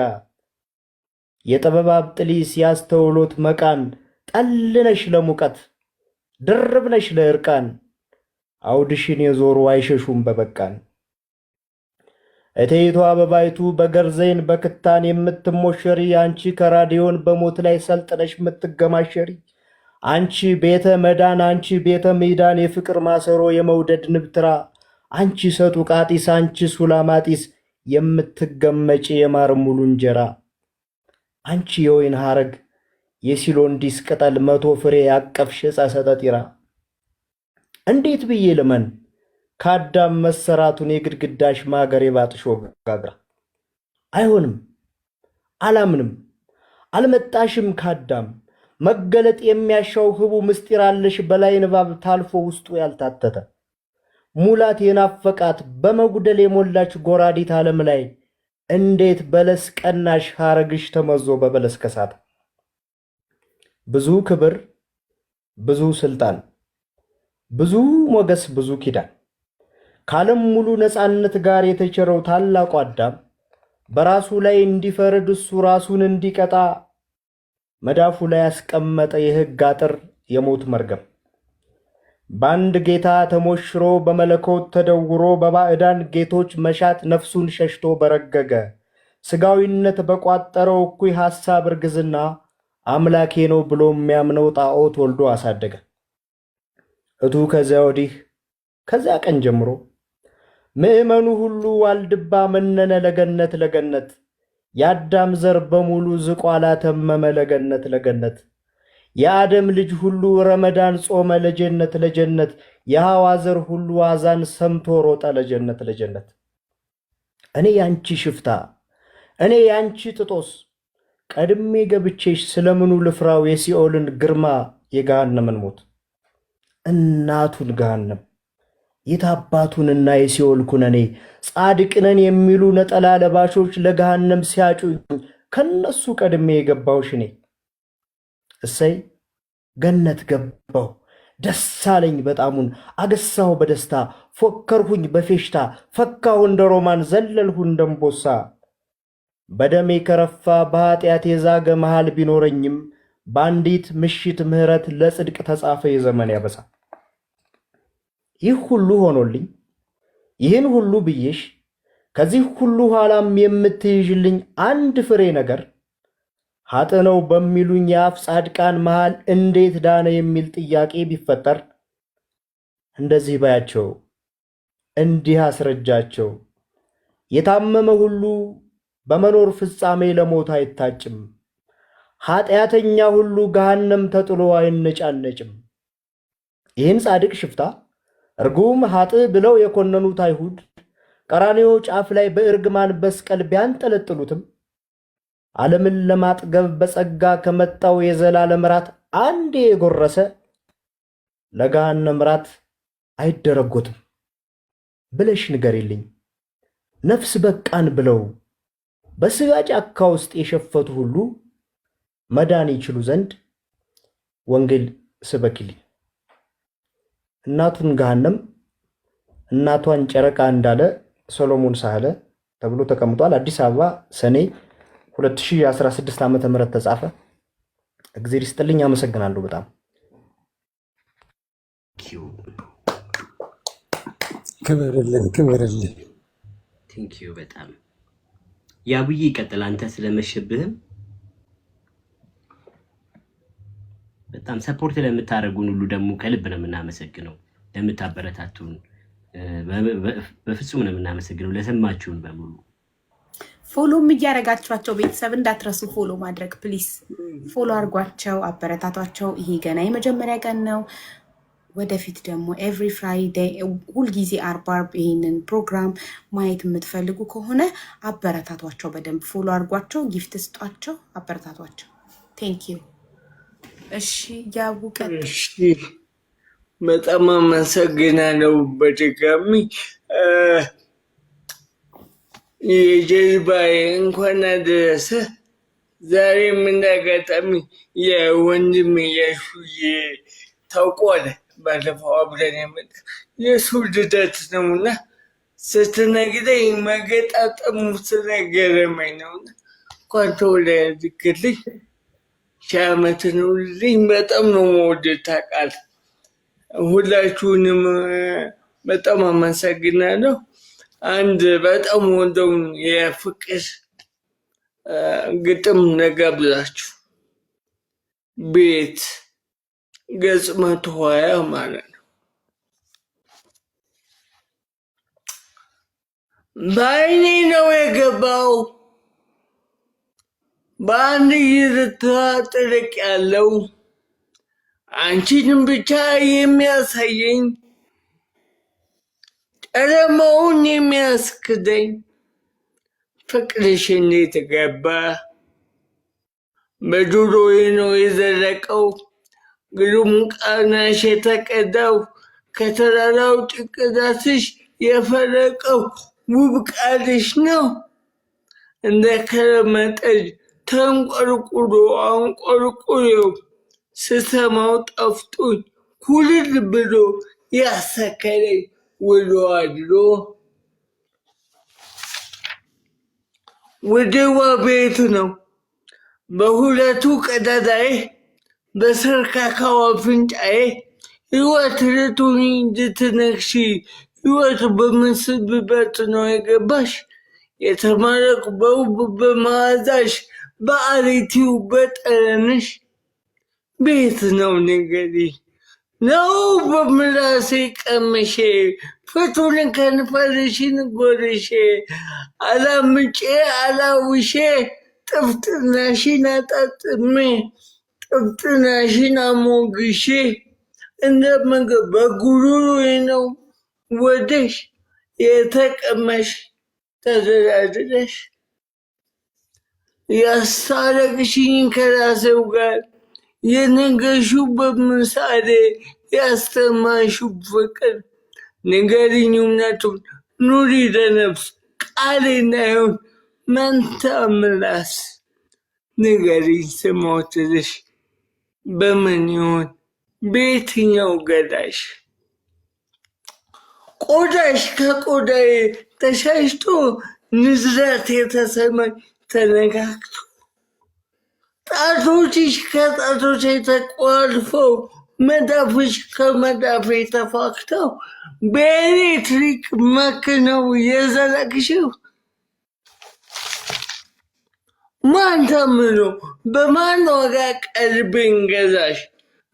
የጥበብ ጥሊስ ያስተውሎት መቃን ጠልነሽ ለሙቀት ድርብነሽ ለእርቃን አውድሽን የዞሩ አይሸሹም በበቃን እቴይቷ አበባይቱ በገርዘይን በክታን የምትሞሸሪ አንቺ ከራዲዮን በሞት ላይ ሰልጥነሽ የምትገማሸሪ አንቺ ቤተ መዳን አንቺ ቤተ ሚዳን የፍቅር ማሰሮ የመውደድ ንብትራ አንቺ ሰጡ ቃጢስ አንቺ ሱላማጢስ የምትገመጪ የማር ሙሉ እንጀራ አንቺ የወይን ሐረግ የሲሎንዲስ ቅጠል 100 ፍሬ ያቀፍሽ ጸሰጠጢራ እንዴት ብዬ ልመን ካዳም መሰራቱን የግድግዳሽ ማገር የባጥሾ ጋግራ አይሆንም አላምንም አልመጣሽም ካዳም መገለጥ የሚያሻው ህቡ ምስጢር አለሽ በላይ ንባብ ታልፎ ውስጡ ያልታተተ ሙላት የናፈቃት በመጉደል የሞላች ጎራዲት ዓለም ላይ እንዴት በለስ ቀናሽ ሐረግሽ ተመዞ በበለስ ከሳት ብዙ ክብር ብዙ ስልጣን ብዙ ሞገስ ብዙ ኪዳን ካለም ሙሉ ነፃነት ጋር የተቸረው ታላቁ አዳም በራሱ ላይ እንዲፈርድ እሱ ራሱን እንዲቀጣ መዳፉ ላይ ያስቀመጠ የሕግ አጥር የሞት መርገም በአንድ ጌታ ተሞሽሮ በመለኮት ተደውሮ በባዕዳን ጌቶች መሻት ነፍሱን ሸሽቶ በረገገ ስጋዊነት በቋጠረው እኩይ ሐሳብ ርግዝና አምላኬ ነው ብሎ የሚያምነው ጣዖት ወልዶ አሳደገ እቱ ከዚያ ወዲህ ከዚያ ቀን ጀምሮ ምእመኑ ሁሉ ዋልድባ መነነ ለገነት ለገነት የአዳም ዘር በሙሉ ዝቋላ ተመመ ለገነት ለገነት የአደም ልጅ ሁሉ ረመዳን ጾመ ለጀነት ለጀነት የሐዋ ዘር ሁሉ አዛን ሰምቶ ሮጠ ለጀነት ለጀነት እኔ ያንቺ ሽፍታ እኔ ያንቺ ጥጦስ ቀድሜ ገብቼሽ ስለምኑ ልፍራው የሲኦልን ግርማ የገሃነምን ሞት እናቱን ገሃነም የታባቱንና የሲኦል ኩነኔ ጻድቅነን የሚሉ ነጠላ ለባሾች ለገሃነም ሲያጩኝ ከነሱ ቀድሜ የገባሁሽ እኔ እሰይ ገነት ገባሁ ደስ አለኝ በጣሙን አገሳሁ በደስታ ፎከርሁኝ በፌሽታ ፈካሁ እንደ ሮማን ዘለልሁ እንደምቦሳ በደሜ ከረፋ በኃጢአት የዛገ መሃል ቢኖረኝም በአንዲት ምሽት ምህረት ለጽድቅ ተጻፈ የዘመን ያበሳ። ይህ ሁሉ ሆኖልኝ ይህን ሁሉ ብዬሽ ከዚህ ሁሉ ኋላም የምትይዥልኝ አንድ ፍሬ ነገር ኃጥእ በሚሉኝ የአፍ ጻድቃን መሃል እንዴት ዳነ የሚል ጥያቄ ቢፈጠር እንደዚህ ባያቸው እንዲህ አስረጃቸው የታመመ ሁሉ በመኖር ፍጻሜ ለሞት አይታጭም፣ ኃጢአተኛ ሁሉ ገሃነም ተጥሎ አይነጫነጭም። ይህን ጻድቅ ሽፍታ እርጉም ኃጥእ ብለው የኮነኑት አይሁድ ቀራንዮ ጫፍ ላይ በእርግማን መስቀል ቢያንጠለጥሉትም ዓለምን ለማጥገብ በጸጋ ከመጣው የዘላለም ራት አንዴ የጎረሰ ለገሃነም ራት አይደረጎትም ብለሽ ንገሪልኝ። ነፍስ በቃን ብለው በሥጋ ጫካ ውስጥ የሸፈቱ ሁሉ መዳን ይችሉ ዘንድ ወንጌል ስበኪልኝ። እናቱን ገሃነም እናቷን ጨረቃ እንዳለ ሰሎሞን ሳህለ ተብሎ ተቀምጧል። አዲስ አበባ ሰኔ 2016 ዓ.ም ተጻፈ። እግዚአብሔር ይስጥልኝ። አመሰግናለሁ በጣም ክብርልን። ቴንኪዩ በጣም ያቡዬ ይቀጥል። አንተ ስለመሸብህም በጣም ሰፖርት ለምታደርጉን ሁሉ ደግሞ ከልብ ነው የምናመሰግነው። ለምታበረታቱን በፍጹም ነው የምናመሰግነው። ለሰማችሁን በሙሉ ፎሎም እያደረጋችኋቸው ቤተሰብ እንዳትረሱ ፎሎ ማድረግ ፕሊስ። ፎሎ አድርጓቸው፣ አበረታቷቸው። ይሄ ገና የመጀመሪያ ቀን ነው። ወደፊት ደግሞ ኤቭሪ ፍራይዴይ ሁልጊዜ አርብ ይህንን ፕሮግራም ማየት የምትፈልጉ ከሆነ አበረታቷቸው፣ በደንብ ፎሎ አድርጓቸው፣ ጊፍት ስጧቸው፣ አበረታቷቸው። ቴንክ ዩ። እሺ ያቡቀት በጣም አመሰግናለሁ በድጋሚ የጀልባዬ እንኳን አደረሰ። ዛሬ የምናጋጣሚ የወንድሜ የሹዬ ታውቋል። ባለፈው አብረን የመጣ የሱ ልደት ነውና ስትነግረኝ መገጣጠሙ ስለገረመኝ ነውና እንኳን ተወለድክልኝ፣ ሺህ ዓመት ኑርልኝ። በጣም ነው የምወድህ ታውቃለህ። ሁላችሁንም በጣም አመሰግናለሁ። አንድ በጣም ወንደውን የፍቅር ግጥም ልጋብዛችሁ። ቤት ገጽ 120 ማለት ነው። በዓይኔ ነው የገባው በአንድ ይርታ ጥልቅ ያለው አንቺንም ብቻ የሚያሳየኝ ጨለማውን የሚያስክደኝ ፍቅርሽ እንዴት ገባ በጆሮዬ ነው የዘለቀው ግሩም ቃናሽ የተቀዳው ከተራራው ጭንቅላትሽ የፈለቀው ውብ ቃልሽ ነው እንደ ከረመ ጠጅ ተንቆርቁሮ አንቆርቁሬው ስሰማው ጠፍቶኝ ኩልል ብሎ ያሰከረኝ ውሎ አድሮ ውድዋ ቤት ነው በሁለቱ ቀዳዳዬ በሰርካካው አፍንጫዬ ሕይወት ልትሆኚ እንድትነግሺ ሕይወት በምስብበት ነው የገባሽ የተማረኩ በውብ በመዓዛሽ በአሪቲው በጠረንሽ ቤት ነው ንገሪ ነው በምላሴ ቀምሼ ፍቱን ከንፈርሽን ጎርሼ አላምጬ አላውሼ ጥፍጥናሽን አጣጥሜ ጥፍጥናሽን አሞግሼ እንደ ምግብ በጉሮሮዬ ነው ወደሽ የተቀመሽ ተደራድረሽ ያስታረቅሽኝ ከራሴው ጋር የነገርሽው በምሳሌ ያስተማርሽው ፍቅር ንገሪኝ እውነቱን ኑሪ ለነፍስ ቃሌ እንዳይሆን መንታ ምላስ ንገሪኝ ስሞትልሽ በምን ይሆን? በየትኛው ገላሽ? ቆዳሽ ከቆዳዬ ተሻሽቶ ንዝረት የተሰማኝ ተነካክቶ ጣቶችሽ ከጣቶቼ ተቆልፈው መዳፍሽ ከመዳፌ ተፋክተው በኤሌክትሪክ መክነው የዘለቅሽው ማን ታምኖ በማን ዋጋ ቀልቤን ገዛሽ?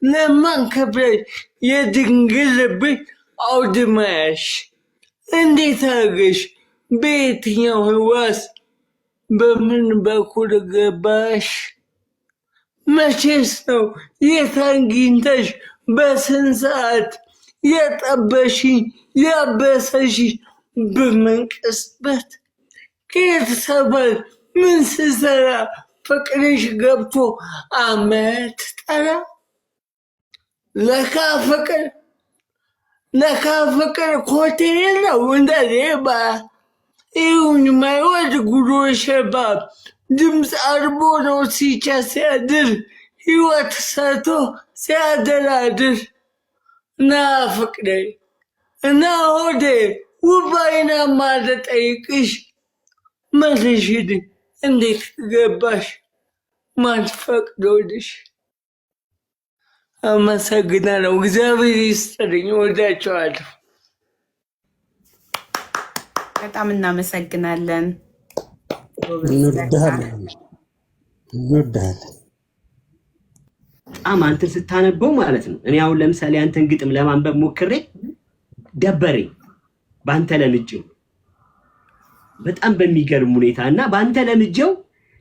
ለማን ከፍለሽ የድንግል ልቤን አውድማያሽ? እንዴት አርገሽ በየትኛው ህዋስ በምን በኩል ገባሽ? መቼስ ነው የት አግኝተሽ በስንት ሰዓት የጠበሽኝ ያበሰሽኝ? በምን ቅጽበት ከየት ሰፈር ምን ስሰራ ፍቅርሽ ገብቶ አመት ጠራ? ለካ ኮቴ የለው እንደ ሌባ ይሁን ማይወድ ጉሮ ሸባብ ድምፅ አልቦ ነው ሲቸር ሲያድር ሕይወት ሰጥቶ ሲያደላድር። ና ፍቅሬ እና ሆዴ ውብ አይናማ ልጠይቅሽ መልሽልኝ እንዴት ገባሽ? ማን ፈቅዶልሽ? አመሰግናለሁ። እግዚአብሔር ይስጥልኝ። ወዳቸዋለሁ። በጣም እናመሰግናለን። እንወድሃለን። በጣም አንተን ስታነበው ማለት ነው። እኔ አሁን ለምሳሌ አንተን ግጥም ለማንበብ ሞክሬ ደበረኝ። በአንተ ለምጄው በጣም በሚገርም ሁኔታ እና በአንተ ለምጄው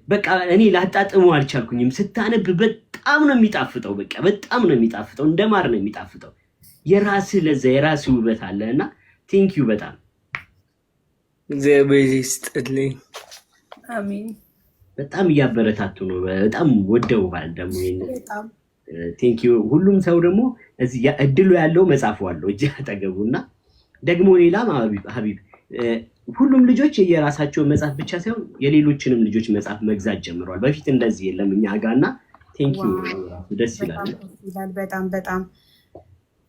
በቃ እኔ ላጣጥመው አልቻልኩኝም። ስታነብ በጣም ነው የሚጣፍጠው። በቃ በጣም ነው የሚጣፍጠው። እንደማር ነው የሚጣፍጠው። የራስህ ለዛ የራስህ ውበት አለና ቴንክ ዩ በጣም እግዚአብሔር ይስጥልኝ። አሜን። በጣም እያበረታቱ ነው። በጣም ወደው ባል ደግሞ ቴንክ ዩ። ሁሉም ሰው ደግሞ እዚህ እድሉ ያለው መጻፉ አለው እጅ አጠገቡና ደግሞ ሌላ ሀቢብ ሁሉም ልጆች የራሳቸው መጻፍ ብቻ ሳይሆን የሌሎችንም ልጆች መጻፍ መግዛት ጀምረዋል። በፊት እንደዚህ የለም እኛ ጋርና ቴንክ ዩ ደስ ይላል። በጣም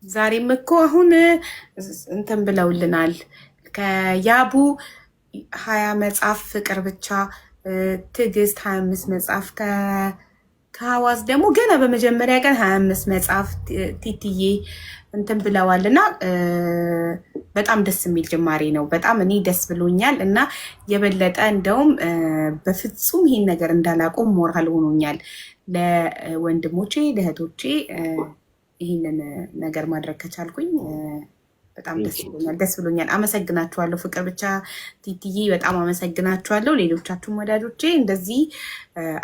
ዛሬም እኮ አሁን እንትን ብለውልናል ከያቡ 20 መጽሐፍ ፍቅር ብቻ ትዕግስት 25 መጽሐፍ ከሐዋዝ ደግሞ ገና በመጀመሪያ ቀን 25 መጽሐፍ ቲቲዬ እንትን ብለዋል እና በጣም ደስ የሚል ጅማሬ ነው። በጣም እኔ ደስ ብሎኛል እና የበለጠ እንደውም በፍጹም ይሄን ነገር እንዳላቆም ሞራል ሆኖኛል። ለወንድሞቼ ለእህቶቼ ይህንን ነገር ማድረግ ከቻልኩኝ በጣም ደስ ብሎኛል። አመሰግናችኋለሁ። ፍቅር ብቻ ቲቲዬ በጣም አመሰግናችኋለሁ። ሌሎቻችሁም ወዳጆቼ እንደዚህ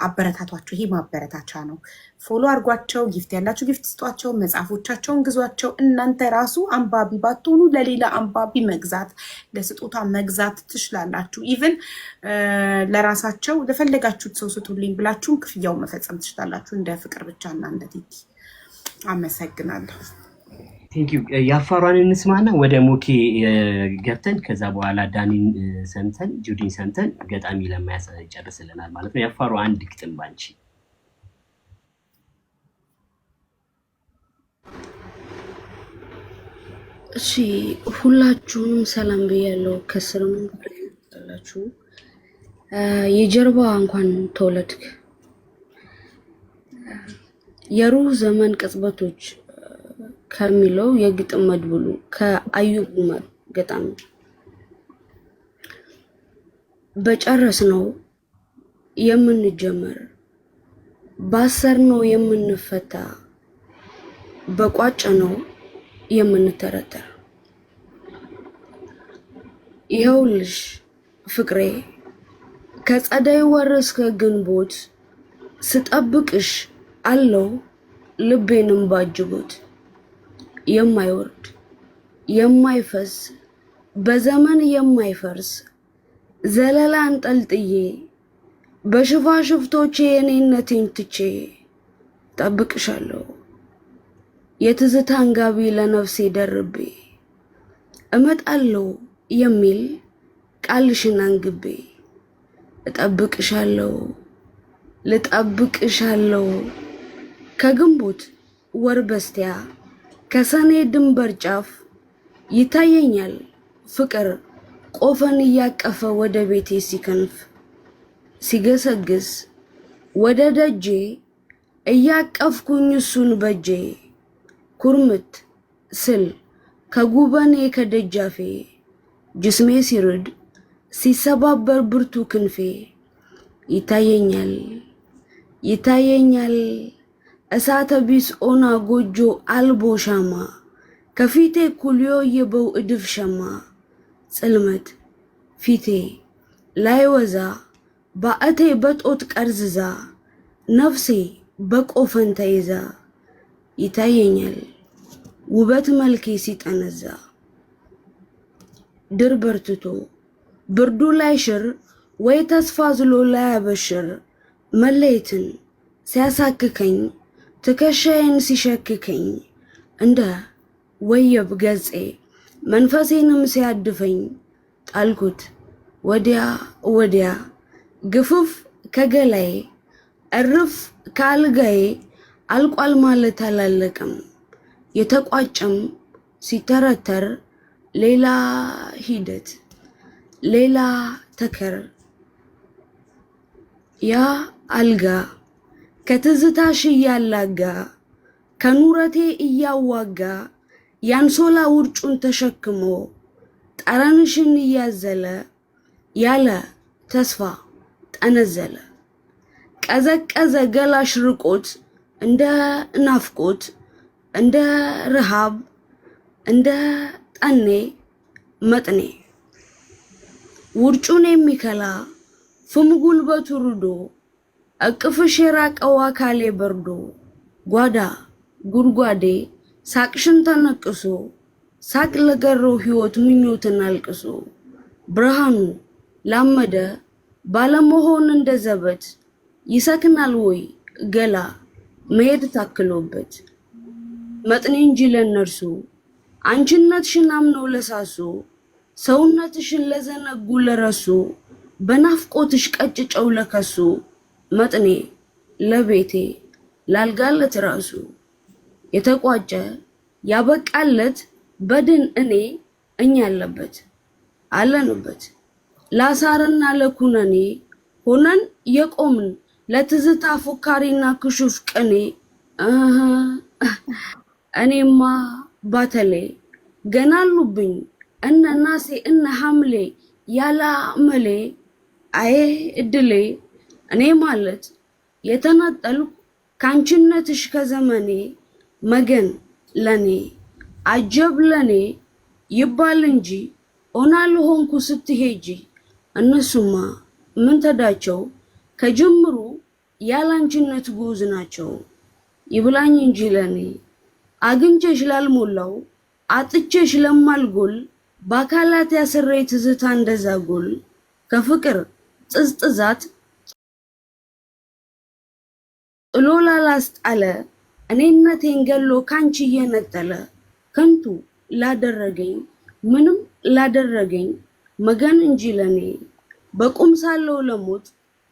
አበረታቷቸው። ይሄ ማበረታቻ ነው። ፎሎ አድርጓቸው። ጊፍት ያላችሁ ጊፍት ስጧቸው። መጽሐፎቻቸውን ግዟቸው። እናንተ ራሱ አንባቢ ባትሆኑ ለሌላ አንባቢ መግዛት ለስጦታ መግዛት ትችላላችሁ። ኢቭን ለራሳቸው ለፈለጋችሁት ሰው ስጡልኝ ብላችሁም ክፍያውን መፈጸም ትችላላችሁ። እንደ ፍቅር ብቻ እና እንደ ቲቲ። አመሰግናለሁ። ቴንክ ዩ። የአፋሯን እንስማና ወደ ሞኬ ገብተን ከዛ በኋላ ዳኒን ሰምተን ጁዲን ሰምተን ገጣሚ ለማያጨርስልናል ማለት ነው። የአፋሯ አንድ ግጥም ባንቺ። እሺ ሁላችሁንም ሰላም ብያለሁ። ከስርም ያላችሁ የጀርባ እንኳን ተወለድክ የሩህ ዘመን ቅጽበቶች ከሚለው የግጥም መድብሉ ከአዩብ ኡመር ገጣሚ። በጨረስ ነው የምንጀመር፣ ባሰር ነው የምንፈታ፣ በቋጭ ነው የምንተረተር። ይኸውልሽ ፍቅሬ ከጸደይ ወር እስከ ግንቦት ስጠብቅሽ አለው ልቤንም ባጅቦት። የማይወርድ የማይፈስ በዘመን የማይፈርስ ዘለላ አንጠልጥዬ በሽፋሽፍቶቼ የኔነቴን ትቼ ጠብቅሻለሁ የትዝታን ጋቢ ለነፍሴ ደርቤ እመጣለሁ የሚል ቃልሽን አንግቤ እጠብቅሻለሁ ልጠብቅሻለሁ ከግንቦት ወር በስቲያ ከሰኔ ድንበር ጫፍ ይታየኛል ፍቅር ቆፈን እያቀፈ ወደ ቤቴ ሲከንፍ ሲገሰግስ ወደ ደጄ እያቀፍኩኝ እሱን በጄ ኩርምት ስል ከጉበኔ ከደጃፌ ጅስሜ ሲርድ ሲሰባበር ብርቱ ክንፌ ይታየኛል እሳተ ቢስ ኦና ጎጆ አልቦ ሻማ ከፊቴ ኩልዮ የበው እድፍ ሸማ ጽልመት ፊቴ ላይወዛ ባእቴ በጦት ቀርዝዛ ነፍሴ በቆፈን ተይዛ ይታየኛል ውበት መልኬ ሲጠነዛ ድር በርትቶ ብርዱ ላይ ሽር ወይ ተስፋ ዝሎ ላይ አበሽር መለየትን ሲያሳክከኝ ትከሻዬን ሲሸክከኝ እንደ ወየብ ገጼ መንፈሴንም ሲያድፈኝ ጣልኩት ወዲያ ግፍፍ ከገላዬ እርፍ ካልጋዬ አልቋል ማለት አላለቀም የተቋጨም ሲተረተር ሌላ ሂደት ሌላ ተከር ያ አልጋ ከትዝታሽ እያላጋ ከኑረቴ እያዋጋ ያንሶላ ውርጩን ተሸክሞ ጠረንሽን እያዘለ ያለ ተስፋ ጠነዘለ ቀዘቀዘ ገላሽ ርቆት እንደ ናፍቆት እንደ ረሃብ እንደ ጠኔ መጥኔ ውርጩን የሚከላ ፍም ጉልበቱ ርዶ እቅፍሽ የራቀው አካሌ በርዶ ጓዳ ጉድጓዴ ሳቅሽን ተነቅሶ ሳቅ ለገረው ሕይወት ምኞትን አልቅሶ ብርሃኑ ላመደ ባለመሆን እንደ ዘበት ይሰክናል ወይ ገላ መሄድ ታክሎበት መጥኔ እንጂ ለነርሱ አንቺነትሽን አምነው ለሳሱ ሰውነትሽን ለዘነጉ ለረሱ በናፍቆትሽ ቀጭጨው ለከሱ መጥኔ ለቤቴ ላልጋለት ራሱ የተቋጨ ያበቃለት በድን እኛ ያለበት አለንበት ላሳርና ለኩነኔ ሆነን የቆምን ለትዝታ ፎካሪና ክሹፍ ቅኔ እኔማ ባተሌ ገና አሉብኝ እነ ናሴ እነ ሐምሌ ያላ መሌ አዬ እድሌ እኔ ማለት የተነጠልኩ ካንቺነትሽ ከዘመኔ መገን ለኔ አጀብ ለኔ ይባል እንጂ ኦናል ሆንኩ ስትሄጂ እነሱማ ምን ተዳቸው ከጅምሩ ያላንቺነት ጉዝ ናቸው ይብላኝ እንጂ ለኔ አግኝቼሽ ላልሞላው አጥቼሽ ለማልጎል በአካላት ያስሬ ትዝታ እንደዛጎል ከፍቅር ጥዝጥዛት ጥሎ ላላስጣለ እኔነቴን ገሎ ካንቺ እየነጠለ ከንቱ ላደረገኝ ምንም ላደረገኝ መገን እንጂ ለኔ በቁም ሳለው ለሞት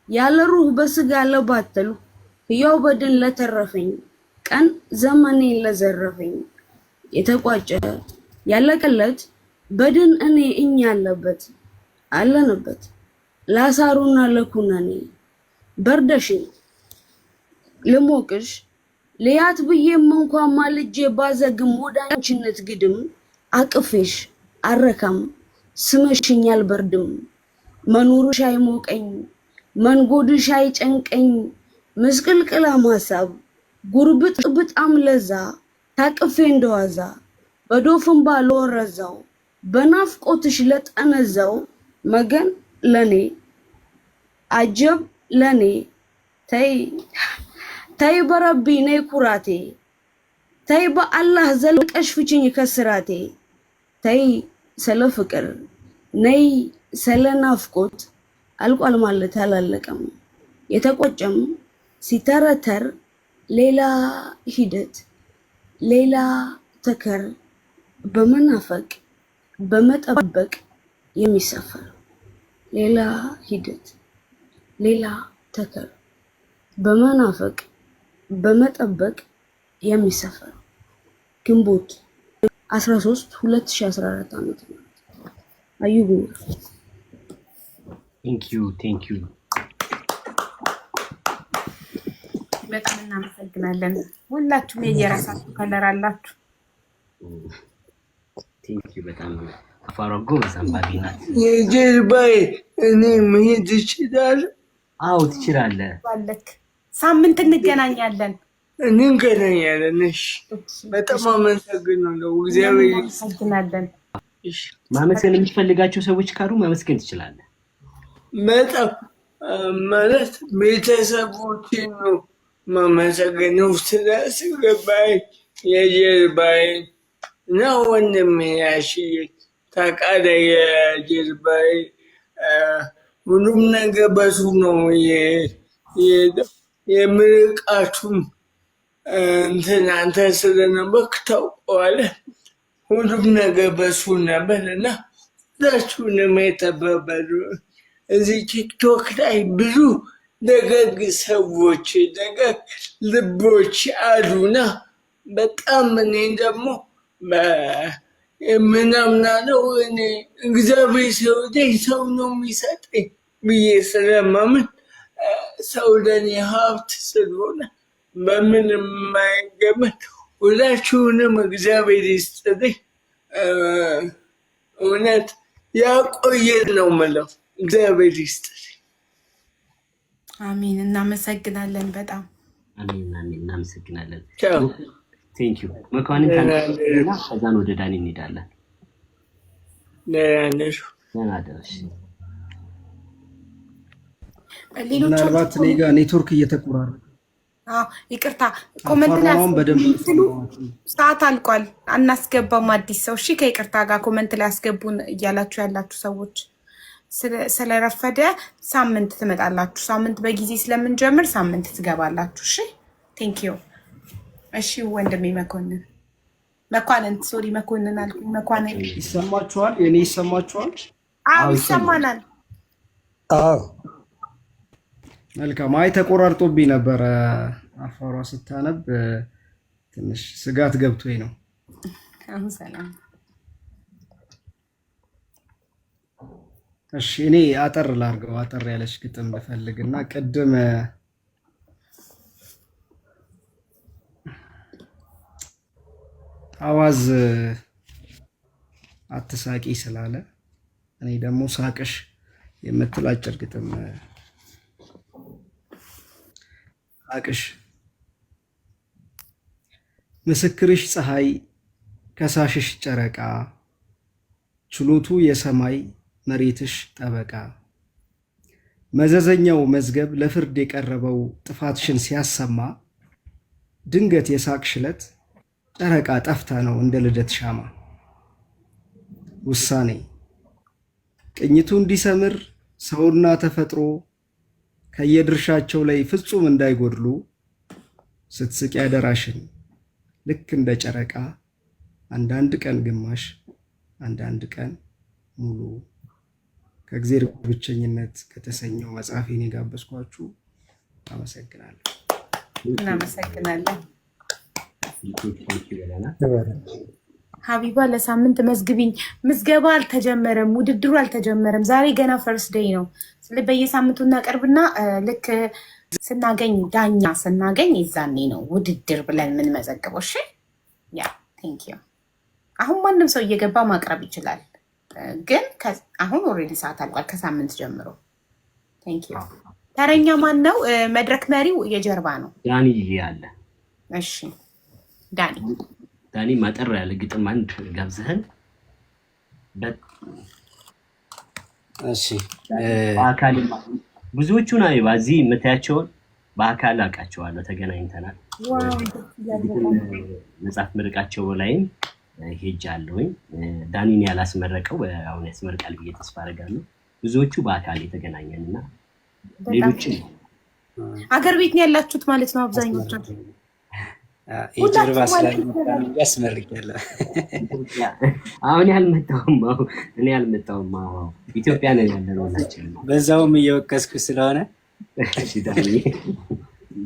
ያለ ሩህ በስጋ ለባተሉ ሕያው በድን ለተረፈኝ ቀን ዘመኔን ለዘረፈኝ የተቋጨ ያለቀለት በድን እኛ ያለበት አለንበት ላሳሩና ለኩነኔ በርደሽኝ ልሞቅሽ ለያት ብዬም እንኳን ማልጄ ባዘግም ወዳንቺነት ግድም አቅፌሽ አረካም ስመሽኛል በርድም መኖርሽ አይሞቀኝ መንጎድሽ አይጨንቀኝ ምስቅልቅላ ማሳብ ጉርብጥ ብጣም ለዛ ታቅፌ እንደዋዛ በዶፍም ባልወረዛው በናፍቆትሽ ለጠነዛው መገን ለኔ አጀብ ለኔ ተይ በረቢ ነይ ኩራቴ ተይ በአላህ ዘልቀሽ ፍችኝ ከስራቴ ተይ ስለ ፍቅር ነይ ስለ ናፍቆት አልቋል ማለት አላለቀም የተቆጨም ሲተረተር ሌላ ሂደት ሌላ ተከር በመናፈቅ በመጠበቅ የሚሰፈር ሌላ ሂደት ሌላ ተከር በመናፈቅ በመጠበቅ የሚሰፈረው ግንቦት 13 2014 ዓመተ ምህረት አዩብ ቴንክ ዩ በጣም እናመሰግናለን። ሁላችሁም የየራሳችሁ ከለር አላችሁ። ቴንክ ዩ በጣም አፋሮጎ በዛምባቢ ናት። የጀርባዬ እኔ መሄድ እችላለሁ? አዎ ትችላለህ። ባለክ ሳምንት እንገናኛለን። እንገናኛለን። እሺ በጣም አመሰግናለሁ። እግዚአብሔር እናመሰግናለን። ማመስገን የምትፈልጋቸው ሰዎች ካሉ ማመስገን ትችላለህ። በጣም ማለት ቤተሰቦቼን ነው ማመሰግነው ስላስገባኝ የጀርባዬ እና ወንድሜ ያሽዬ ታውቃለህ፣ የጀርባዬ ሁሉም ነገር በሱ ነው የምርቃቱም እንትን አንተ ስለነበርክ ታውቀዋለህ። ሁሉም ነገር በሱ ነበር እና ሁላችሁንም የተባበሩ እዚህ ቲክቶክ ላይ ብዙ ደጋግ ሰዎች ደጋግ ልቦች አሉና በጣም እኔ ደግሞ ምናምናለው እኔ እግዚአብሔር ሲወደኝ ሰው ነው የሚሰጠኝ ብዬ ስለማምን ሰው ለእኔ ሀብት ስለሆነ በምንም የማይገመት ሁላችሁንም እግዚአብሔር ይስጥልኝ። እውነት ያቆየን ነው የምለው። እግዚአብሔር ይስጥልኝ። አሜን። እናመሰግናለን በጣም አሜን። እናመሰግናለን። ቴንክ ዩ መኳንን ታናና ከዛን ወደ ዳኒ እንሄዳለን። ምናልባት እኔ ጋር ኔትወርክ እየተቆራረጠ ይቅርታ፣ ኮመንት ላይ ሰዓት አልቋል፣ አናስገባም አዲስ ሰው። እሺ ከይቅርታ ጋር ኮመንት ላይ አስገቡን እያላችሁ ያላችሁ ሰዎች ስለረፈደ ሳምንት ትመጣላችሁ። ሳምንት በጊዜ ስለምንጀምር ሳምንት ትገባላችሁ። እሺ ቴንክ ዩ። እሺ ወንድሜ መኳንን ሶሪ መኮንን አልኩኝ። መኳንን ይሰማችኋል? የኔ ይሰማችኋል? አዎ ይሰማናል። አዎ መልካም። አይ ተቆራርጦብኝ ነበረ አፋሯ ስታነብ ትንሽ ስጋት ገብቶኝ ነው። አሁን ሰላም። እሺ እኔ አጠር ላድርገው፣ አጠር ያለች ግጥም ልፈልግና ቅድም አዋዝ አትሳቂ ስላለ እኔ ደግሞ ሳቅሽ የምትል አጭር ግጥም ሳቅሽ ምስክርሽ ፀሐይ ከሳሽሽ ጨረቃ ችሎቱ የሰማይ መሬትሽ ጠበቃ መዘዘኛው መዝገብ ለፍርድ የቀረበው ጥፋትሽን ሲያሰማ ድንገት የሳቅሽ ዕለት ጨረቃ ጠፍታ ነው እንደ ልደት ሻማ። ውሳኔ ቅኝቱ እንዲሰምር ሰውና ተፈጥሮ ከየድርሻቸው ላይ ፍጹም እንዳይጎድሉ ስትስቅ ያደራሽን ልክ እንደ ጨረቃ አንዳንድ ቀን ግማሽ አንዳንድ ቀን ሙሉ ከእግዜር ብቸኝነት ከተሰኘው መጽሐፌን የጋበዝኳችሁ አመሰግናለሁ። እናመሰግናለን። ሀቢባ ለሳምንት መዝግቢኝ። ምዝገባ አልተጀመረም፣ ውድድሩ አልተጀመረም። ዛሬ ገና ፈርስት ዴይ ነው። ስለዚህ በየሳምንቱ እናቀርብና ልክ ስናገኝ ዳኛ ስናገኝ ይዛኔ ነው ውድድር ብለን የምንመዘግበው። እሺ ያ ቴንክ ዩ። አሁን ማንም ሰው እየገባ ማቅረብ ይችላል፣ ግን አሁን ኦልሬዲ ሰዓት አልቋል። ከሳምንት ጀምሮ ቴንክ ዩ። ተረኛ ማን ነው? መድረክ መሪው የጀርባ ነው ዳኒ ያለ። እሺ ዳኒ ማጠር ያለ ግጥም አንድ ጋብዘህን። እሺ በአካል ብዙዎቹን በዚህ የምታያቸውን በአካል አውቃቸዋለሁ፣ ተገናኝተናል። መጽሐፍ ምርቃቸው ላይም ሄጃለሁኝ። ዳኒን ያላስመረቀው አሁን ያስመርቃል ብዬ ተስፋ አደርጋለሁ። ብዙዎቹ በአካል የተገናኘን እና ሌሎችም አገር ቤት ነው ያላችሁት ማለት ነው አብዛኞቹ። የጀርባ ያስመርቃለሁ። አሁን ያልመጣሁም እኔ ያልመጣሁም ኢትዮጵያ ነን ያለነው ናቸው። በዛውም እየወቀስኩ ስለሆነ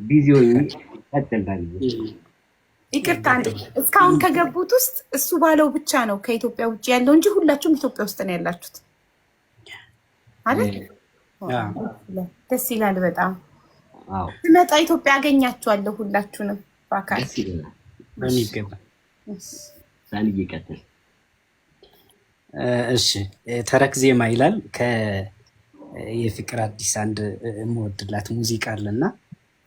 ቢዚ ሆኜ ይቅርታ አንዴ፣ እስካሁን ከገቡት ውስጥ እሱ ባለው ብቻ ነው ከኢትዮጵያ ውጭ ያለው እንጂ ሁላችሁም ኢትዮጵያ ውስጥ ነው ያላችሁት አይደል? ደስ ይላል በጣም። ስመጣ ኢትዮጵያ አገኛችኋለሁ ሁላችሁንም በአካል። በሚገባ ዛንዬ ቀጥል። እሺ ተረክ ዜማ ይላል። የፍቅር አዲስ አንድ የምወድላት ሙዚቃ አለና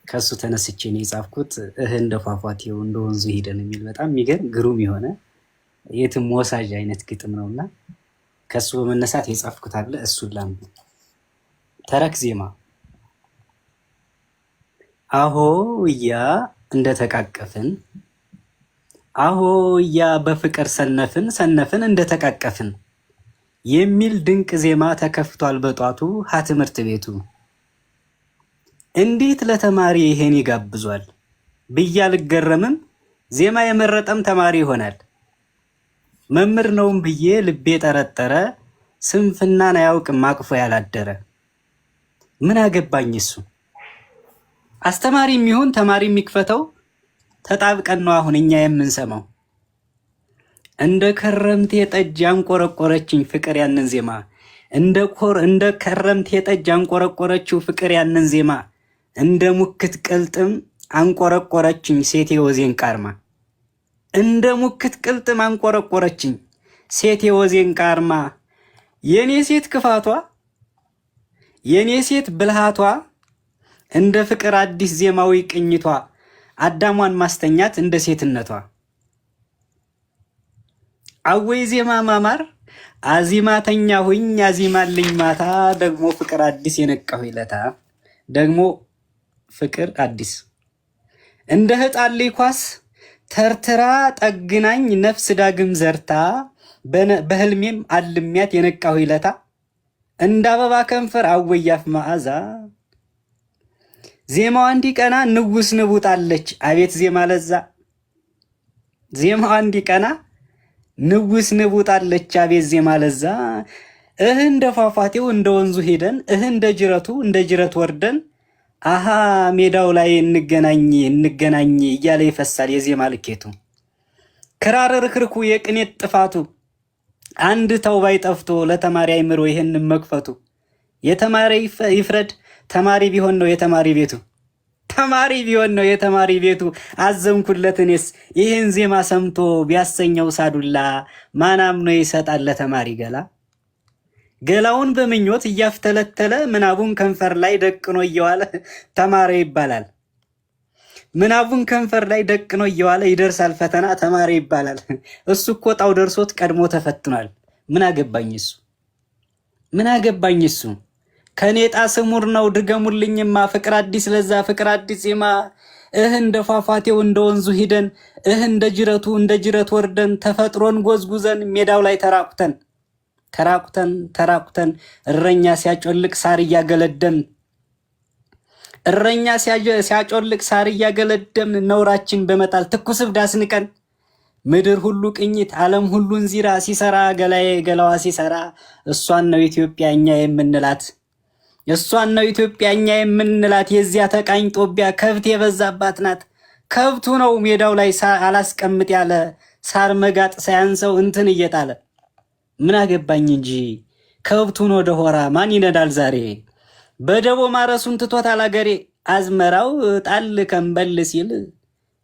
ከሱ ተነስቼ ነው የጻፍኩት። እንደ ፏፏቴው እንደ ወንዙ ሄደን የሚል በጣም የሚገርም ግሩም የሆነ የትም ወሳጅ አይነት ግጥም ነውና ከሱ በመነሳት የጻፍኩት አለ። እሱን ላንብብ። ተረክ ዜማ። አሆ እያ እንደተቃቀፍን፣ አሆ እያ በፍቅር ሰነፍን እንደተቃቀፍን የሚል ድንቅ ዜማ ተከፍቷል በጧቱ ትምህርት ቤቱ። እንዴት ለተማሪ ይሄን ይጋብዟል ብዬ አልገረምም። ዜማ የመረጠም ተማሪ ይሆናል። መምህር ነውም ብዬ ልቤ ጠረጠረ፣ ስንፍናን አያውቅም አቅፎ ያላደረ። ምን አገባኝ እሱ አስተማሪ የሚሆን ተማሪ የሚክፈተው፣ ተጣብቀን ነው አሁን እኛ የምንሰማው። እንደ ከረምቴ ጠጅ አንቆረቆረችኝ ፍቅር ያንን ዜማ፣ እንደ ከረምቴ ጠጅ አንቆረቆረችው ፍቅር ያንን ዜማ፣ እንደ ሙክት ቅልጥም አንቆረቆረችኝ ሴቴ ወዜን ቃርማ፣ እንደ ሙክት ቅልጥም አንቆረቆረችኝ ሴቴ ወዜን ቃርማ። የኔ ሴት ክፋቷ የኔ ሴት ብልሃቷ፣ እንደ ፍቅር አዲስ ዜማዊ ቅኝቷ፣ አዳሟን ማስተኛት እንደ ሴትነቷ። አወይ ዜማ ማማር አዚማተኛ ሁኝ አዚማልኝ ማታ፣ ደግሞ ፍቅር አዲስ የነቃሁ ይለታ፣ ደግሞ ፍቅር አዲስ እንደ ህጣን ልይ ኳስ ተርትራ ጠግናኝ ነፍስ ዳግም ዘርታ፣ በህልሜም አልሚያት የነቃሁ ይለታ፣ እንደ አበባ ከንፈር አወያፍ መዓዛ። ዜማዋ እንዲቀና ንጉስ ንቡጣለች አቤት ዜማ ለዛ፣ ዜማዋ እንዲቀና ንጉስ ንቡጣለች አቤት ዜማ ለዛ። እንደ ፏፏቴው እንደ ወንዙ ሄደን እንደ ጅረት ወርደን፣ አሃ ሜዳው ላይ እንገናኝ እያለ ይፈሳል የዜማ ልኬቱ። ክራር ርክርኩ የቅኔት ጥፋቱ፣ አንድ ተውባይ ጠፍቶ ለተማሪ አይምሮ ይህንን መክፈቱ። የተማሪ ይፍረድ ተማሪ ቢሆን ነው የተማሪ ቤቱ፣ ተማሪ ቢሆን ነው የተማሪ ቤቱ። አዘንኩለት እኔስ ይህን ዜማ ሰምቶ ቢያሰኘው ሳዱላ፣ ማናም ነው ይሰጣል ለተማሪ ገላ። ገላውን በምኞት እያፍተለተለ ምናቡን ከንፈር ላይ ደቅኖ እየዋለ ተማሪ ይባላል። ምናቡን ከንፈር ላይ ደቅኖ እየዋለ ይደርሳል ፈተና ተማሪ ይባላል። እሱ እኮ ጣው ደርሶት ቀድሞ ተፈትኗል። ምን አገባኝ እሱ ምን አገባኝ እሱ። ከኔ ጣ ስሙር ነው ድገሙልኝማ፣ ፍቅር አዲስ ለዛ ፍቅር አዲስ ዜማ። እንደ ፏፏቴው እንደ ወንዙ ሂደን እንደ ጅረት ወርደን፣ ተፈጥሮን ጎዝጉዘን ሜዳው ላይ ተራቁተን እረኛ ሲያጮልቅ ሳር እያገለደም፣ እረኛ ሲያጮልቅ ሳር እያገለደም፣ ነውራችን በመጣል ትኩስ እብድ አስንቀን፣ ምድር ሁሉ ቅኝት ዓለም ሁሉን ዚራ ሲሰራ ገላዬ ገላዋ ሲሰራ፣ እሷን ነው ኢትዮጵያ እኛ የምንላት፣ እሷን ነው ኢትዮጵያ እኛ የምንላት። የዚያ ተቃኝ ጦቢያ ከብት የበዛባት ናት። ከብቱ ነው ሜዳው ላይ አላስቀምጥ ያለ፣ ሳር መጋጥ ሳያንሰው እንትን እየጣለ። ምን አገባኝ እንጂ ከብቱን ወደ ሆራ ማን ይነዳል ዛሬ? በደቦ ማረሱን ትቶታል አገሬ። አዝመራው ጣል ከንበል ሲል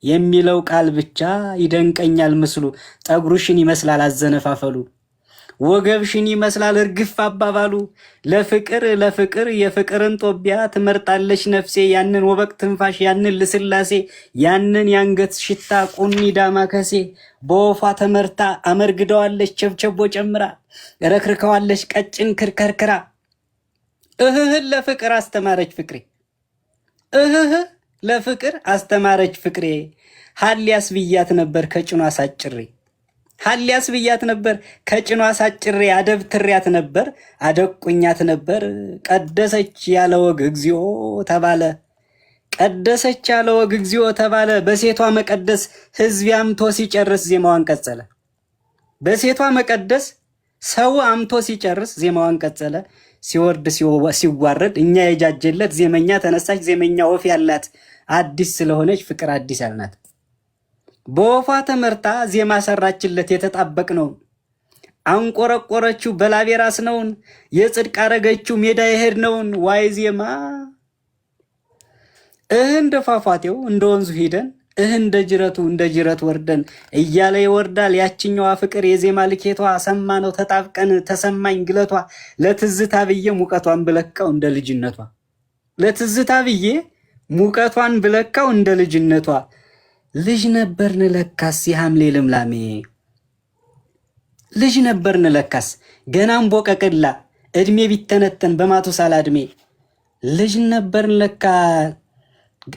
የሚለው ቃል ብቻ ይደንቀኛል ምስሉ። ጠጉሩሽን ይመስላል አዘነፋፈሉ፣ ወገብሽን ይመስላል እርግፍ አባባሉ። ለፍቅር የፍቅርን ጦቢያ ትመርጣለች ነፍሴ፣ ያንን ወበቅ ትንፋሽ ያንን ልስላሴ፣ ያንን ያንገት ሽታ ቁኒ ዳማከሴ። በወፏ ተመርታ አመርግደዋለች ቸብቸቦ ጨምራ፣ ረክርከዋለች ቀጭን ክርከርክራ። ለፍቅር አስተማረች ፍቅሬ፣ ለፍቅር አስተማረች ፍቅሬ። ሀሊያስ ብያት ነበር ከጭኗ ሳጭሬ፣ ሀሊያስ ብያት ነበር ከጭኗ ሳጭሬ። አደብትሪያት ነበር አደቁኛት ነበር። ቀደሰች ያለ ወግ እግዚኦ ተባለ፣ ቀደሰች ያለ ወግ እግዚኦ ተባለ። በሴቷ መቀደስ ሕዝብ አምቶ ሲጨርስ ዜማዋን ቀጸለ፣ በሴቷ መቀደስ ሰው አምቶ ሲጨርስ ዜማዋን ቀጸለ። ሲወርድ ሲዋረድ እኛ የጃጀለት ዜመኛ ተነሳች ዜመኛ ወፍ ያላት። አዲስ ስለሆነች ፍቅር አዲስ ያልናት። በወፏ ተመርታ ዜማ ሰራችለት የተጣበቅነውን፣ አንቆረቆረችው በላቤ ራስ ነውን፣ የጽድቅ አረገችው ሜዳ የሄድነውን። ዋይ ዜማ እንደ ፏፏቴው እንደ ወንዙ ሂደን እንደ ጅረት ወርደን እያለ ይወርዳል ያችኛዋ ፍቅር የዜማ ልኬቷ። ሰማነው ተጣብቀን ተሰማኝ ግለቷ፣ ለትዝታ ብዬ ሙቀቷን ብለካው እንደ ልጅነቷ። ለትዝታ ብዬ ሙቀቷን ብለካው እንደ ልጅነቷ። ልጅ ነበርን ለካስ የሐምሌ ልምላሜ፣ ልጅ ነበርን ለካስ ገናም ቦቀቅላ እድሜ ቢተነተን በማቱሳላ እድሜ። ልጅ ነበርን ለካ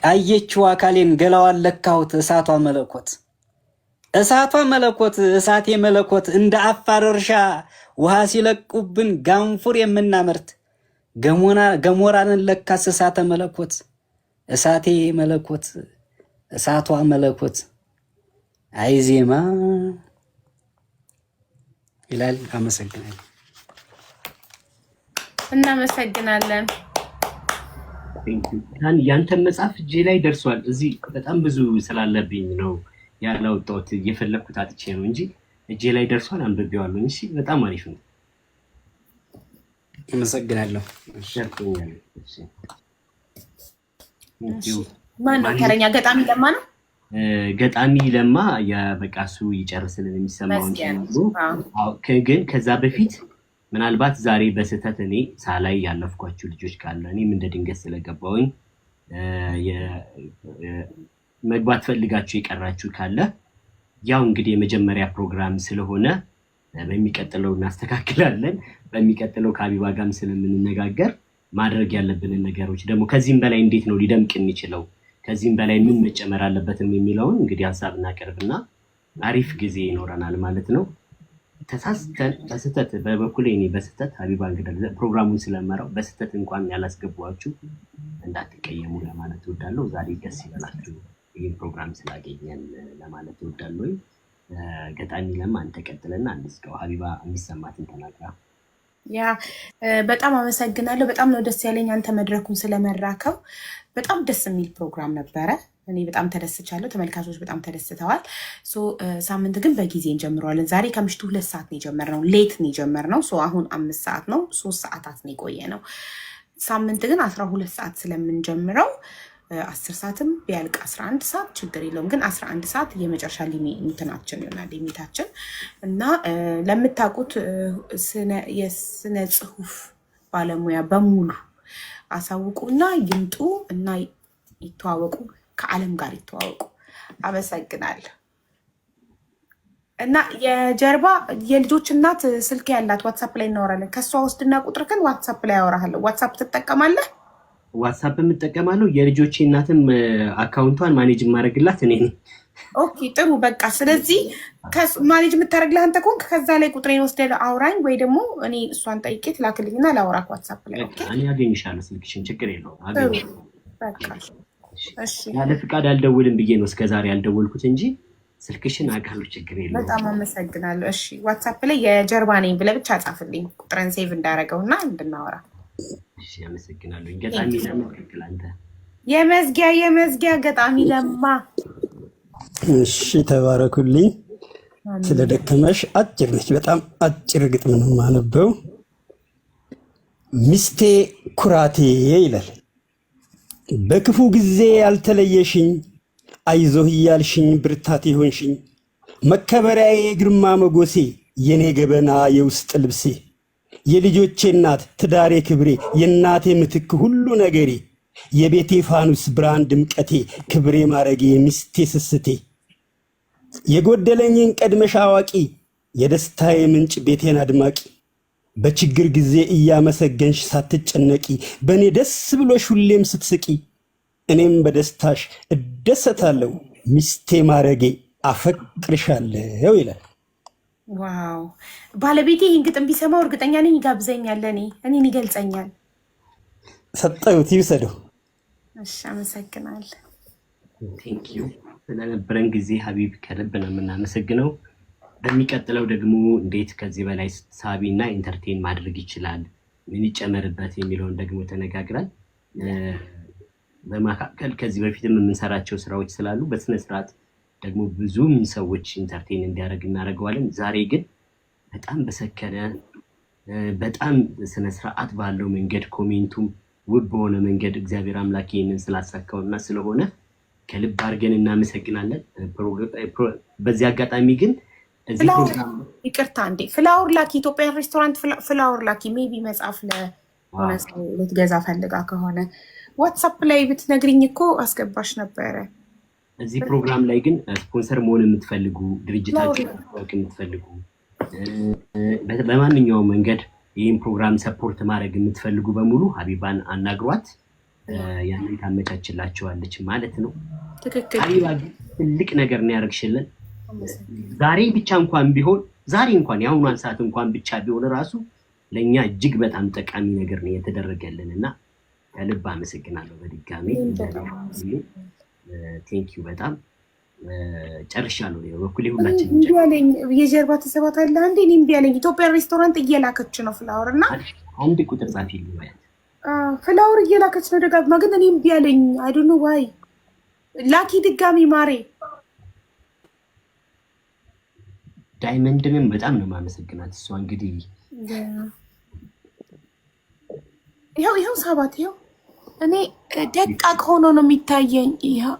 አየችው አካሌን ገላዋን ለካሁት እሳቷ መለኮት፣ እሳቷ መለኮት፣ እሳቴ መለኮት። እንደ አፋር እርሻ ውሃ ሲለቁብን ጋንፉር የምናመርት ገሞራንን ለካስ እሳተ መለኮት፣ እሳቴ መለኮት፣ እሳቷ መለኮት። አይ ዜማ ይላል። አመሰግናለሁ። እናመሰግናለን። ያንተን መጽሐፍ እጄ ላይ ደርሷል። እዚህ በጣም ብዙ ስላለብኝ ነው ያላወጣሁት፣ እየፈለኩት አጥቼ ነው እንጂ እጄ ላይ ደርሷል። አንብቤዋለሁ። እሺ፣ በጣም አሪፍ ነው። አመሰግናለሁ። ማነው ተረኛ? ገጣሚ ለማ ነው። ገጣሚ ለማ በቃ እሱ ይጨርስልን የሚሰማውን። ግን ከዛ በፊት ምናልባት ዛሬ በስህተት እኔ ሳላይ ያለፍኳችሁ ልጆች ካለ እኔም እንደ ድንገት ስለገባውኝ መግባት ፈልጋችሁ የቀራችሁ ካለ ያው እንግዲህ የመጀመሪያ ፕሮግራም ስለሆነ በሚቀጥለው እናስተካክላለን። በሚቀጥለው ከአቢባ ጋርም ስለምንነጋገር ማድረግ ያለብንን ነገሮች ደግሞ ከዚህም በላይ እንዴት ነው ሊደምቅ የሚችለው፣ ከዚህም በላይ ምን መጨመር አለበትም የሚለውን እንግዲህ ሀሳብ እናቀርብና አሪፍ ጊዜ ይኖረናል ማለት ነው። ተሳስተን በስህተት በበኩሌ እኔ በስህተት ሀቢባ እንግዲህ ፕሮግራሙን ስለመራው በስህተት እንኳን ያላስገቧችሁ እንዳትቀየሙ ለማለት እወዳለሁ። ዛሬ ደስ ይበላችሁ ይህን ፕሮግራም ስላገኘን ለማለት እወዳለሁ። ገጣሚ ለማ አንተ ቀጥልና አንስከው ሀቢባ የሚሰማትን ተናግራ። ያ በጣም አመሰግናለሁ። በጣም ነው ደስ ያለኝ አንተ መድረኩን ስለመራከው። በጣም ደስ የሚል ፕሮግራም ነበረ። እኔ በጣም ተደስቻለሁ። ተመልካቾች በጣም ተደስተዋል። ሳምንት ግን በጊዜ እንጀምረዋለን። ዛሬ ከምሽቱ 2 ሰዓት ነው የጀመርነው። ሌት ነው የጀመርነው። አሁን 5 ሰዓት ነው። 3 ሰዓታት ነው የቆየ ነው። ሳምንት ግን 12 ሰዓት ስለምንጀምረው 10 ሰዓትም ቢያልቅ 11 ሰዓት ችግር የለውም። ግን 11 ሰዓት የመጨረሻ ሊሚታችን ይሆናል ሊሚታችን እና ለምታውቁት የስነ ጽሁፍ ባለሙያ በሙሉ አሳውቁና ይምጡ እና ይተዋወቁ፣ ከዓለም ጋር ይተዋወቁ። አመሰግናለሁ። እና የጀርባ የልጆች እናት ስልክ ያላት ዋትሳፕ ላይ እናወራለን። ከሷ ወስድና ቁጥርክን ዋትሳፕ ላይ ያወራለሁ። ዋትሳፕ ትጠቀማለህ? ዋትሳፕ የምጠቀማለሁ። የልጆቼ እናትም አካውንቷን ማኔጅ የማደርግላት እኔ ነኝ። ኦኬ ጥሩ በቃ። ስለዚህ ማኔጅ የምታደርግልህ አንተ ከሆንክ ከዛ ላይ ቁጥሬን ወስደህ አውራኝ፣ ወይ ደግሞ እኔ እሷን ጠይቄ ትላክልኝና ላውራክ ዋትሳፕ ላይ። እኔ አገኝሻለሁ፣ ስልክሽን ችግር የለውም። እሺ ያለ ፍቃድ አልደውልም ብዬ ነው እስከዛሬ ያልደወልኩት እንጂ ስልክሽን አውቃለሁ፣ ችግር የለውም። በጣም አመሰግናለሁ። እሺ ዋትሳፕ ላይ የጀርባ ነኝ ብለህ ብቻ ጻፍልኝ ቁጥርን ሴቭ እንዳደረገውና እንድናወራ። እሺ አመሰግናለሁ። ገጣሚ ለማ አንተ የመዝጊያ ገጣሚ ለማ። እሺ ተባረኩልኝ። ስለደከመሽ አጭር ነች፣ በጣም አጭር ግጥም ነው የማነበው። ሚስቴ ኩራቴ ይላል። በክፉ ጊዜ ያልተለየሽኝ፣ አይዞህ እያልሽኝ ብርታት ይሆንሽኝ፣ መከበሪያዬ ግርማ መጎሴ፣ የኔ ገበና የውስጥ ልብሴ፣ የልጆቼ እናት ትዳሬ ክብሬ፣ የእናቴ ምትክ ሁሉ ነገሬ፣ የቤቴ ፋኑስ ብርሃን ድምቀቴ፣ ክብሬ ማረጌ ሚስቴ ስስቴ፣ የጎደለኝን ቀድመሽ አዋቂ፣ የደስታዬ ምንጭ ቤቴን አድማቂ፣ በችግር ጊዜ እያመሰገንሽ ሳትጨነቂ፣ በእኔ ደስ ብሎሽ ሁሌም ስትስቂ፣ እኔም በደስታሽ እደሰታለሁ ሚስቴ ማረጌ አፈቅርሻለሁ ይላል። ዋው! ባለቤቴ ይህን ግጥም ቢሰማው እርግጠኛ ነኝ ይጋብዘኛል፣ እኔን ይገልጸኛል። ሰጠሁት ይውሰደው። እሺ አመሰግናለሁ። ቴንኪዩ ስለነበረን ጊዜ ሀቢብ ከልብ ነው የምናመሰግነው። በሚቀጥለው ደግሞ እንዴት ከዚህ በላይ ሳቢና ኢንተርቴን ማድረግ ይችላል፣ ምን ይጨመርበት የሚለውን ደግሞ ተነጋግራል። በመካከል ከዚህ በፊትም የምንሰራቸው ስራዎች ስላሉ በስነ ስርዓት ደግሞ ብዙም ሰዎች ኢንተርቴን እንዲያደርግ እናደርገዋለን። ዛሬ ግን በጣም በሰከነ በጣም ስነ ስርዓት ባለው መንገድ ኮሜንቱም ውብ በሆነ መንገድ እግዚአብሔር አምላክ ይህንን ስላሳካውና ስለሆነ ከልብ አድርገን እናመሰግናለን። በዚህ አጋጣሚ ግን እዚህ ፕሮግራም ይቅርታ እንዴ ፍላወር ላኪ ኢትዮጵያን ሬስቶራንት ፍላወር ላኪ ሜቢ መጽሐፍ ለሆነ ሰው ልትገዛ ፈልጋ ከሆነ ዋትስአፕ ላይ ብትነግሪኝ እኮ አስገባሽ ነበረ። እዚህ ፕሮግራም ላይ ግን ስፖንሰር መሆን የምትፈልጉ ድርጅታችሁ ማስተዋወቅ የምትፈልጉ በማንኛውም መንገድ ይህን ፕሮግራም ሰፖርት ማድረግ የምትፈልጉ በሙሉ ሀቢባን አናግሯት፣ ያንን ታመቻችላቸዋለች ማለት ነው። ትክክል። ሀቢባ ትልቅ ነገር ነው ያደረግሽልን። ዛሬ ብቻ እንኳን ቢሆን ዛሬ እንኳን የአሁኗን ሰዓት እንኳን ብቻ ቢሆን ራሱ ለእኛ እጅግ በጣም ጠቃሚ ነገር ነው የተደረገልን እና ከልብ አመሰግናለሁ በድጋሚ። ቴንኪዩ በጣም ጨርሻለሁ። በኩል ሁላችንም እምቢ አለኝ። የጀርባ ተሰባት አለ አንዴ እኔ እምቢ አለኝ። ኢትዮጵያን ሬስቶራንት እየላከች ነው ፍላወር እና አንድ ቁጥር ጻፊልኝ ማለት ፍላወር እየላከች ነው ደጋግማ፣ ግን እኔ እምቢ አለኝ። አይ ዶንት ኖ ዋይ። ላኪ ድጋሚ ማሬ። ዳይመንድንም በጣም ነው የማመሰግናት። እሷ እንግዲህ ይኸው ሳባት ይኸው እኔ ደቃቅ ሆኖ ነው የሚታየኝ። ይኸው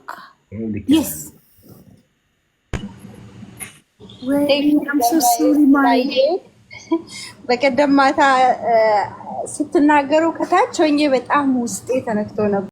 yes በቀደም ማታ ስትናገሩ ከታች ሆኜ በጣም ውስጤ ተነክቶ ነበር።